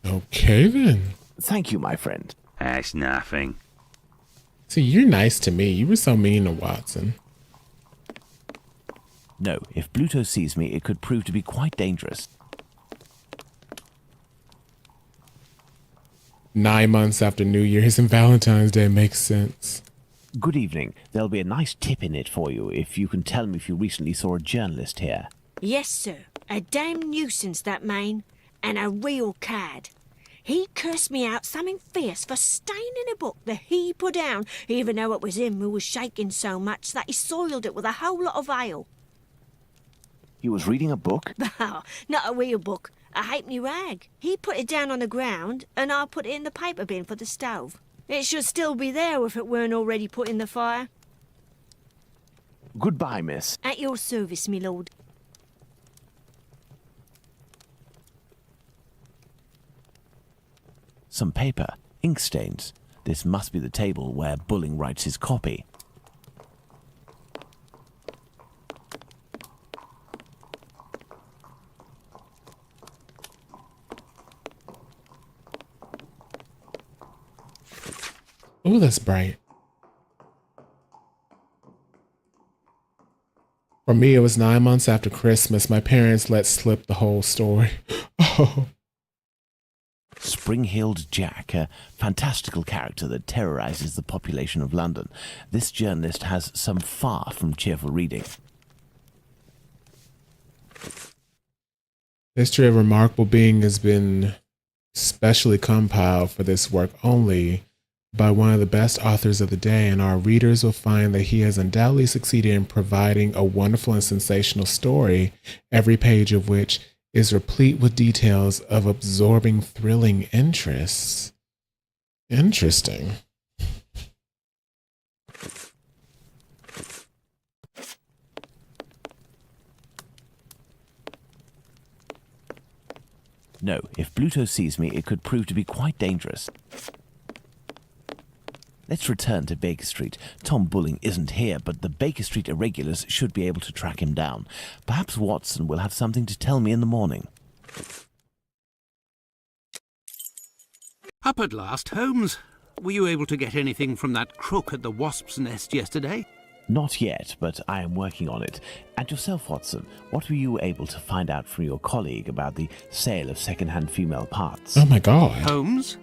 Speaker 2: Okay, then.
Speaker 4: Thank you, my friend.
Speaker 7: That's nothing.
Speaker 2: See, you're nice to me. You were so mean to Watson.
Speaker 4: No, if Bluto sees me, it could prove to be quite dangerous.
Speaker 2: 9 months after New Year's and Valentine's Day makes sense.
Speaker 4: Good evening. There'll be a nice tip in it for you if you can tell me if you recently saw a journalist here.
Speaker 8: Yes, sir. A damn nuisance, that man. And a real cad. He cursed me out something fierce for staining a book that he put down, even though it was him who was shaking so much that he soiled it with a whole lot of ale.
Speaker 4: He was reading a book?
Speaker 8: Not a real book. A halfpenny rag. He put it down on the ground, and I put it in the paper bin for the stove. It should still be there if it weren't already put in the fire.
Speaker 4: Goodbye, miss.
Speaker 8: At your service, me lord.
Speaker 4: Some paper, ink stains. This must be the table where Bulling writes his copy.
Speaker 2: Oh, that's bright. For me, it was 9 months after Christmas. My parents let slip the whole story. Oh.
Speaker 4: Spring-heeled Jack, a fantastical character that terrorizes the population of London. This journalist has some far from cheerful reading.
Speaker 2: The history of a remarkable being has been specially compiled for this work only by one of the best authors of the day, and our readers will find that he has undoubtedly succeeded in providing a wonderful and sensational story, every page of which is replete with details of absorbing, thrilling interests. Interesting.
Speaker 4: No, if Bluto sees me, it could prove to be quite dangerous. Let's return to Baker Street. Tom Bulling isn't here, but the Baker Street irregulars should be able to track him down. Perhaps Watson will have something to tell me in the morning.
Speaker 3: Up at last, Holmes. Were you able to get anything from that crook at the Wasp's Nest yesterday?
Speaker 4: Not yet, but I am working on it. And yourself, Watson, what were you able to find out from your colleague about the sale of second-hand female parts?
Speaker 2: Oh my God.
Speaker 3: Holmes?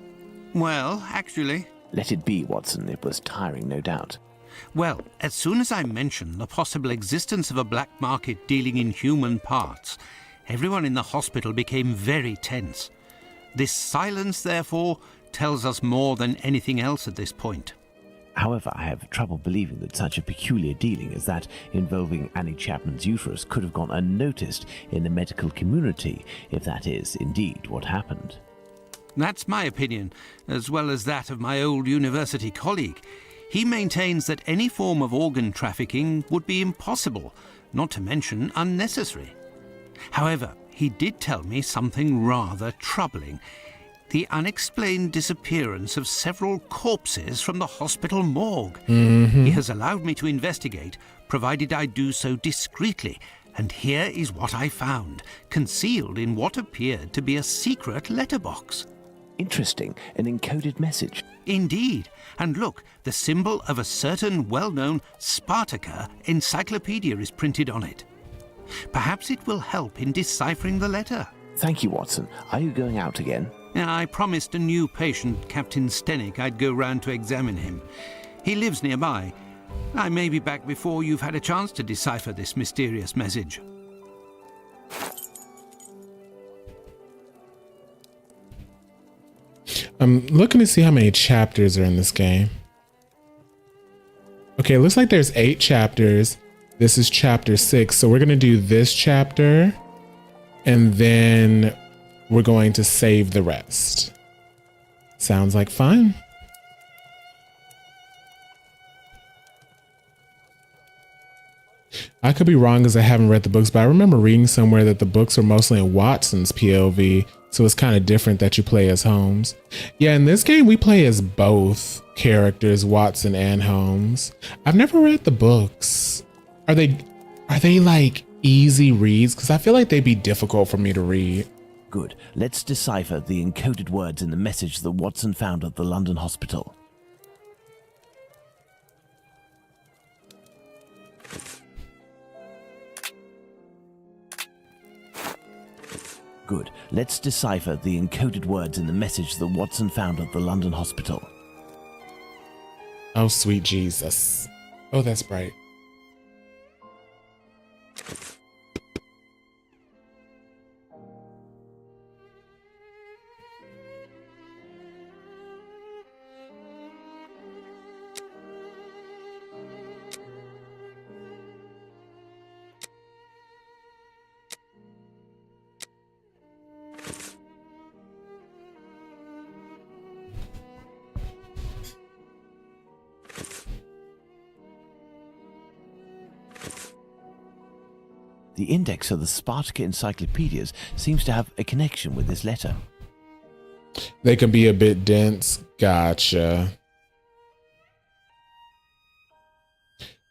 Speaker 3: Well, actually...
Speaker 4: Let it be, Watson. It was tiring, no doubt.
Speaker 3: Well, as soon as I mentioned the possible existence of a black market dealing in human parts, everyone in the hospital became very tense. This silence, therefore, tells us more than anything else at this point.
Speaker 4: However, I have trouble believing that such a peculiar dealing as that involving Annie Chapman's uterus could have gone unnoticed in the medical community, if that is indeed what happened.
Speaker 3: That's my opinion, as well as that of my old university colleague. He maintains that any form of organ trafficking would be impossible, not to mention unnecessary. However, he did tell me something rather troubling: the unexplained disappearance of several corpses from the hospital morgue. He has allowed me to investigate, provided I do so discreetly, and here is what I found, concealed in what appeared to be a secret letterbox.
Speaker 4: Interesting, an encoded message.
Speaker 3: Indeed, and look, the symbol of a certain well-known Spartaca encyclopedia is printed on it. Perhaps it will help in deciphering the letter.
Speaker 4: Thank you, Watson. Are you going out again?
Speaker 3: I promised a new patient, Captain Stenick, I'd go round to examine him. He lives nearby. I may be back before you've had a chance to decipher this mysterious message.
Speaker 2: I'm looking to see how many chapters are in this game. Okay, it looks like there's 8 chapters. This is chapter 6. So we're going to do this chapter, and then we're going to save the rest. Sounds like fun. I could be wrong because I haven't read the books, but I remember reading somewhere that the books were mostly in Watson's POV, so it's kind of different that you play as Holmes. Yeah, in this game we play as both characters, Watson and Holmes. I've never read the books. Are they like easy reads? Because I feel like they'd be difficult for me to read.
Speaker 4: Good. Let's decipher the encoded words in the message that Watson found at the London hospital. Good. Let's decipher the encoded words in the message that Watson found at the London hospital.
Speaker 2: Oh, sweet Jesus. Oh, that's bright.
Speaker 4: The index of the Spartacus encyclopedias seems to have a connection with this letter.
Speaker 2: They can be a bit dense. Gotcha.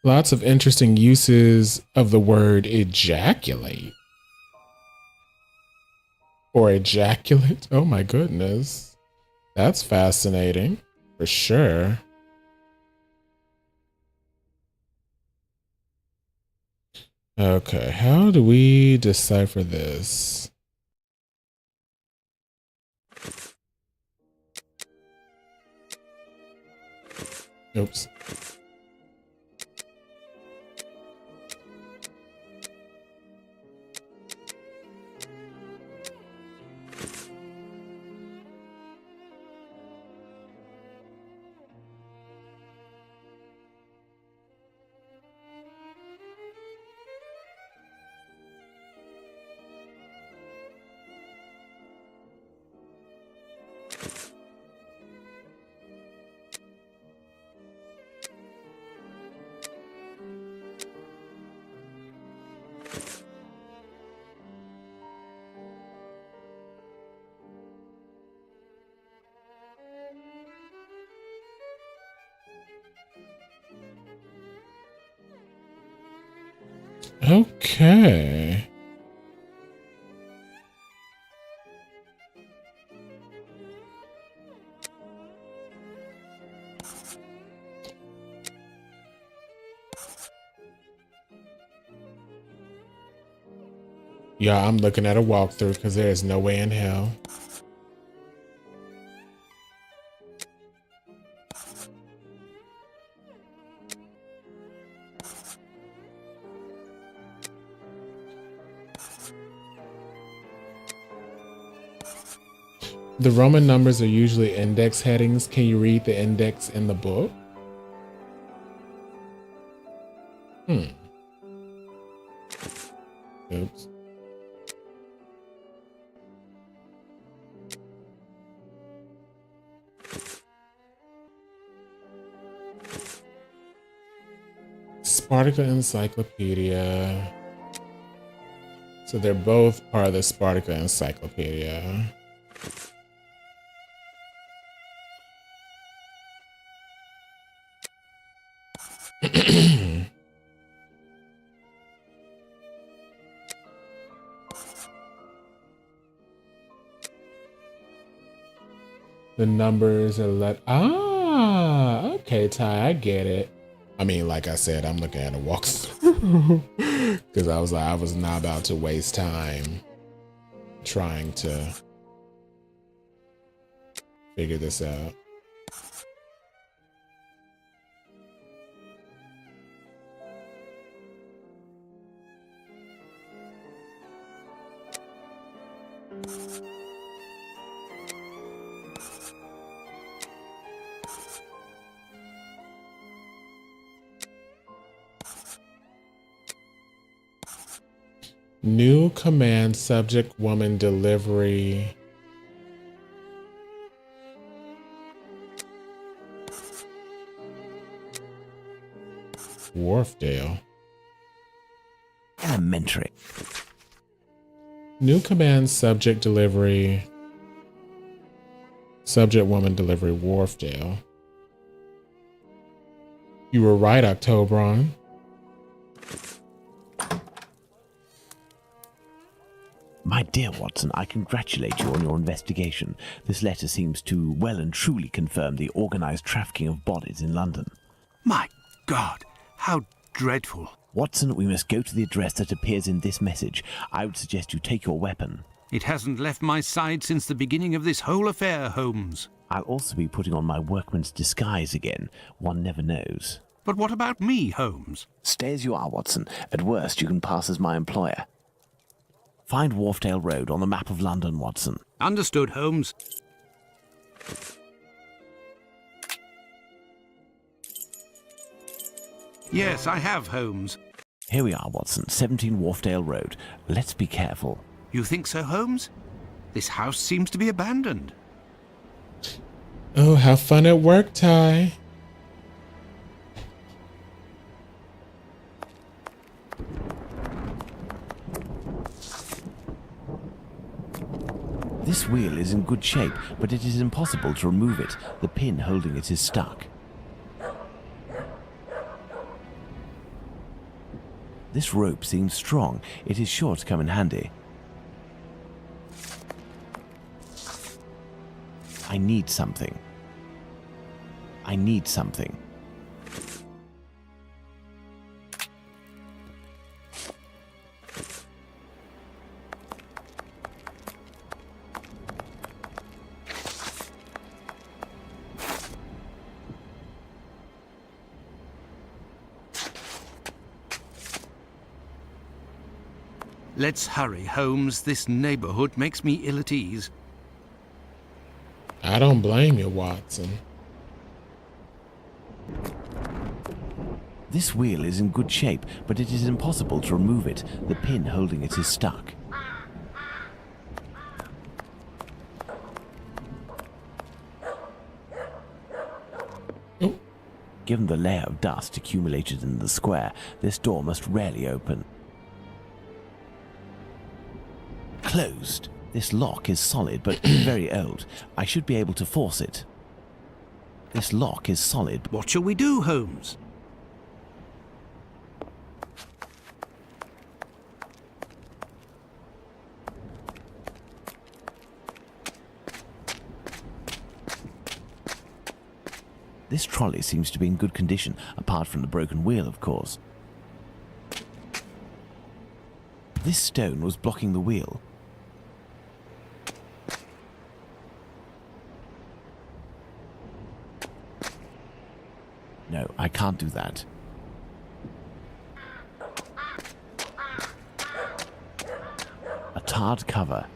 Speaker 2: Lots of interesting uses of the word ejaculate. Or ejaculate. Oh my goodness. That's fascinating. For sure. Okay, how do we decipher this? Oops. Okay. Yeah, I'm looking at a walkthrough because there is no way in hell. The Roman numbers are usually index headings. Can you read the index in the book? Oops. Spartacus Encyclopedia. So they're both part of the Spartacus Encyclopedia. The numbers are okay, Ty, I get it. I mean, like I said, I'm looking at a walkthrough because I was not about to waste time trying to figure this out. New command subject woman delivery. Wharfdale.
Speaker 4: elementary.
Speaker 2: New command, subject delivery. Subject woman delivery, Wharfdale. You were right, Octobron.
Speaker 4: My dear Watson, I congratulate you on your investigation. This letter seems to well and truly confirm the organized trafficking of bodies in London.
Speaker 3: My God, how dreadful.
Speaker 4: Watson, we must go to the address that appears in this message. I would suggest you take your weapon.
Speaker 3: It hasn't left my side since the beginning of this whole affair, Holmes.
Speaker 4: I'll also be putting on my workman's disguise again. One never knows.
Speaker 3: But what about me, Holmes?
Speaker 4: Stay as you are, Watson. At worst, you can pass as my employer. Find Wharfdale Road on the map of London, Watson.
Speaker 3: Understood, Holmes. Yes, I have, Holmes.
Speaker 4: Here we are, Watson. 17 Wharfdale Road. Let's be careful.
Speaker 3: You think so, Holmes? This house seems to be abandoned.
Speaker 2: Oh, have fun at work, Ty.
Speaker 4: This wheel is in good shape, but it is impossible to remove it. The pin holding it is stuck. This rope seems strong. It is sure to come in handy. I need something. I need something.
Speaker 3: Let's hurry, Holmes. This neighborhood makes me ill at ease.
Speaker 2: I don't blame you, Watson.
Speaker 4: This wheel is in good shape, but it is impossible to remove it. The pin holding it is stuck.
Speaker 2: Oh.
Speaker 4: Given the layer of dust accumulated in the square, this door must rarely open. Closed. This lock is solid, but very old. I should be able to force it. This lock is solid.
Speaker 3: What shall we do, Holmes?
Speaker 4: This trolley seems to be in good condition, apart from the broken wheel, of course. This stone was blocking the wheel. No, I can't do that. A tarred cover.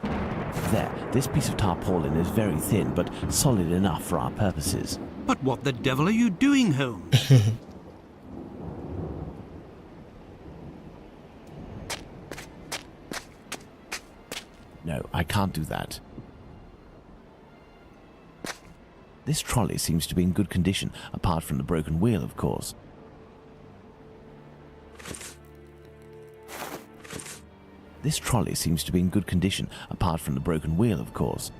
Speaker 4: There, this piece of tarpaulin is very thin, but solid enough for our purposes.
Speaker 3: But what the devil are you doing, Holmes?
Speaker 4: No, I can't do that. This trolley seems to be in good condition, apart from the broken wheel, of course. This trolley seems to be in good condition, apart from the broken wheel, of course.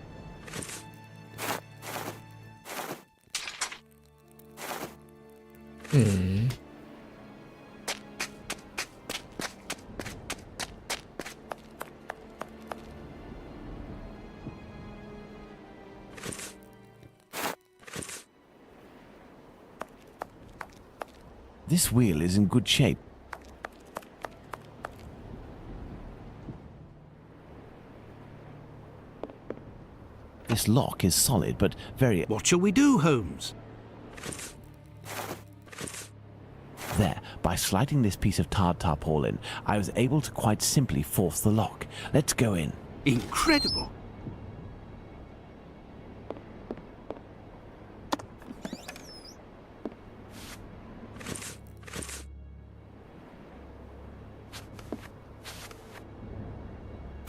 Speaker 4: This wheel is in good shape. This lock is solid, but very...
Speaker 3: What shall we do, Holmes?
Speaker 4: There, by sliding this piece of tarred tarpaulin, I was able to quite simply force the lock. Let's go in.
Speaker 3: Incredible!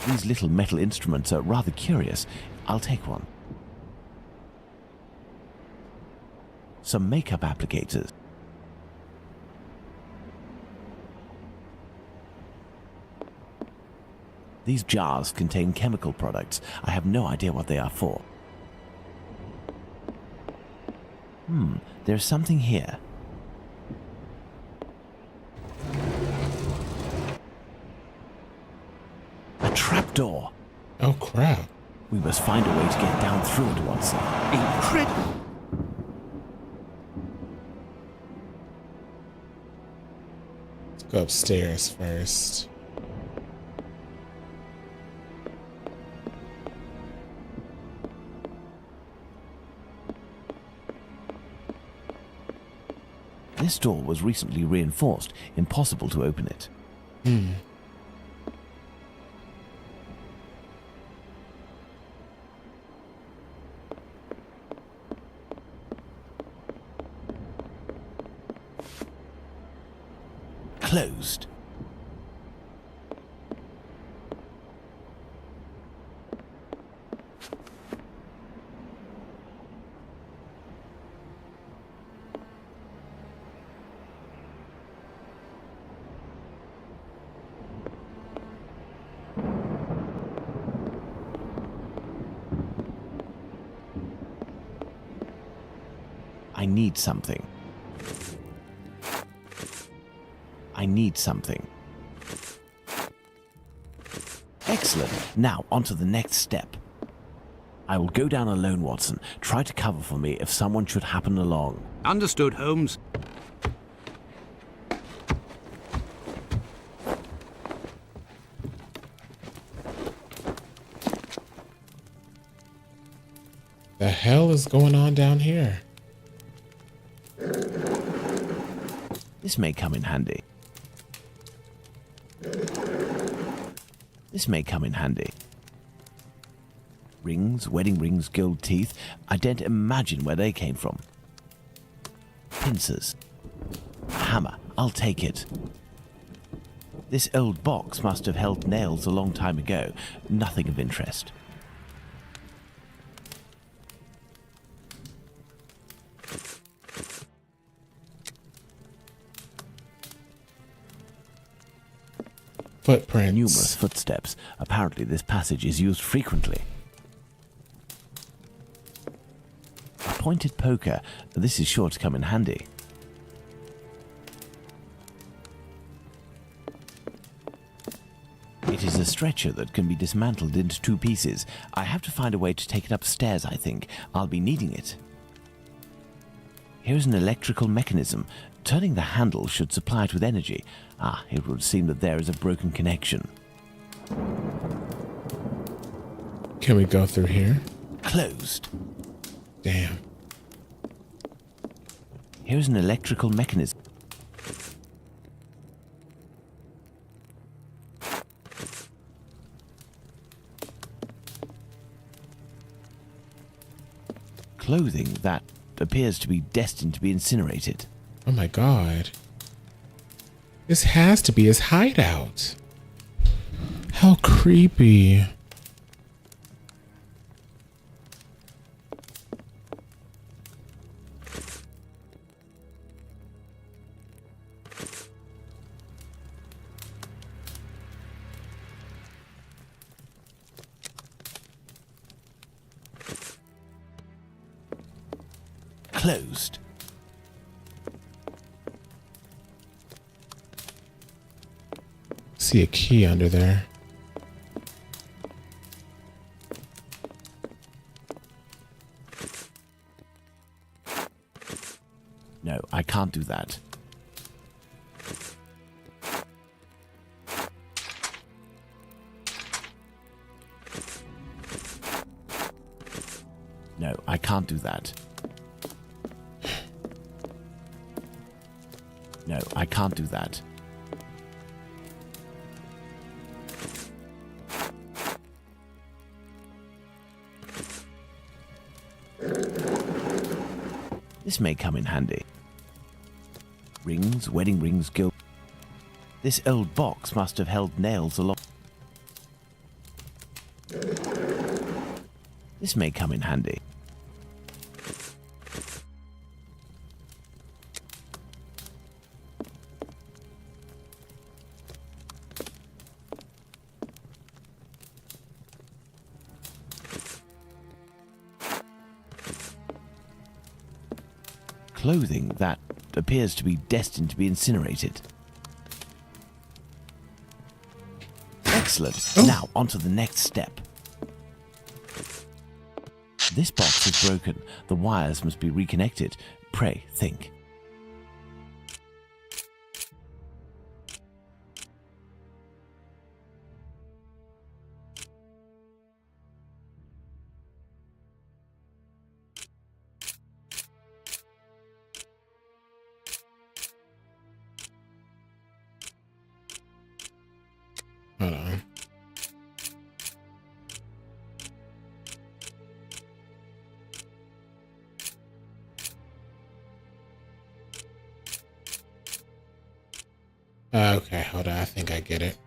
Speaker 4: These little metal instruments are rather curious. I'll take one. Some makeup applicators. These jars contain chemical products. I have no idea what they are for. There's something here. A trapdoor.
Speaker 2: Oh, crap.
Speaker 4: We must find a way to get down through it, Watson.
Speaker 6: Incredible.
Speaker 2: Let's go upstairs first.
Speaker 4: This door was recently reinforced. Impossible to open it. Closed. I need something. I need something. Excellent. Now, on to the next step. I will go down alone, Watson. Try to cover for me if someone should happen along.
Speaker 3: Understood, Holmes.
Speaker 2: The hell is going on down here?
Speaker 4: This may come in handy. This may come in handy. Rings, wedding rings, gold teeth. I don't imagine where they came from. Pincers. Hammer. I'll take it. This old box must have held nails a long time ago. Nothing of interest.
Speaker 2: Footprints.
Speaker 4: Numerous footsteps. Apparently this passage is used frequently. A pointed poker. This is sure to come in handy. It is a stretcher that can be dismantled into two pieces. I have to find a way to take it upstairs, I think. I'll be needing it. Here's an electrical mechanism. Turning the handle should supply it with energy. It would seem that there is a broken connection.
Speaker 2: Can we go through here?
Speaker 4: Closed.
Speaker 2: Damn.
Speaker 4: Here's an electrical mechanism. Clothing that appears to be destined to be incinerated.
Speaker 2: Oh my god. This has to be his hideout. How creepy.
Speaker 4: Closed.
Speaker 2: See a key under there.
Speaker 4: No, I can't do that. No, I can't do that. No, I can't do that. This may come in handy. Rings, wedding rings, gold. This old box must have held nails a lot. This may come in handy. clothing that appears to be destined to be incinerated. Excellent. Now, on to the next step. This box is broken. The wires must be reconnected. Pray, think.
Speaker 2: Hold on. Okay, hold on. I think I get it.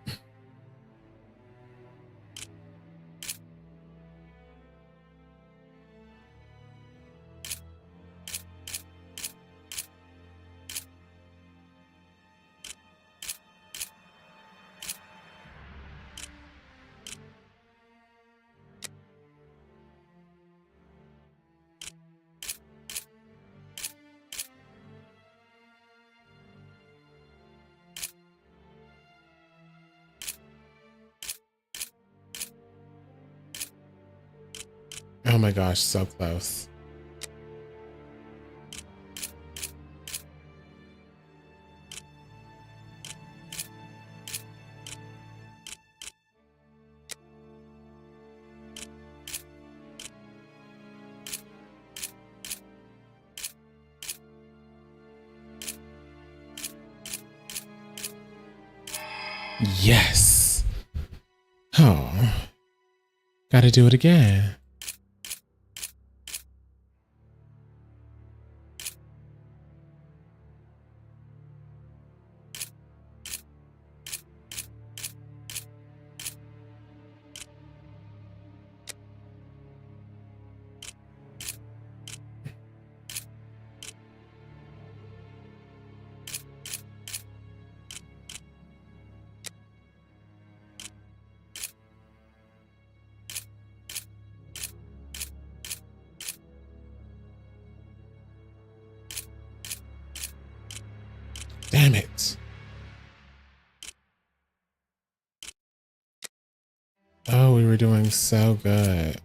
Speaker 2: Oh my gosh, so close. Yes. Oh, gotta do it again. Damn it. Oh, we were doing so good.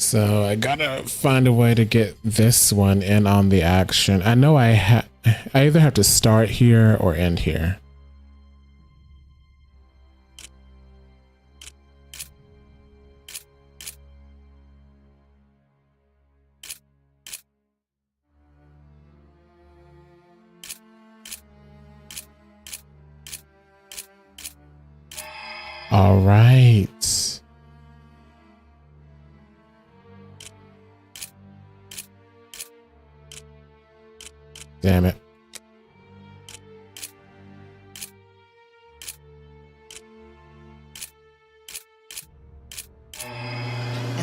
Speaker 2: So I gotta find a way to get this one in on the action. I know I either have to start here or end here. All right. Damn it.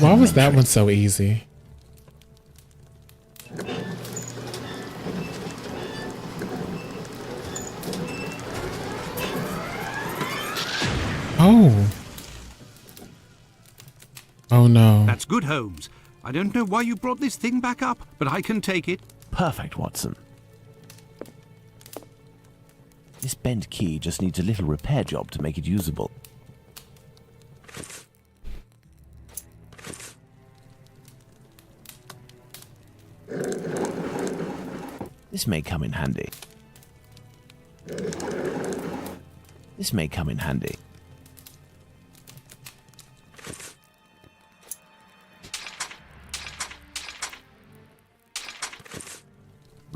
Speaker 2: Why was that one so easy? Oh. Oh no.
Speaker 3: That's good, Holmes. I don't know why you brought this thing back up, but I can take it.
Speaker 4: Perfect, Watson. This bent key just needs a little repair job to make it usable. This may come in handy. This may come in handy.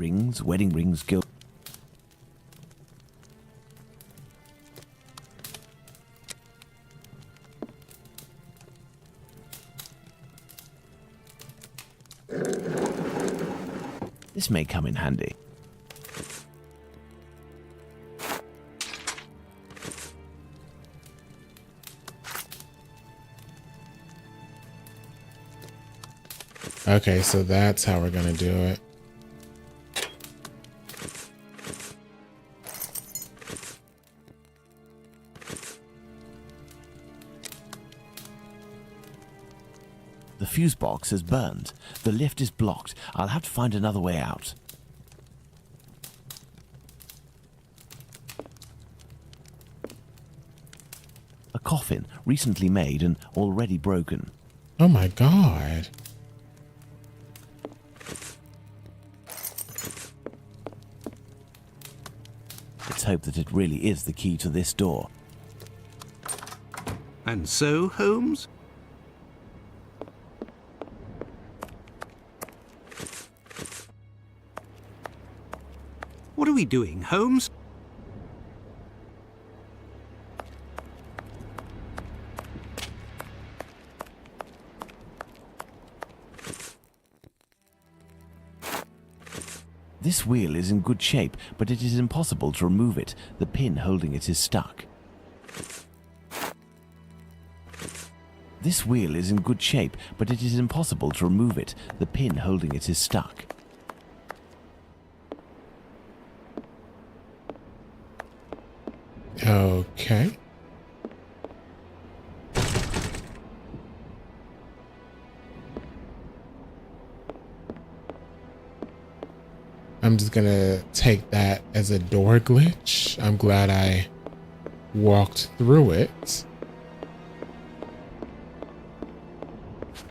Speaker 4: Rings, wedding rings, gilt. This may come in handy.
Speaker 2: Okay, so that's how we're gonna do it.
Speaker 4: The fuse box is burned. The lift is blocked. I'll have to find another way out. A coffin, recently made and already broken.
Speaker 2: Oh my god.
Speaker 4: Let's hope that it really is the key to this door.
Speaker 3: And so, Holmes? What are we doing, Holmes?
Speaker 4: This wheel is in good shape, but it is impossible to remove it. The pin holding it is stuck. This wheel is in good shape, but it is impossible to remove it. The pin holding it is stuck.
Speaker 2: Okay. I'm just gonna take that as a door glitch. I'm glad I walked through it.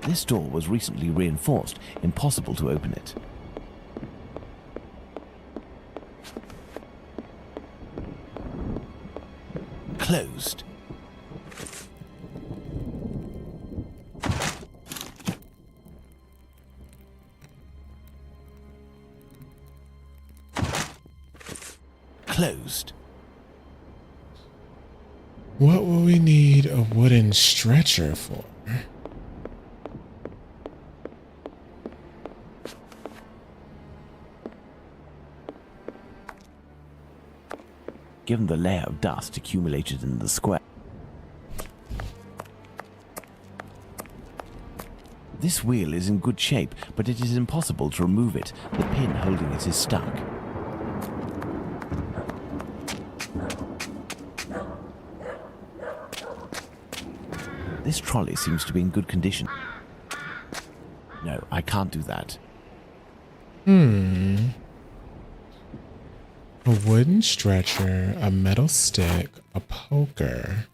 Speaker 4: This door was recently reinforced. Impossible to open it. Closed. Closed.
Speaker 2: What will we need a wooden stretcher for?
Speaker 4: Given the layer of dust accumulated in the square. This wheel is in good shape, but it is impossible to remove it. The pin holding it is stuck. This trolley seems to be in good condition. No, I can't do that.
Speaker 2: A wooden stretcher, a metal stick, a poker.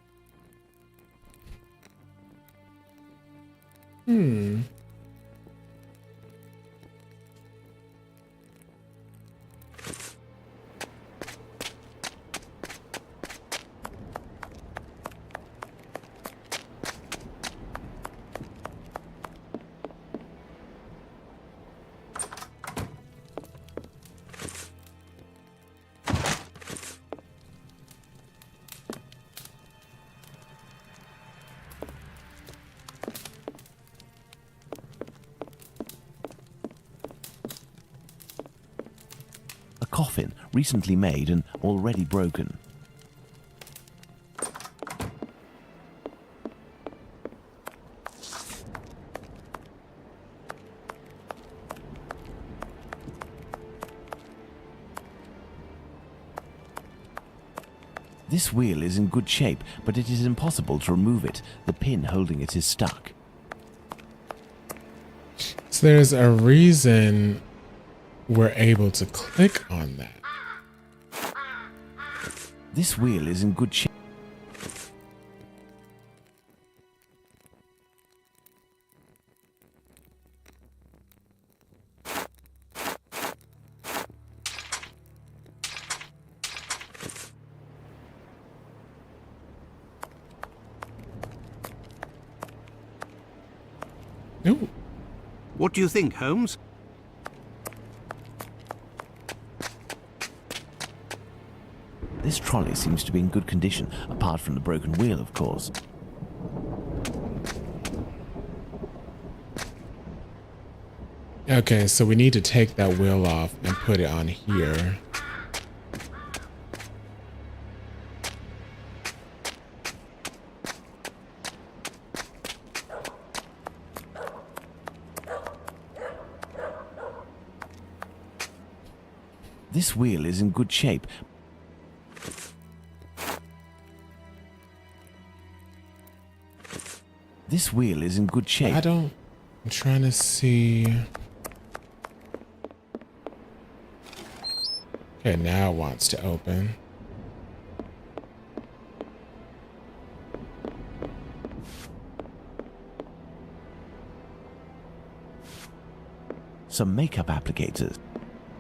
Speaker 4: A coffin, recently made and already broken. This wheel is in good shape, but it is impossible to remove it. The pin holding it is stuck.
Speaker 2: So there's a reason we're able to click on that.
Speaker 4: This wheel is in good shape.
Speaker 2: Ooh.
Speaker 3: What do you think, Holmes?
Speaker 4: This trolley seems to be in good condition, apart from the broken wheel, of course.
Speaker 2: Okay, so we need to take that wheel off and put it on here.
Speaker 4: This wheel is in good shape. This wheel is in good shape.
Speaker 2: I'm trying to see. Okay, now it wants to open.
Speaker 4: Some makeup applicators.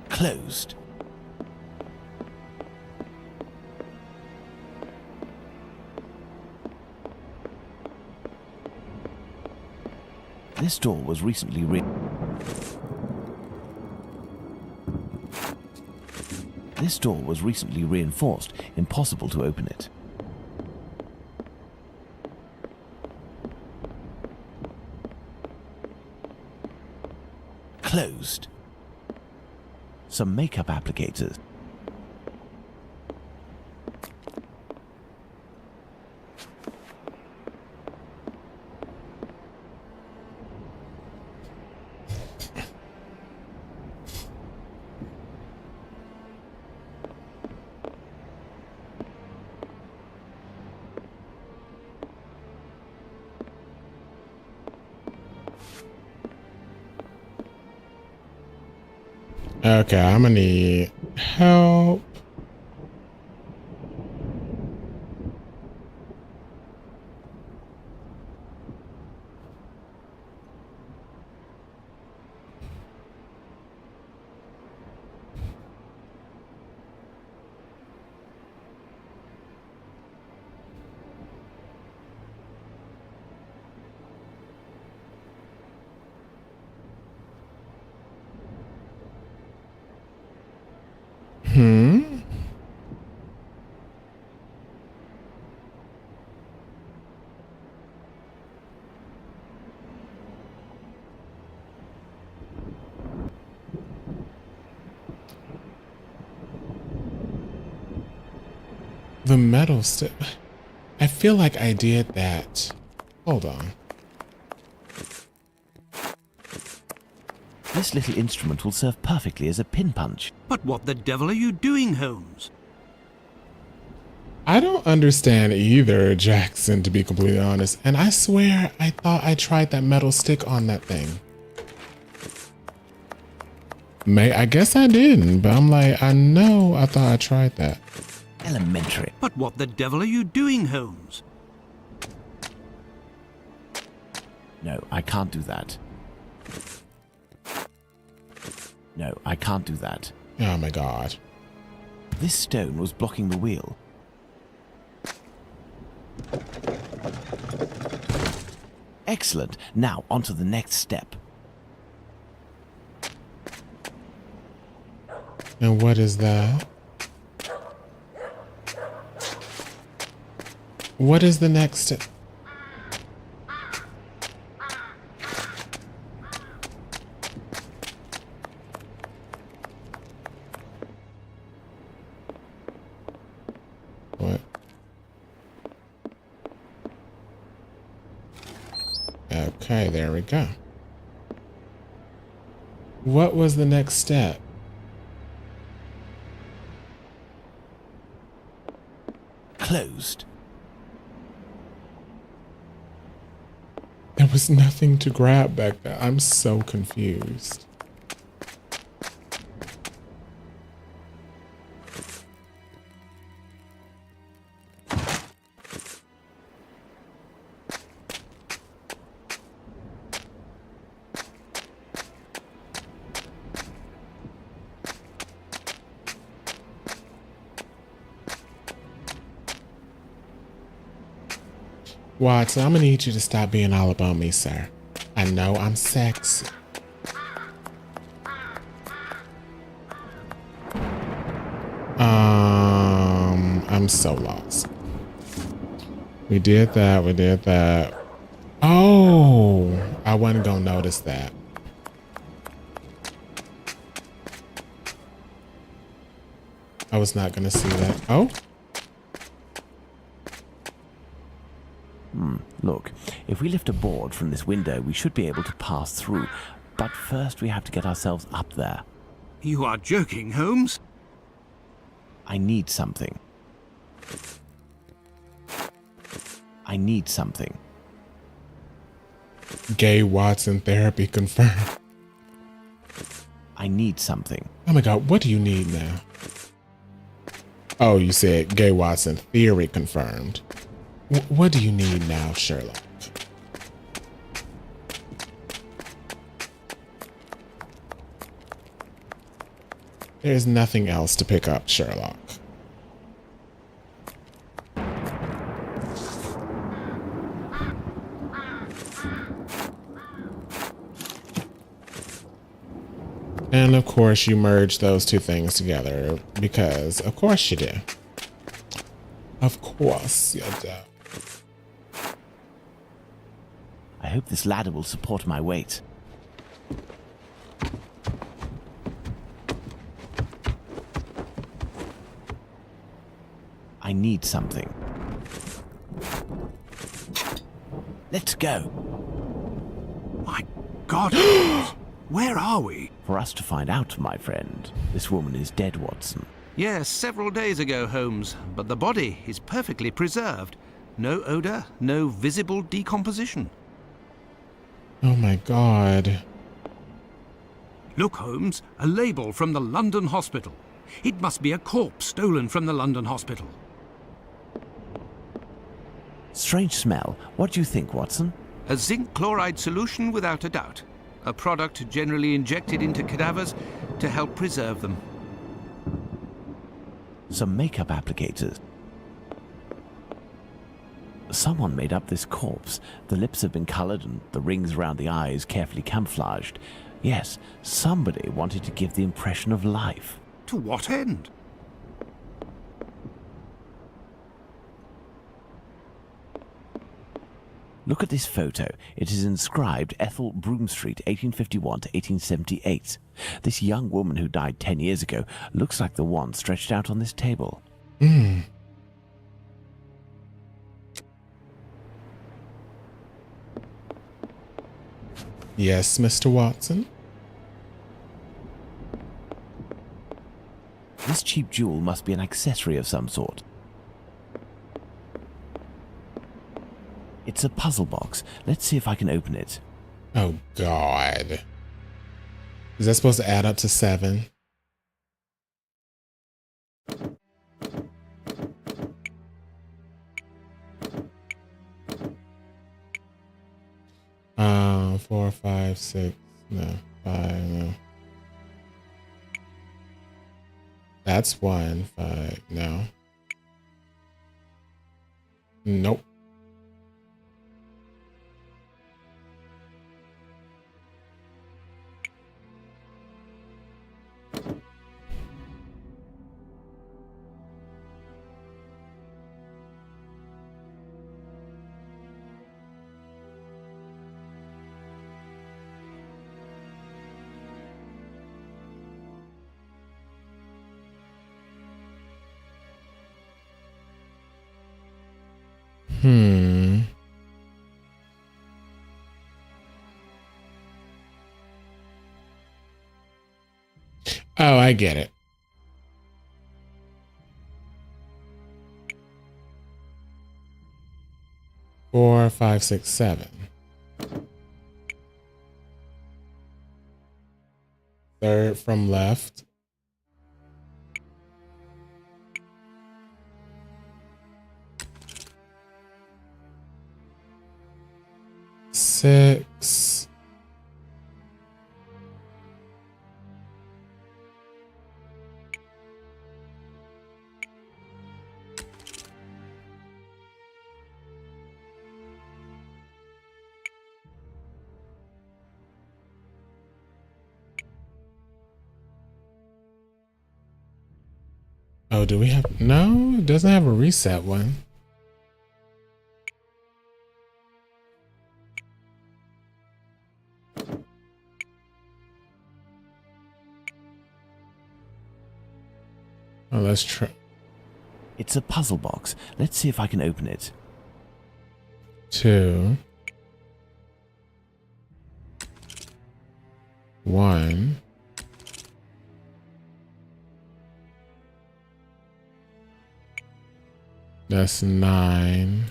Speaker 4: Closed. This door was recently reinforced. Impossible to open it. Closed. Some makeup applicators.
Speaker 2: Okay, I'm gonna need help. The metal stick. I feel like I did that. Hold on.
Speaker 4: This little instrument will serve perfectly as a pin punch.
Speaker 3: But what the devil are you doing, Holmes?
Speaker 2: I don't understand either, Jackson, to be completely honest. And I swear I thought I tried that metal stick on that thing. I guess I didn't, but I'm like, I thought I tried that.
Speaker 4: Elementary.
Speaker 3: But what the devil are you doing, Holmes?
Speaker 4: No, I can't do that. No, I can't do that.
Speaker 2: Oh my god.
Speaker 4: This stone was blocking the wheel. Excellent. Now, on to the next step.
Speaker 2: And what is that? What is the next step? What? Okay, there we go. What was the next step?
Speaker 4: Closed.
Speaker 2: There was nothing to grab back there. I'm so confused. Watson, I'm gonna need you to stop being all about me, sir. I know I'm sexy. I'm so lost. We did that. We did that. Oh, I wasn't gonna notice that. I was not gonna see that. Oh.
Speaker 4: Look, if we lift a board from this window, we should be able to pass through. But first we have to get ourselves up there.
Speaker 3: You are joking, Holmes?
Speaker 4: I need something. I need something.
Speaker 2: Gay Watson therapy confirmed.
Speaker 4: I need something.
Speaker 2: Oh my God, what do you need now? Oh, you said Gay Watson theory confirmed. What do you need now, Sherlock? There's nothing else to pick up, Sherlock. And of course you merge those two things together because of course you do. Of course you do.
Speaker 4: I hope this ladder will support my weight. I need something. Let's go.
Speaker 3: My God, where are we?
Speaker 4: For us to find out, my friend. This woman is dead, Watson.
Speaker 3: Yes, several days ago, Holmes, but the body is perfectly preserved. No odor, no visible decomposition.
Speaker 2: Oh my God.
Speaker 3: Look, Holmes, a label from the London hospital. It must be a corpse stolen from the London hospital.
Speaker 4: Strange smell. What do you think, Watson?
Speaker 3: A zinc chloride solution without a doubt. A product generally injected into cadavers to help preserve them.
Speaker 4: Some makeup applicators. Someone made up this corpse. The lips have been colored and the rings around the eyes carefully camouflaged. Yes, somebody wanted to give the impression of life.
Speaker 3: To what end?
Speaker 4: Look at this photo. It is inscribed Ethel Broome Street, 1851 to 1878. This young woman who died 10 years ago looks like the one stretched out on this table.
Speaker 2: Yes, Mr. Watson?
Speaker 4: This cheap jewel must be an accessory of some sort. It's a puzzle box. Let's see if I can open it.
Speaker 2: Oh God. Is that supposed to add up to 7? Four, 5, 6, no, 5, no. That's 1, 5, no. Nope. Oh, I get it. Four, 5, 6, 7. Third from left. Six. Oh, do we have? No, it doesn't have a reset one. Oh, let's try.
Speaker 4: It's a puzzle box. Let's see if I can open it.
Speaker 2: 2, 1. That's 9.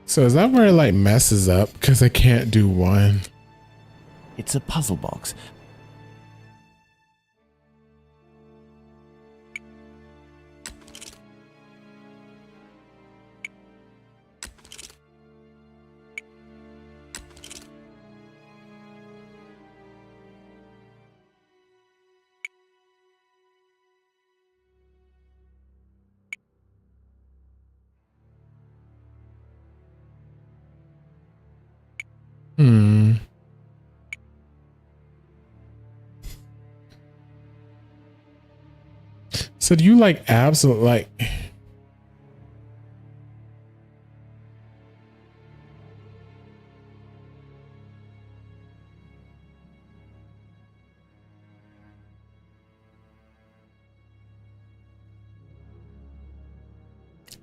Speaker 2: So is that where it like messes up because I can't do 1?
Speaker 4: It's a puzzle box.
Speaker 2: So do you like absolute like?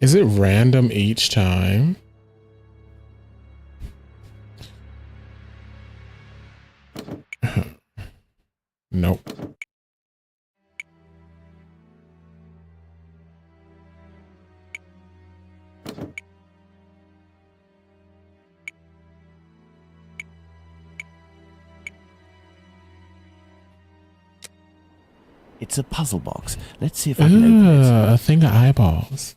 Speaker 2: Is it random each time? Nope.
Speaker 4: It's a puzzle box. Let's see if I can open it.
Speaker 2: A thing of eyeballs.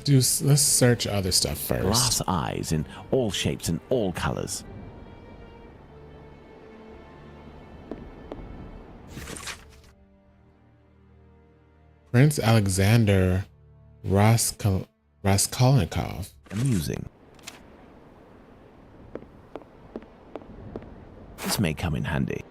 Speaker 2: Let's search other stuff first.
Speaker 4: Glass eyes in all shapes and all colors.
Speaker 2: Prince Alexander Raskolnikov.
Speaker 4: Amusing. This may come in handy.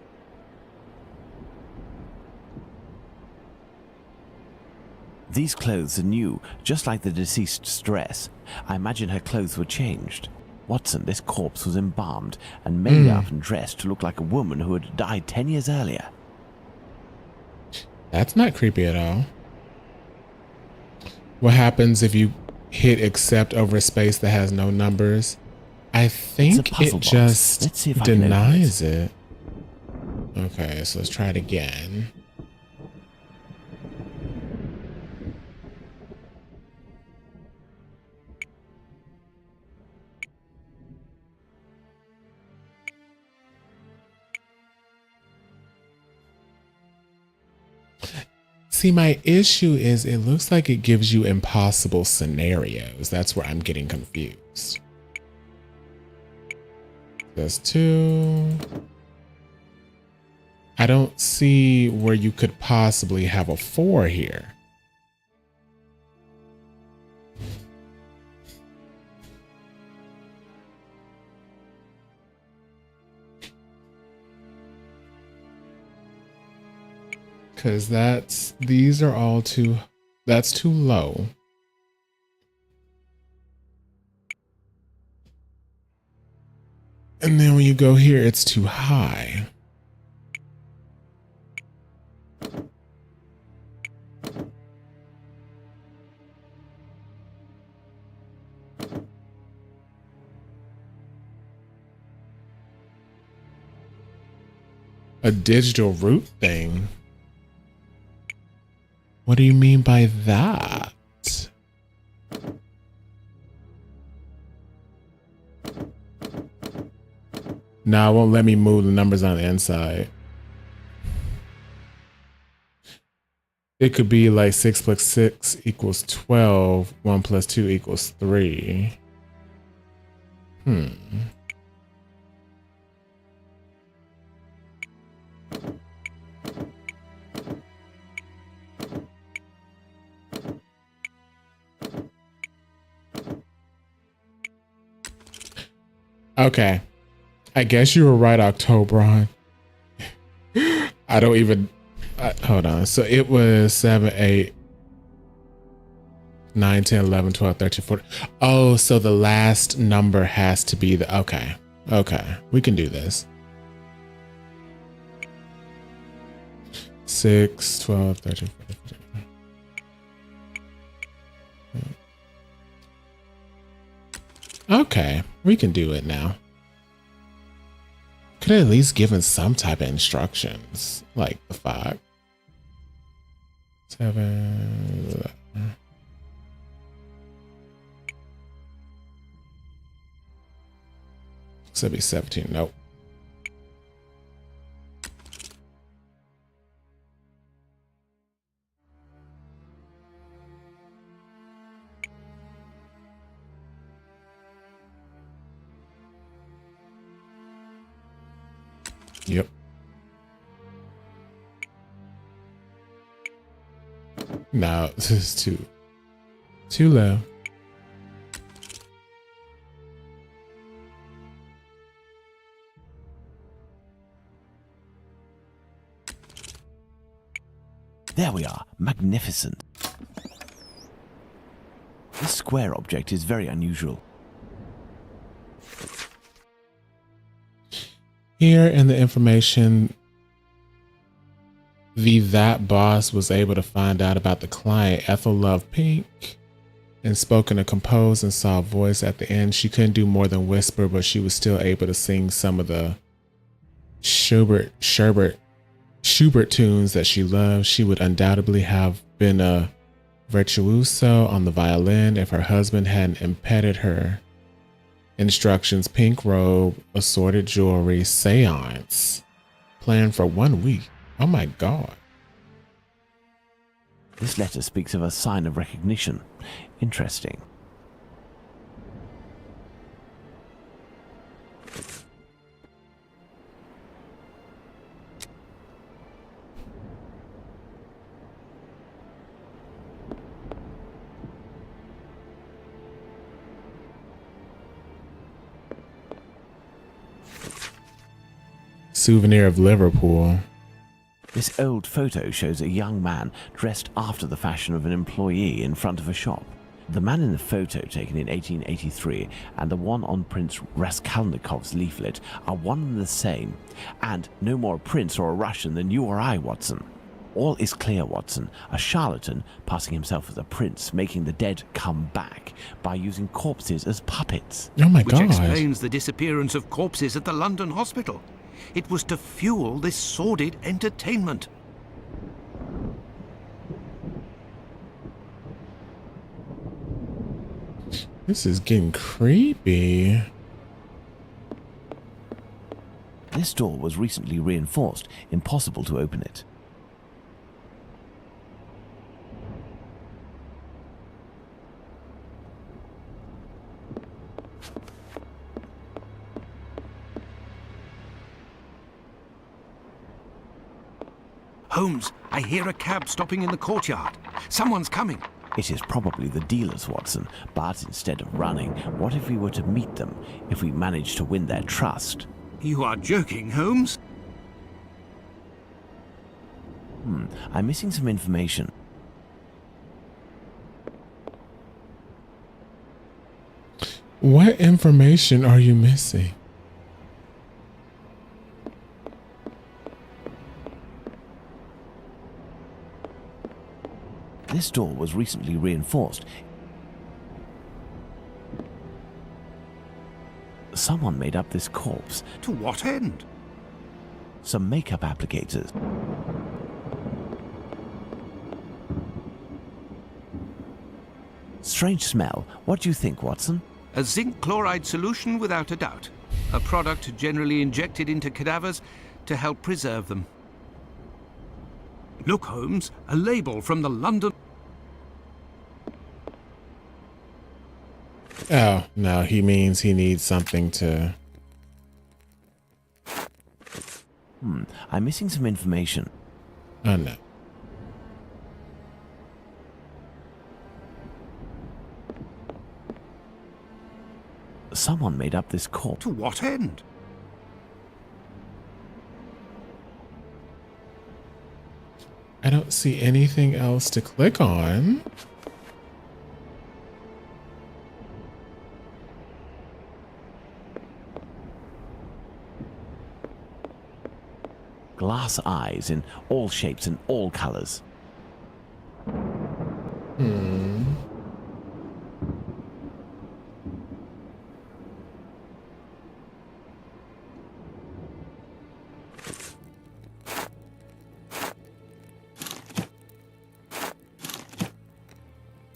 Speaker 4: These clothes are new, just like the deceased's dress. I imagine her clothes were changed. Watson, this corpse was embalmed and made up and dressed to look like a woman who had died 10 years earlier.
Speaker 2: That's not creepy at all. What happens if you hit accept over a space that has no numbers? I think it just
Speaker 4: Let's see if I
Speaker 2: denies it. Okay, so let's try it again. See, my issue is it looks like it gives you impossible scenarios. That's where I'm getting confused. That's 2. I don't see where you could possibly have a 4 here. Because these are all that's too low. And then when you go here, it's too high. A digital root thing? What do you mean by that? No, it won't let me move the numbers on the inside. It could be like 6 plus 6 equals 12. 1 plus 2 equals 3. Okay. I guess you were right, Octobron. I don't even... hold on. So it was 7, 8, 9, 10, 11, 12, 13, 14. Oh, so the last number has to be the... Okay. Okay. We can do this. 6, 12, 13, 14, 15. Okay. We can do it now. Could have at least given some type of instructions, like the 5, 7. So it'd be 17. Nope. Yep. No, this is too low.
Speaker 4: There we are. Magnificent. This square object is very unusual.
Speaker 2: Here in the information, that boss was able to find out about the client. Ethel loved pink and spoke in a composed and soft voice. At the end, she couldn't do more than whisper, but she was still able to sing some of the Schubert tunes that she loved. She would undoubtedly have been a virtuoso on the violin if her husband hadn't impeded her instructions. Pink robe, assorted jewelry, seance planned for 1 week. Oh my God.
Speaker 4: This letter speaks of a sign of recognition. Interesting.
Speaker 2: Souvenir of Liverpool.
Speaker 4: This old photo shows a young man dressed after the fashion of an employee in front of a shop. The man in the photo, taken in 1883, and the one on Prince Raskolnikov's leaflet are one and the same, and no more a prince or a Russian than you or I, Watson. All is clear, Watson. A charlatan passing himself as a prince, making the dead come back by using corpses as puppets.
Speaker 2: Oh my God.
Speaker 3: Which explains the disappearance of corpses at the London hospital. It was to fuel this sordid entertainment.
Speaker 2: This is getting creepy.
Speaker 4: This door was recently reinforced. Impossible to open it.
Speaker 3: Holmes, I hear a cab stopping in the courtyard. Someone's coming.
Speaker 4: It is probably the dealers, Watson, but instead of running, what if we were to meet them, if we managed to win their trust?
Speaker 3: You are joking, Holmes?
Speaker 4: I'm missing some information.
Speaker 2: What information are you missing?
Speaker 4: This door was recently reinforced. Someone made up this corpse.
Speaker 3: To what end?
Speaker 4: Some makeup applicators. Strange smell. What do you think, Watson?
Speaker 3: A zinc chloride solution without a doubt. A product generally injected into cadavers to help preserve them. Look, Holmes, a label from the London...
Speaker 2: Oh, no, he means he needs something to...
Speaker 4: I'm missing some information.
Speaker 2: Oh, no.
Speaker 4: Someone made up this corpse.
Speaker 3: To what end?
Speaker 2: I don't see anything else to click on.
Speaker 4: Glass eyes in all shapes and all colors.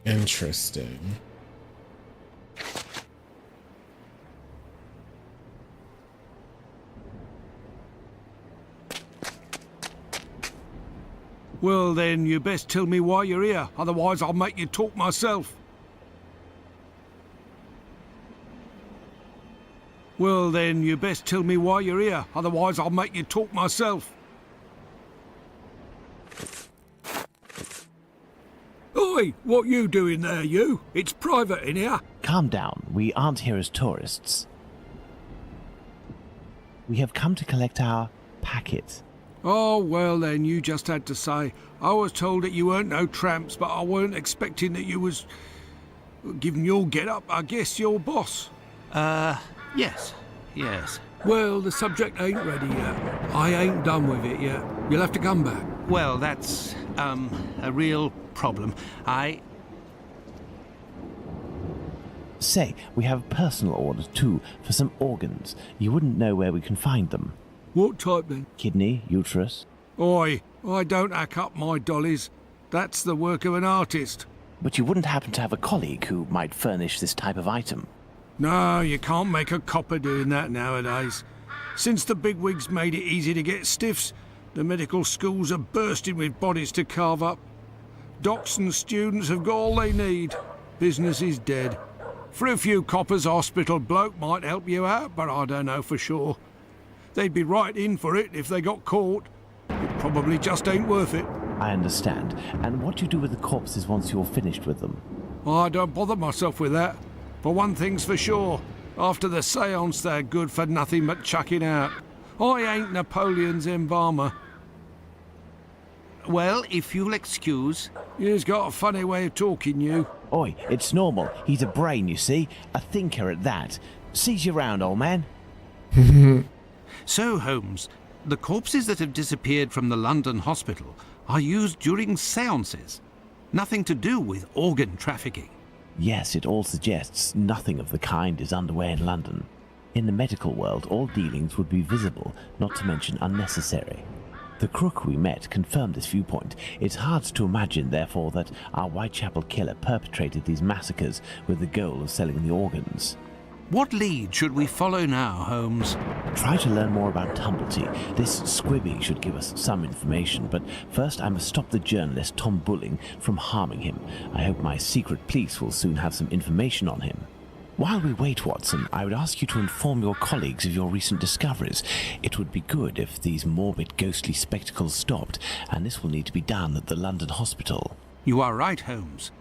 Speaker 2: Interesting.
Speaker 3: Well, then, you best tell me why you're here, otherwise I'll make you talk myself. Well, then, you best tell me why you're here, otherwise I'll make you talk myself. Oi, what you doing there, you? It's private in here.
Speaker 4: Calm down. We aren't here as tourists. We have come to collect our packet.
Speaker 3: Oh, well then, you just had to say. I was told that you weren't no tramps, but I weren't expecting that you was... Given your get-up, I guess your boss.
Speaker 13: Yes.
Speaker 3: Well, the subject ain't ready yet. I ain't done with it yet. You'll have to come back.
Speaker 13: Well, that's, a real problem.
Speaker 4: Say, we have personal orders too, for some organs. You wouldn't know where we can find them.
Speaker 3: What type then?
Speaker 4: Kidney, uterus.
Speaker 3: Oi, I don't hack up my dollies. That's the work of an artist.
Speaker 4: But you wouldn't happen to have a colleague who might furnish this type of item?
Speaker 3: No, you can't make a copper doing that nowadays. Since the bigwigs made it easy to get stiffs, the medical schools are bursting with bodies to carve up. Docs and students have got all they need. Business is dead. For a few coppers, hospital bloke might help you out, but I don't know for sure. They'd be right in for it if they got caught. It probably just ain't worth it.
Speaker 4: I understand. And what do you do with the corpses once you're finished with them?
Speaker 3: I don't bother myself with that. For one thing's for sure, after the séance they're good for nothing but chucking out. I ain't Napoleon's embalmer.
Speaker 13: Well, if you'll excuse...
Speaker 3: You've got a funny way of talking, you.
Speaker 4: Oi, it's normal. He's a brain, you see. A thinker at that. Seize you round, old man.
Speaker 3: So, Holmes, the corpses that have disappeared from the London hospital are used during séances. Nothing to do with organ trafficking.
Speaker 4: Yes, it all suggests nothing of the kind is underway in London. In the medical world, all dealings would be visible, not to mention unnecessary. The crook we met confirmed this viewpoint. It's hard to imagine, therefore, that our Whitechapel killer perpetrated these massacres with the goal of selling the organs.
Speaker 3: What lead should we follow now, Holmes?
Speaker 4: Try to learn more about Tumblety. This squibby should give us some information, but first I must stop the journalist Tom Bulling from harming him. I hope my secret police will soon have some information on him. While we wait, Watson, I would ask you to inform your colleagues of your recent discoveries. It would be good if these morbid, ghostly spectacles stopped, and this will need to be done at the London hospital.
Speaker 3: You are right, Holmes.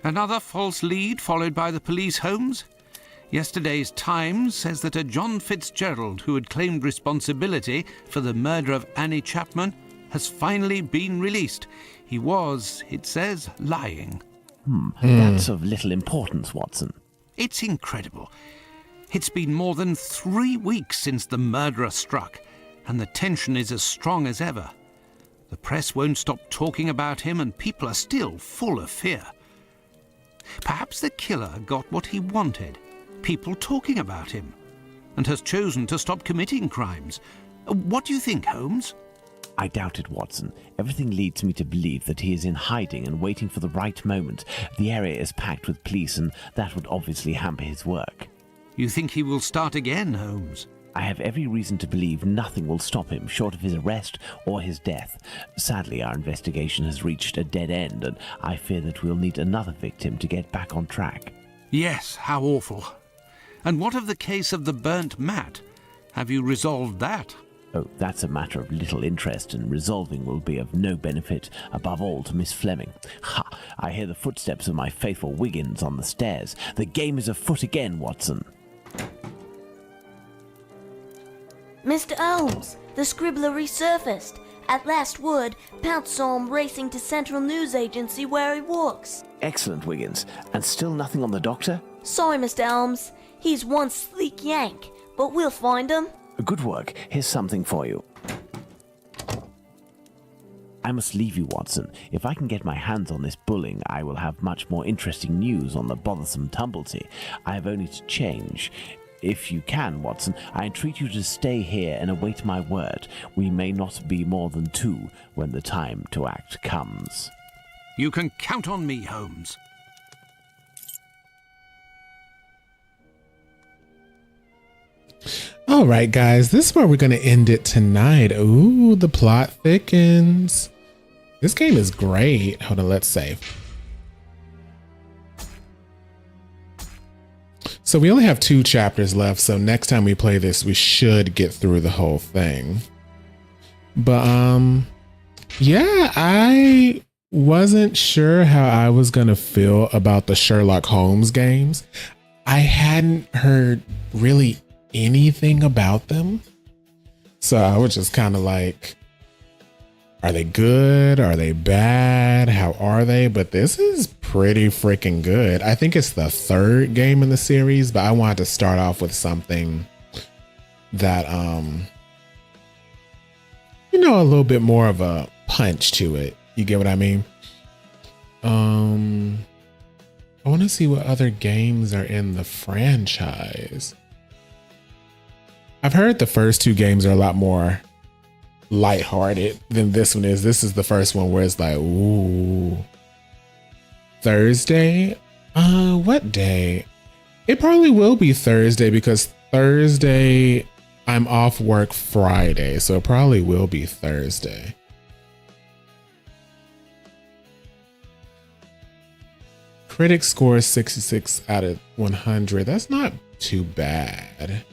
Speaker 3: Another false lead followed by the police, Holmes? Yesterday's Times says that a John Fitzgerald, who had claimed responsibility for the murder of Annie Chapman, has finally been released. He was, it says, lying.
Speaker 4: That's of little importance, Watson.
Speaker 3: It's incredible. It's been more than 3 weeks since the murderer struck, and the tension is as strong as ever. The press won't stop talking about him, and people are still full of fear. Perhaps the killer got what he wanted, people talking about him, and has chosen to stop committing crimes. What do you think, Holmes?
Speaker 4: I doubt it, Watson. Everything leads me to believe that he is in hiding and waiting for the right moment. The area is packed with police, and that would obviously hamper his work.
Speaker 3: You think he will start again, Holmes?
Speaker 4: I have every reason to believe nothing will stop him short of his arrest or his death. Sadly, our investigation has reached a dead end, and I fear that we'll need another victim to get back on track.
Speaker 3: Yes, how awful. And what of the case of the burnt mat? Have you resolved that?
Speaker 4: Oh, that's a matter of little interest, and resolving will be of no benefit, above all to Miss Fleming. Ha! I hear the footsteps of my faithful Wiggins on the stairs. The game is afoot again, Watson.
Speaker 14: Mr. Holmes, the scribbler resurfaced. At last word, Pounce saw him racing to Central News Agency where he works.
Speaker 4: Excellent, Wiggins. And still nothing on the doctor?
Speaker 14: Sorry, Mr. Holmes. He's one sleek yank, but we'll find him.
Speaker 4: Good work. Here's something for you. I must leave you, Watson. If I can get my hands on this bulling, I will have much more interesting news on the bothersome Tumblety. I have only to change. If you can, Watson, I entreat you to stay here and await my word. We may not be more than two when the time to act comes.
Speaker 3: You can count on me, Holmes.
Speaker 2: All right, guys, this is where we're going to end it tonight. Ooh, the plot thickens. This game is great. Hold on, let's save. So we only have 2 chapters left, so next time we play this, we should get through the whole thing. But, yeah, I wasn't sure how I was going to feel about the Sherlock Holmes games. I hadn't heard really anything about them. So I was just kind of like, are they good? Are they bad? How are they? But this is pretty freaking good. I think it's the 3rd game in the series, but I wanted to start off with something that, you know, a little bit more of a punch to it. You get what I mean? I want to see what other games are in the franchise. I've heard the first 2 games are a lot more lighthearted than this one is. This is the first one where it's like, ooh. Thursday? What day? It probably will be Thursday because Thursday I'm off work Friday, so it probably will be Thursday. Critic score 66 out of 100. That's not too bad.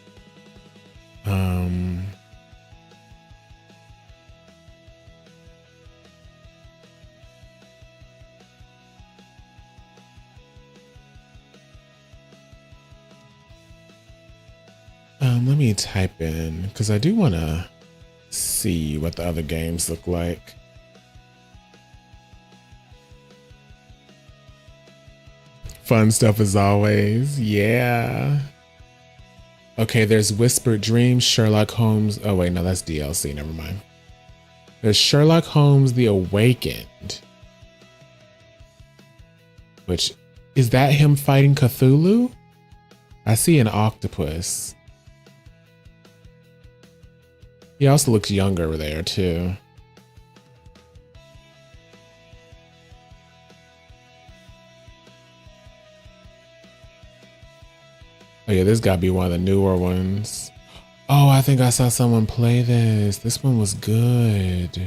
Speaker 2: Let me type in, because I do want to see what the other games look like. Fun stuff as always. Yeah. Okay, there's Whispered Dreams, Sherlock Holmes. Oh, wait, no, that's DLC. Never mind. There's Sherlock Holmes The Awakened. Which, is that him fighting Cthulhu? I see an octopus. He also looks younger there, too. Oh yeah, this gotta be one of the newer ones. Oh, I think I saw someone play this. This one was good.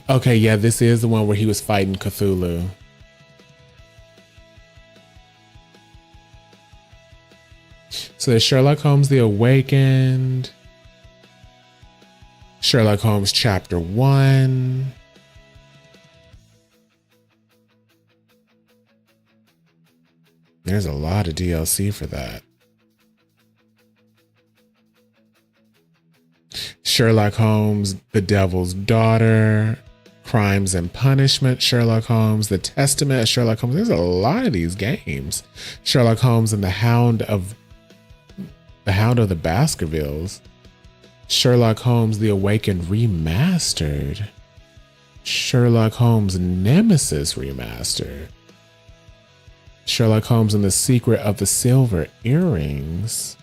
Speaker 2: Okay, yeah, this is the one where he was fighting Cthulhu. So there's Sherlock Holmes the Awakened, Sherlock Holmes Chapter 1. There's a lot of DLC for that. Sherlock Holmes, The Devil's Daughter, Crimes and Punishment, Sherlock Holmes, The Testament of Sherlock Holmes. There's a lot of these games. Sherlock Holmes and the Hound of the Baskervilles. Sherlock Holmes The Awakened Remastered. Sherlock Holmes Nemesis Remastered. Sherlock Holmes and the Secret of the Silver Earrings.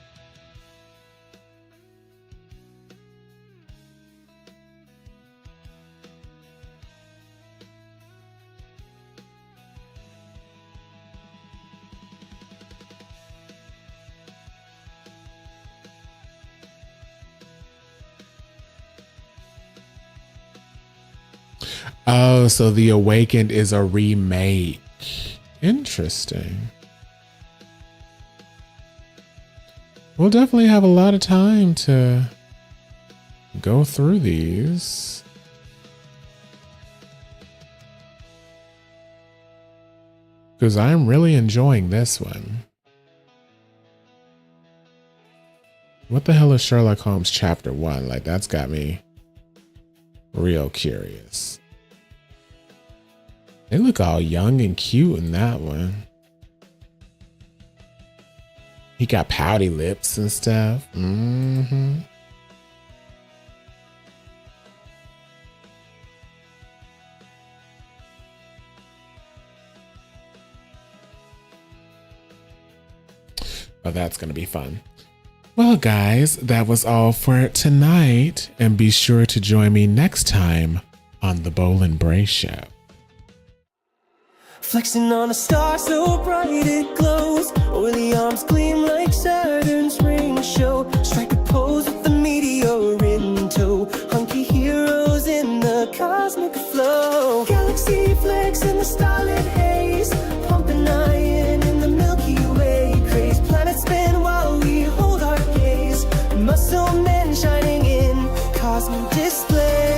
Speaker 2: Oh, so The Awakened is a remake. Interesting. We'll definitely have a lot of time to go through these. Because I'm really enjoying this one. What the hell is Sherlock Holmes Chapter 1? Like, that's got me real curious. They look all young and cute in that one. He got pouty lips and stuff. Mm-hmm. Oh, that's going to be fun. Well, guys, that was all for tonight. And be sure to join me next time on The Bowl and Bray Show.
Speaker 1: Flexing on a star so bright it glows. Oily arms gleam like Saturn's ring show. Strike a pose with the meteor in tow. Hunky heroes in the cosmic flow. Galaxy flex in the starlit haze. Pumping iron in the Milky Way. Craze planets spin while we hold our gaze. Muscle men shining in cosmic displays.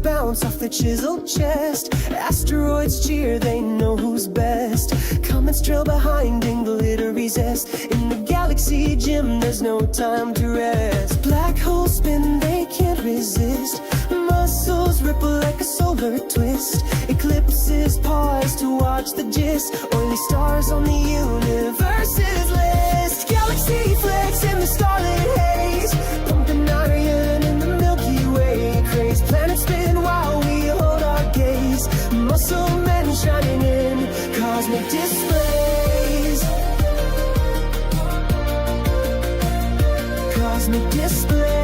Speaker 1: Bounce off the chiseled chest. Asteroids cheer, they know who's best. Comets trail behind in glittery zest. In the galaxy gym, there's no time to rest. Black holes spin, they can't resist. Muscles ripple like a solar twist. Eclipses pause to watch the gist. Oily stars on the universe's list. Galaxy flex in the starlit haze. Pumping iron in the Milky Way. Craze planets spin while we hold our gaze. Muscle men shining in cosmic displays. Cosmic displays.